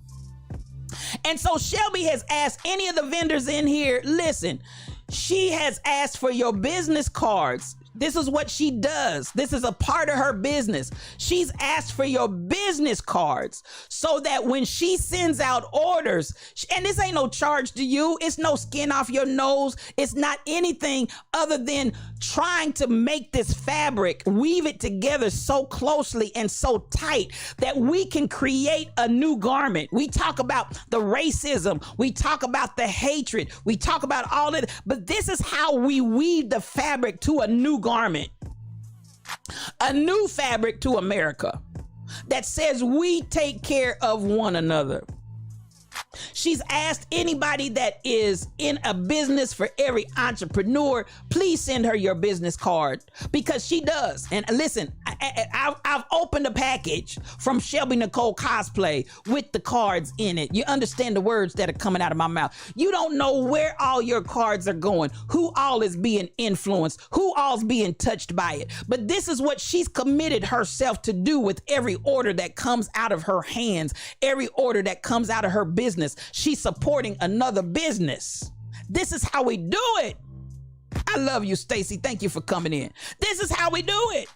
And so Shelby has asked any of the vendors in here, listen, she has asked for your business cards. This is what she does. This is a part of her business. She's asked for your business cards so that when she sends out orders, and this ain't no charge to you, it's no skin off your nose, it's not anything other than trying to make this fabric, weave it together so closely and so tight that we can create a new garment. We talk about the racism, we talk about the hatred, we talk about all of it, but this is how we weave the fabric to a new garment, a new fabric to America that says we take care of one another. She's asked anybody that is in a business, for every entrepreneur, please send her your business card, because she does. And listen, I've opened a package from Shelby Nicole Cosplay with the cards in it. You understand the words that are coming out of my mouth. You don't know where all your cards are going, who all is being influenced, who all's being touched by it. But this is what she's committed herself to do with every order that comes out of her hands, every order that comes out of her business. She's supporting another business. This is how we do it. I love you, Stacy. Thank you for coming in. This is how we do it.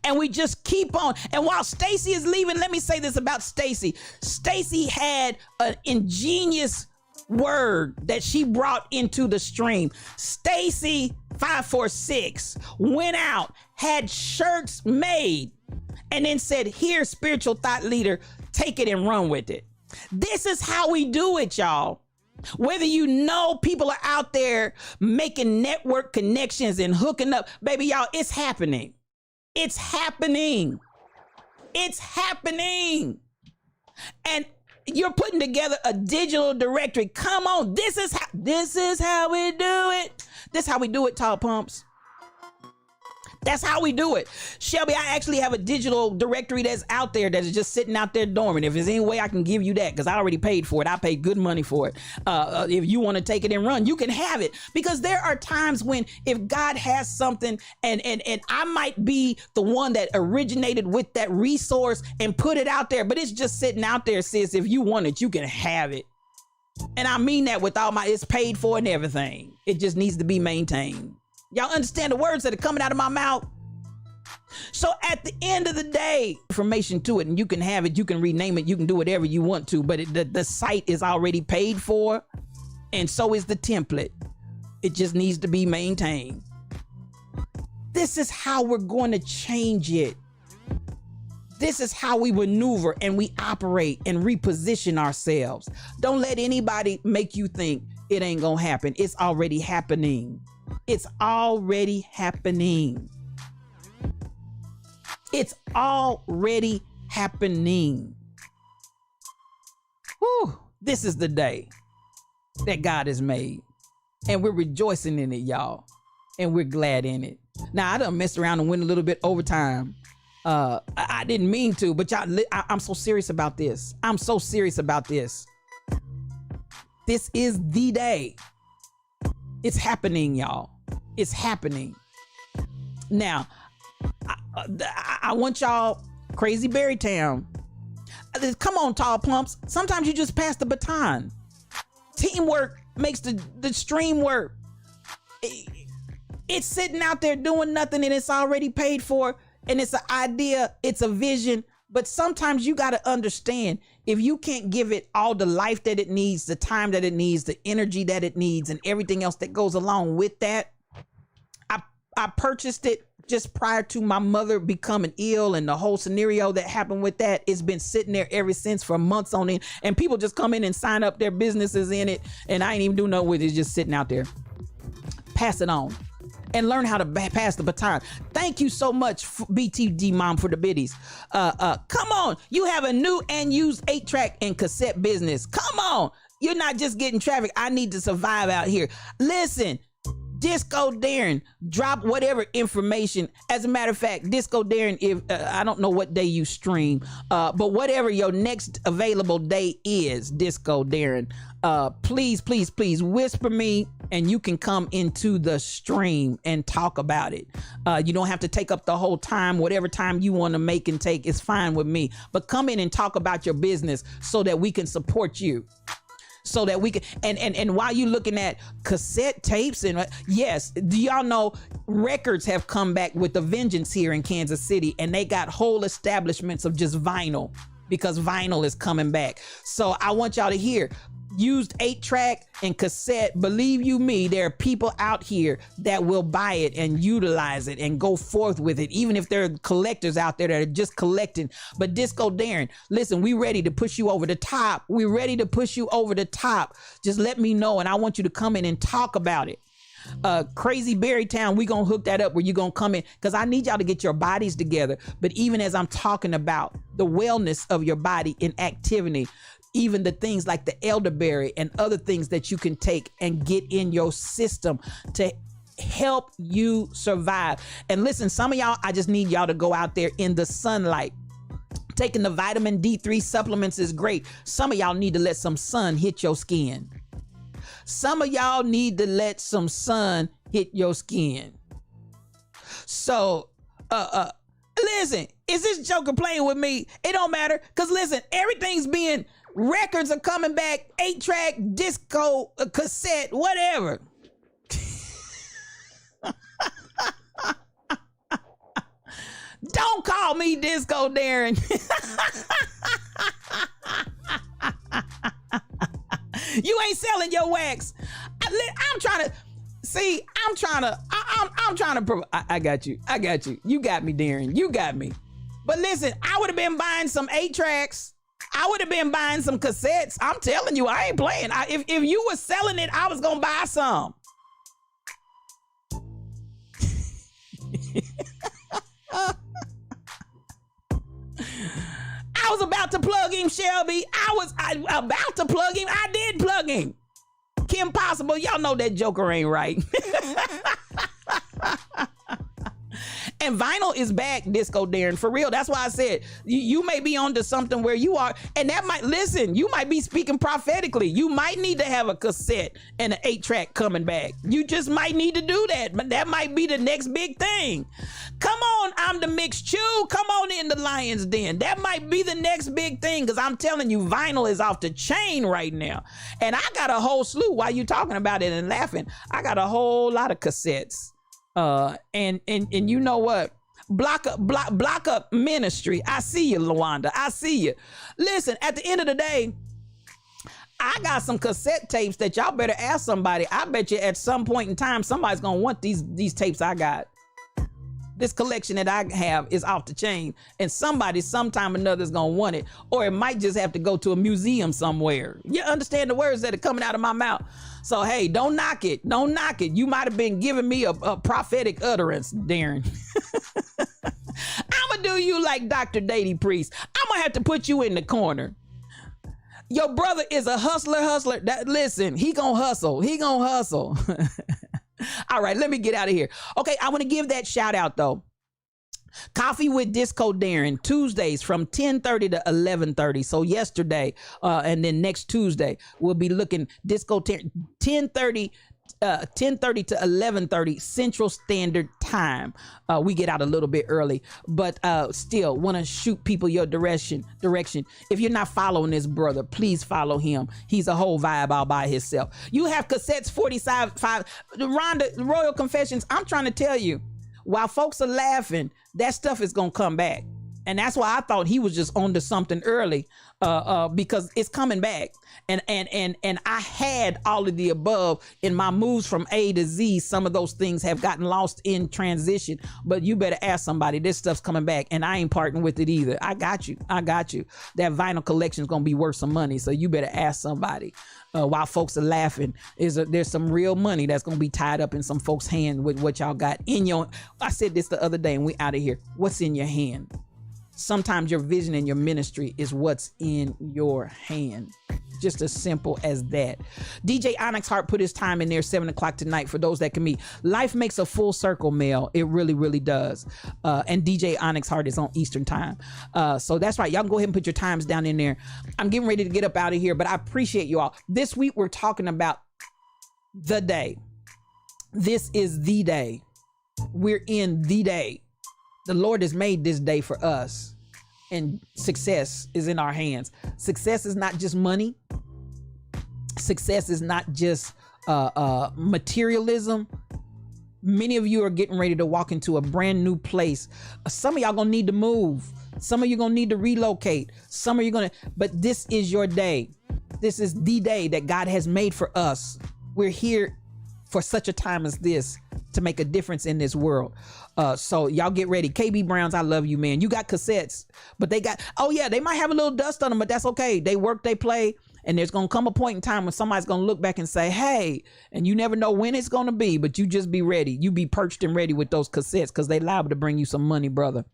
And we just keep on. And while Stacy is leaving, let me say this about Stacy. Stacy had an ingenious word that she brought into the stream. Stacy 546 went out, had shirts made, and then said, here, spiritual thought leader, take it and run with it. This is how we do it, y'all. Whether you know people are out there making network connections and hooking up, baby, y'all, it's happening. It's happening. It's happening. And you're putting together a digital directory. Come on, this is how we do it. This is how we do it, Tall Pumps. That's how we do it. Shelby, I actually have a digital directory that's out there that is just sitting out there dormant. If there's any way I can give you that, because I already paid for it. I paid good money for it. If you want to take it and run, you can have it. Because there are times when if God has something and I might be the one that originated with that resource and put it out there, but it's just sitting out there, sis. If you want it, you can have it. And I mean that with all my, it's paid for and everything. It just needs to be maintained. Y'all understand the words that are coming out of my mouth? So at the end of the day, information to it, and you can have it, you can rename it, you can do whatever you want to, but the site is already paid for, and so is the template. It just needs to be maintained. This is how we're going to change it. This is how we maneuver and we operate and reposition ourselves. Don't let anybody make you think it ain't gonna happen. It's already happening. It's already happening. It's already happening. Whew, this is the day that God has made. And we're rejoicing in it, y'all. And we're glad in it. Now, I done messed around and went a little bit over time. I didn't mean to, but y'all, I'm so serious about this. I'm so serious about this. This is the day. It's happening, y'all. It's happening. Now, I want y'all, Crazy Berry Town. Come on, Tall Pumps. Sometimes you just pass the baton. Teamwork makes the stream work. It's sitting out there doing nothing and it's already paid for. And it's an idea, it's a vision. But sometimes you got to understand, if you can't give it all the life that it needs, the time that it needs, the energy that it needs, and everything else that goes along with that. I purchased it just prior to my mother becoming ill and the whole scenario that happened with that. It's been sitting there ever since for months on end. And people just come in and sign up their businesses in it. And I ain't even do nothing with it. It's just sitting out there. Pass it on. And learn how to pass the baton. Thank you so much, BTD Mom, for the biddies. Come on. You have a new and used 8-track and cassette business. Come on. You're not just getting traffic. I need to survive out here. Listen, Disco Darren, drop whatever information. As a matter of fact, Disco Darren, if I don't know what day you stream, but whatever your next available day is, Disco Darren, please whisper me and you can come into the stream and talk about it. You don't have to take up the whole time. Whatever time you want to make and take is fine with me, but come in and talk about your business so that we can support you. so that we can, and while you looking at cassette tapes and yes, do y'all know records have come back with a vengeance here in Kansas City, and they got whole establishments of just vinyl, because vinyl is coming back. So I want y'all to hear, used 8-track and cassette, believe you me, there are people out here that will buy it and utilize it and go forth with it, even if there are collectors out there that are just collecting. But Disco Darren, listen, we ready to push you over the top. We ready to push you over the top. Just let me know, and I want you to come in and talk about it. Crazy Berrytown, we gonna hook that up where you gonna come in, because I need y'all to get your bodies together. But even as I'm talking about the wellness of your body in activity, even the things like the elderberry and other things that you can take and get in your system to help you survive. And listen, some of y'all, I just need y'all to go out there in the sunlight. Taking the vitamin D3 supplements is great. Some of y'all need to let some sun hit your skin. Some of y'all need to let some sun hit your skin. So, listen, is this joker playing with me? It don't matter, because listen, records are coming back, 8-track, disco, cassette, whatever. Don't call me Disco Darren. You ain't selling your wax. I'm trying to I got you. You got me, Darren. You got me. But listen, I would have been buying some 8-tracks. I would have been buying some cassettes. I'm telling you, I ain't playing. If you were selling it, I was going to buy some. I was about to plug him, Shelby. I was about to plug him. I did plug him. Kim Possible, y'all know that joker ain't right. And vinyl is back, Disco Darren, for real. That's why I said you may be onto something where you are, and that might, listen, you might be speaking prophetically. You might need to have a cassette and an 8-track coming back. You just might need to do that, but that might be the next big thing. Come on, I'm the Mixed Chew. Come on in the Lion's Den. That might be the next big thing, because I'm telling you, vinyl is off the chain right now. And I got a whole slew, while you talking about it and laughing, I got a whole lot of cassettes. And you know what? Block up ministry. I see you, Lawanda. I see you. Listen, at the end of the day, I got some cassette tapes that y'all better ask somebody. I bet you at some point in time, somebody's gonna want these tapes I got. This collection that I have is off the chain, and somebody sometime or another is gonna want it, or it might just have to go to a museum somewhere. You understand the words that are coming out of my mouth? So hey, don't knock it. Don't knock it. You might have been giving me a prophetic utterance, Darren. I'ma do you like Dr. Dady Priest. I'm gonna have to put you in the corner. Your brother is a hustler. Listen, he gonna hustle. All right, let me get out of here. Okay, I want to give that shout out though. Coffee with Disco Darren, Tuesdays from 10:30 to 11:30. So yesterday, and then next Tuesday, we'll be looking Disco 10:30 to 11:30 Central Standard Time. We get out a little bit early, but still want to shoot people your direction. If you're not following this brother, please follow him. He's a whole vibe all by himself. You have cassettes 45. Rhonda, Royal Confessions, I'm trying to tell you, while folks are laughing, that stuff is going to come back. And that's why I thought he was just onto something early, because it's coming back. And I had all of the above in my moves from A to Z. Some of those things have gotten lost in transition, but you better ask somebody. This stuff's coming back, and I ain't parting with it either. I got you. That vinyl collection is going to be worth some money, so you better ask somebody. While folks are laughing, there's some real money that's going to be tied up in some folks' hand with what y'all got in your. I said this the other day, and we out of here. What's in your hand? Sometimes your vision and your ministry is what's in your hand. Just as simple as that. DJ Onyx Hart put his time in there, 7 o'clock tonight, for those that can meet. Life makes a full circle, Mel. It really, really does. And DJ Onyx Hart is on Eastern time. So that's right. Y'all can go ahead and put your times down in there. I'm getting ready to get up out of here, but I appreciate you all. This week, we're talking about the day. This is the day. We're in the day. The Lord has made this day for us, and success is in our hands. Success is not just money. Success is not just materialism. Many of you are getting ready to walk into a brand new place. Some of y'all gonna need to move. Some of you gonna need to relocate. Some of you but this is your day. This is the day that God has made for us. We're here for such a time as this to make a difference in this world. So y'all get ready. KB Browns, I love you, man. You got cassettes, but they might have a little dust on them, but that's okay. They work, they play. And there's going to come a point in time when somebody's going to look back and say, hey, and you never know when it's going to be, but you just be ready. You be perched and ready with those cassettes because they liable to bring you some money, brother.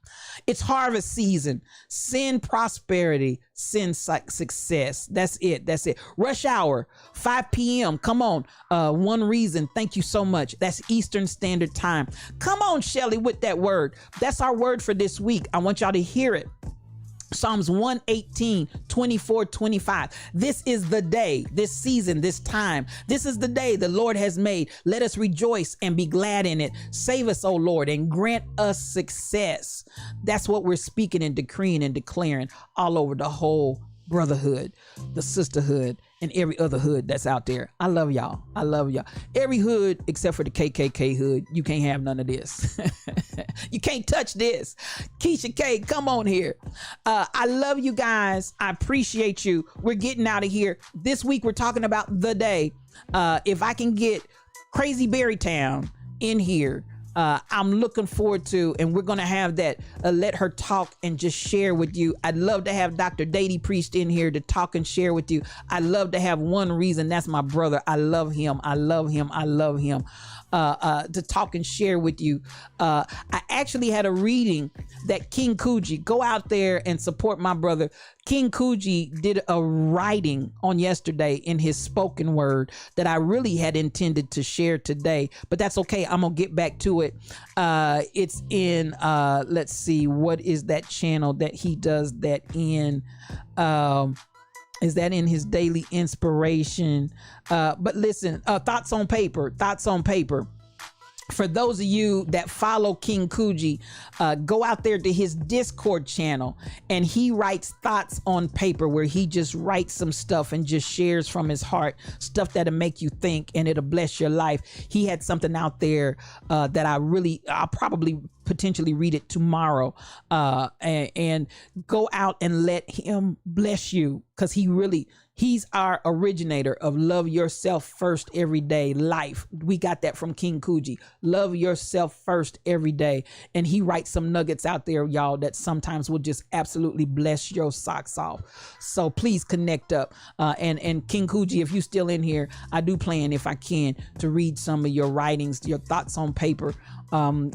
It's harvest season. Send prosperity, send success. That's it. That's it. Rush hour, 5 p.m. Come on. One reason. Thank you so much. That's Eastern Standard Time. Come on, Shelly, with that word. That's our word for this week. I want y'all to hear it. Psalms 118, 24, 25. This is the day, this season, this time. This is the day the Lord has made. Let us rejoice and be glad in it. Save us, O Lord, and grant us success. That's what we're speaking and decreeing and declaring all over the whole brotherhood, the sisterhood, and every other hood that's out there. I love y'all. I love y'all. Every hood except for the KKK hood. You can't have none of this. You can't touch this. Keisha K, come on here. I love you guys. I appreciate you. We're getting out of here. This week we're talking about the day. If I can get Crazy Berrytown in here, I'm looking forward to, and we're going to have that, let her talk and just share with you. I'd love to have Dr. Dady Priest in here to talk and share with you. I'd love to have One Reason. That's my brother. I love him. I love him. I love him. To talk and share with you. I actually had a reading that King Coogee, go out there and support my brother. King Coogee did a writing on yesterday in his spoken word that I really had intended to share today, but that's okay. I'm gonna get back to it. It's in, let's see, what is that channel that he does that in? Is that in his daily inspiration? But listen, thoughts on paper. For those of you that follow King Coogee, go out there to his Discord channel, and he writes thoughts on paper where he just writes some stuff and just shares from his heart, stuff that'll make you think and it'll bless your life. He had something out there that I'll probably potentially read it tomorrow, and go out and let him bless you, because he's our originator of love yourself first every day life. We got that from King Coogee. Love yourself first every day. And he writes some nuggets out there, y'all, that sometimes will just absolutely bless your socks off. So please connect up. And King Coogee, if you still in here, I do plan, if I can, to read some of your writings, your thoughts on paper,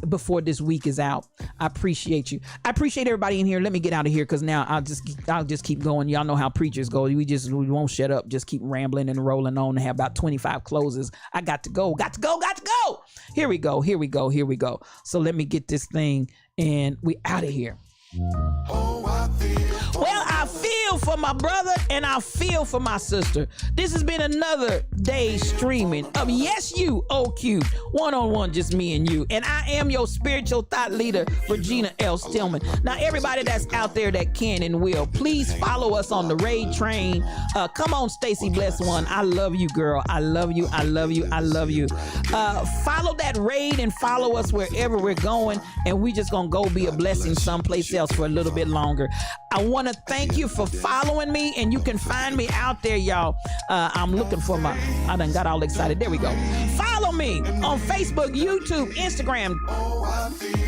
before this week is out. I appreciate you. I appreciate everybody in here. Let me get out of here, because now I'll just keep going. Y'all know how preachers go. We won't shut up. Just keep rambling and rolling on. And have about 25 closes. I got to go. Here we go. So let me get this thing and we out of here. Well, I feel for my brother and I feel for my sister. This has been another day streaming of Yes You OQ, one-on-one, just me and you. And I am your spiritual thought leader, Regina L. Stillman. Now, everybody that's out there that can and will, please follow us on the Raid Train. Come on, Stacy Bless One. I love you, girl. I love you. Follow that raid and follow us wherever we're going. And we just gonna go be a blessing someplace else for a little bit longer. I want to thank you for following me, and you can find me out there, y'all. I'm looking for I done got all excited. There we go. Follow me on Facebook, YouTube, Instagram,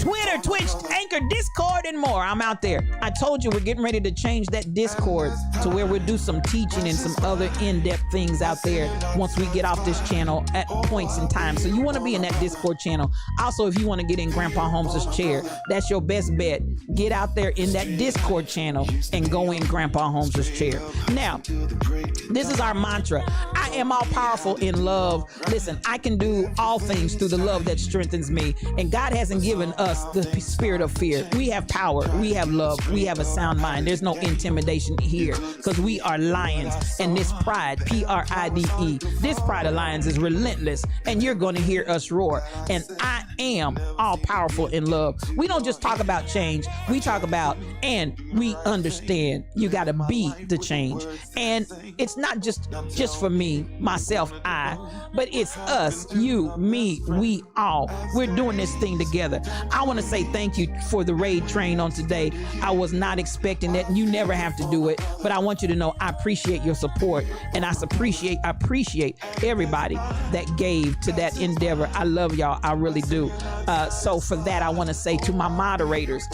Twitter, Twitch, Anchor, Discord, and more. I'm out there. I told you we're getting ready to change that Discord to where we'll do some teaching and some other in-depth things out there once we get off this channel at points in time. So you want to be in that Discord channel. Also, if you want to get in Grandpa Holmes' chair, that's your best bet. Get out there in that Discord channel and go in Grandpa Holmes' chair. Now, this is our mantra. I am all powerful in love. Listen, I can do all things through the love that strengthens me. And God hasn't given us the spirit of fear. We have power. We have love. We have a sound mind. There's no intimidation here, because we are lions. And this pride, Pride, this Pride Alliance is relentless. And you're going to hear us roar. And I am all powerful in love. We don't just talk about change. We talk about, and we understand you got to be the change. And it's not just for me, myself, I, but it's us, you, me, we all. We're doing this thing together. I want to say thank you for the raid train on today. I was not expecting that. You never have to do it, but I want you to know I appreciate your support, and I appreciate everybody that gave to that endeavor. I love y'all. I really do. So for that, I want to say to my moderators,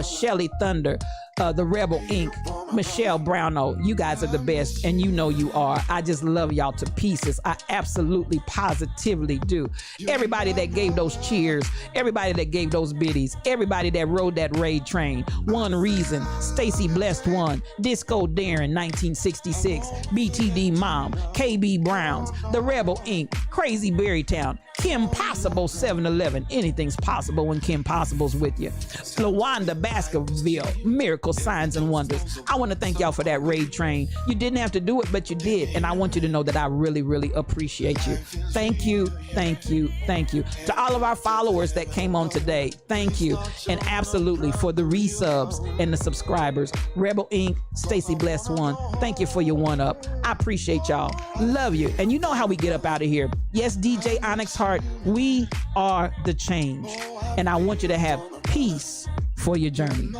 Shelly Thunder, the Rebel Inc., Michelle Browno, you guys are the best, and you know you are. I just love y'all to pieces. I absolutely, positively do. Everybody that gave those cheers, everybody that gave those biddies, everybody that rode that raid train. One Reason, Stacy Blessed One, Disco Darren 1966, BTD Mom, KB Browns, The Rebel Inc., Crazy Berrytown, Kim Possible 7-Eleven. Anything's possible when Kim Possible's with you. Lawanda Baskerville, Miracle Signs and Wonders. I want to thank y'all for that raid train. You didn't have to do it, but you did. And I want you to know that I really, really appreciate you. Thank you, thank you, thank you. To all of our followers that came on today, thank you. And absolutely for the resubs and the subscribers. Rebel Inc., Stacy Blessed One, thank you for your one-up. I appreciate y'all. Love you. And you know how we get up out of here. Yes, DJ Onyx Heart, we are the change. And I want you to have peace for your journey.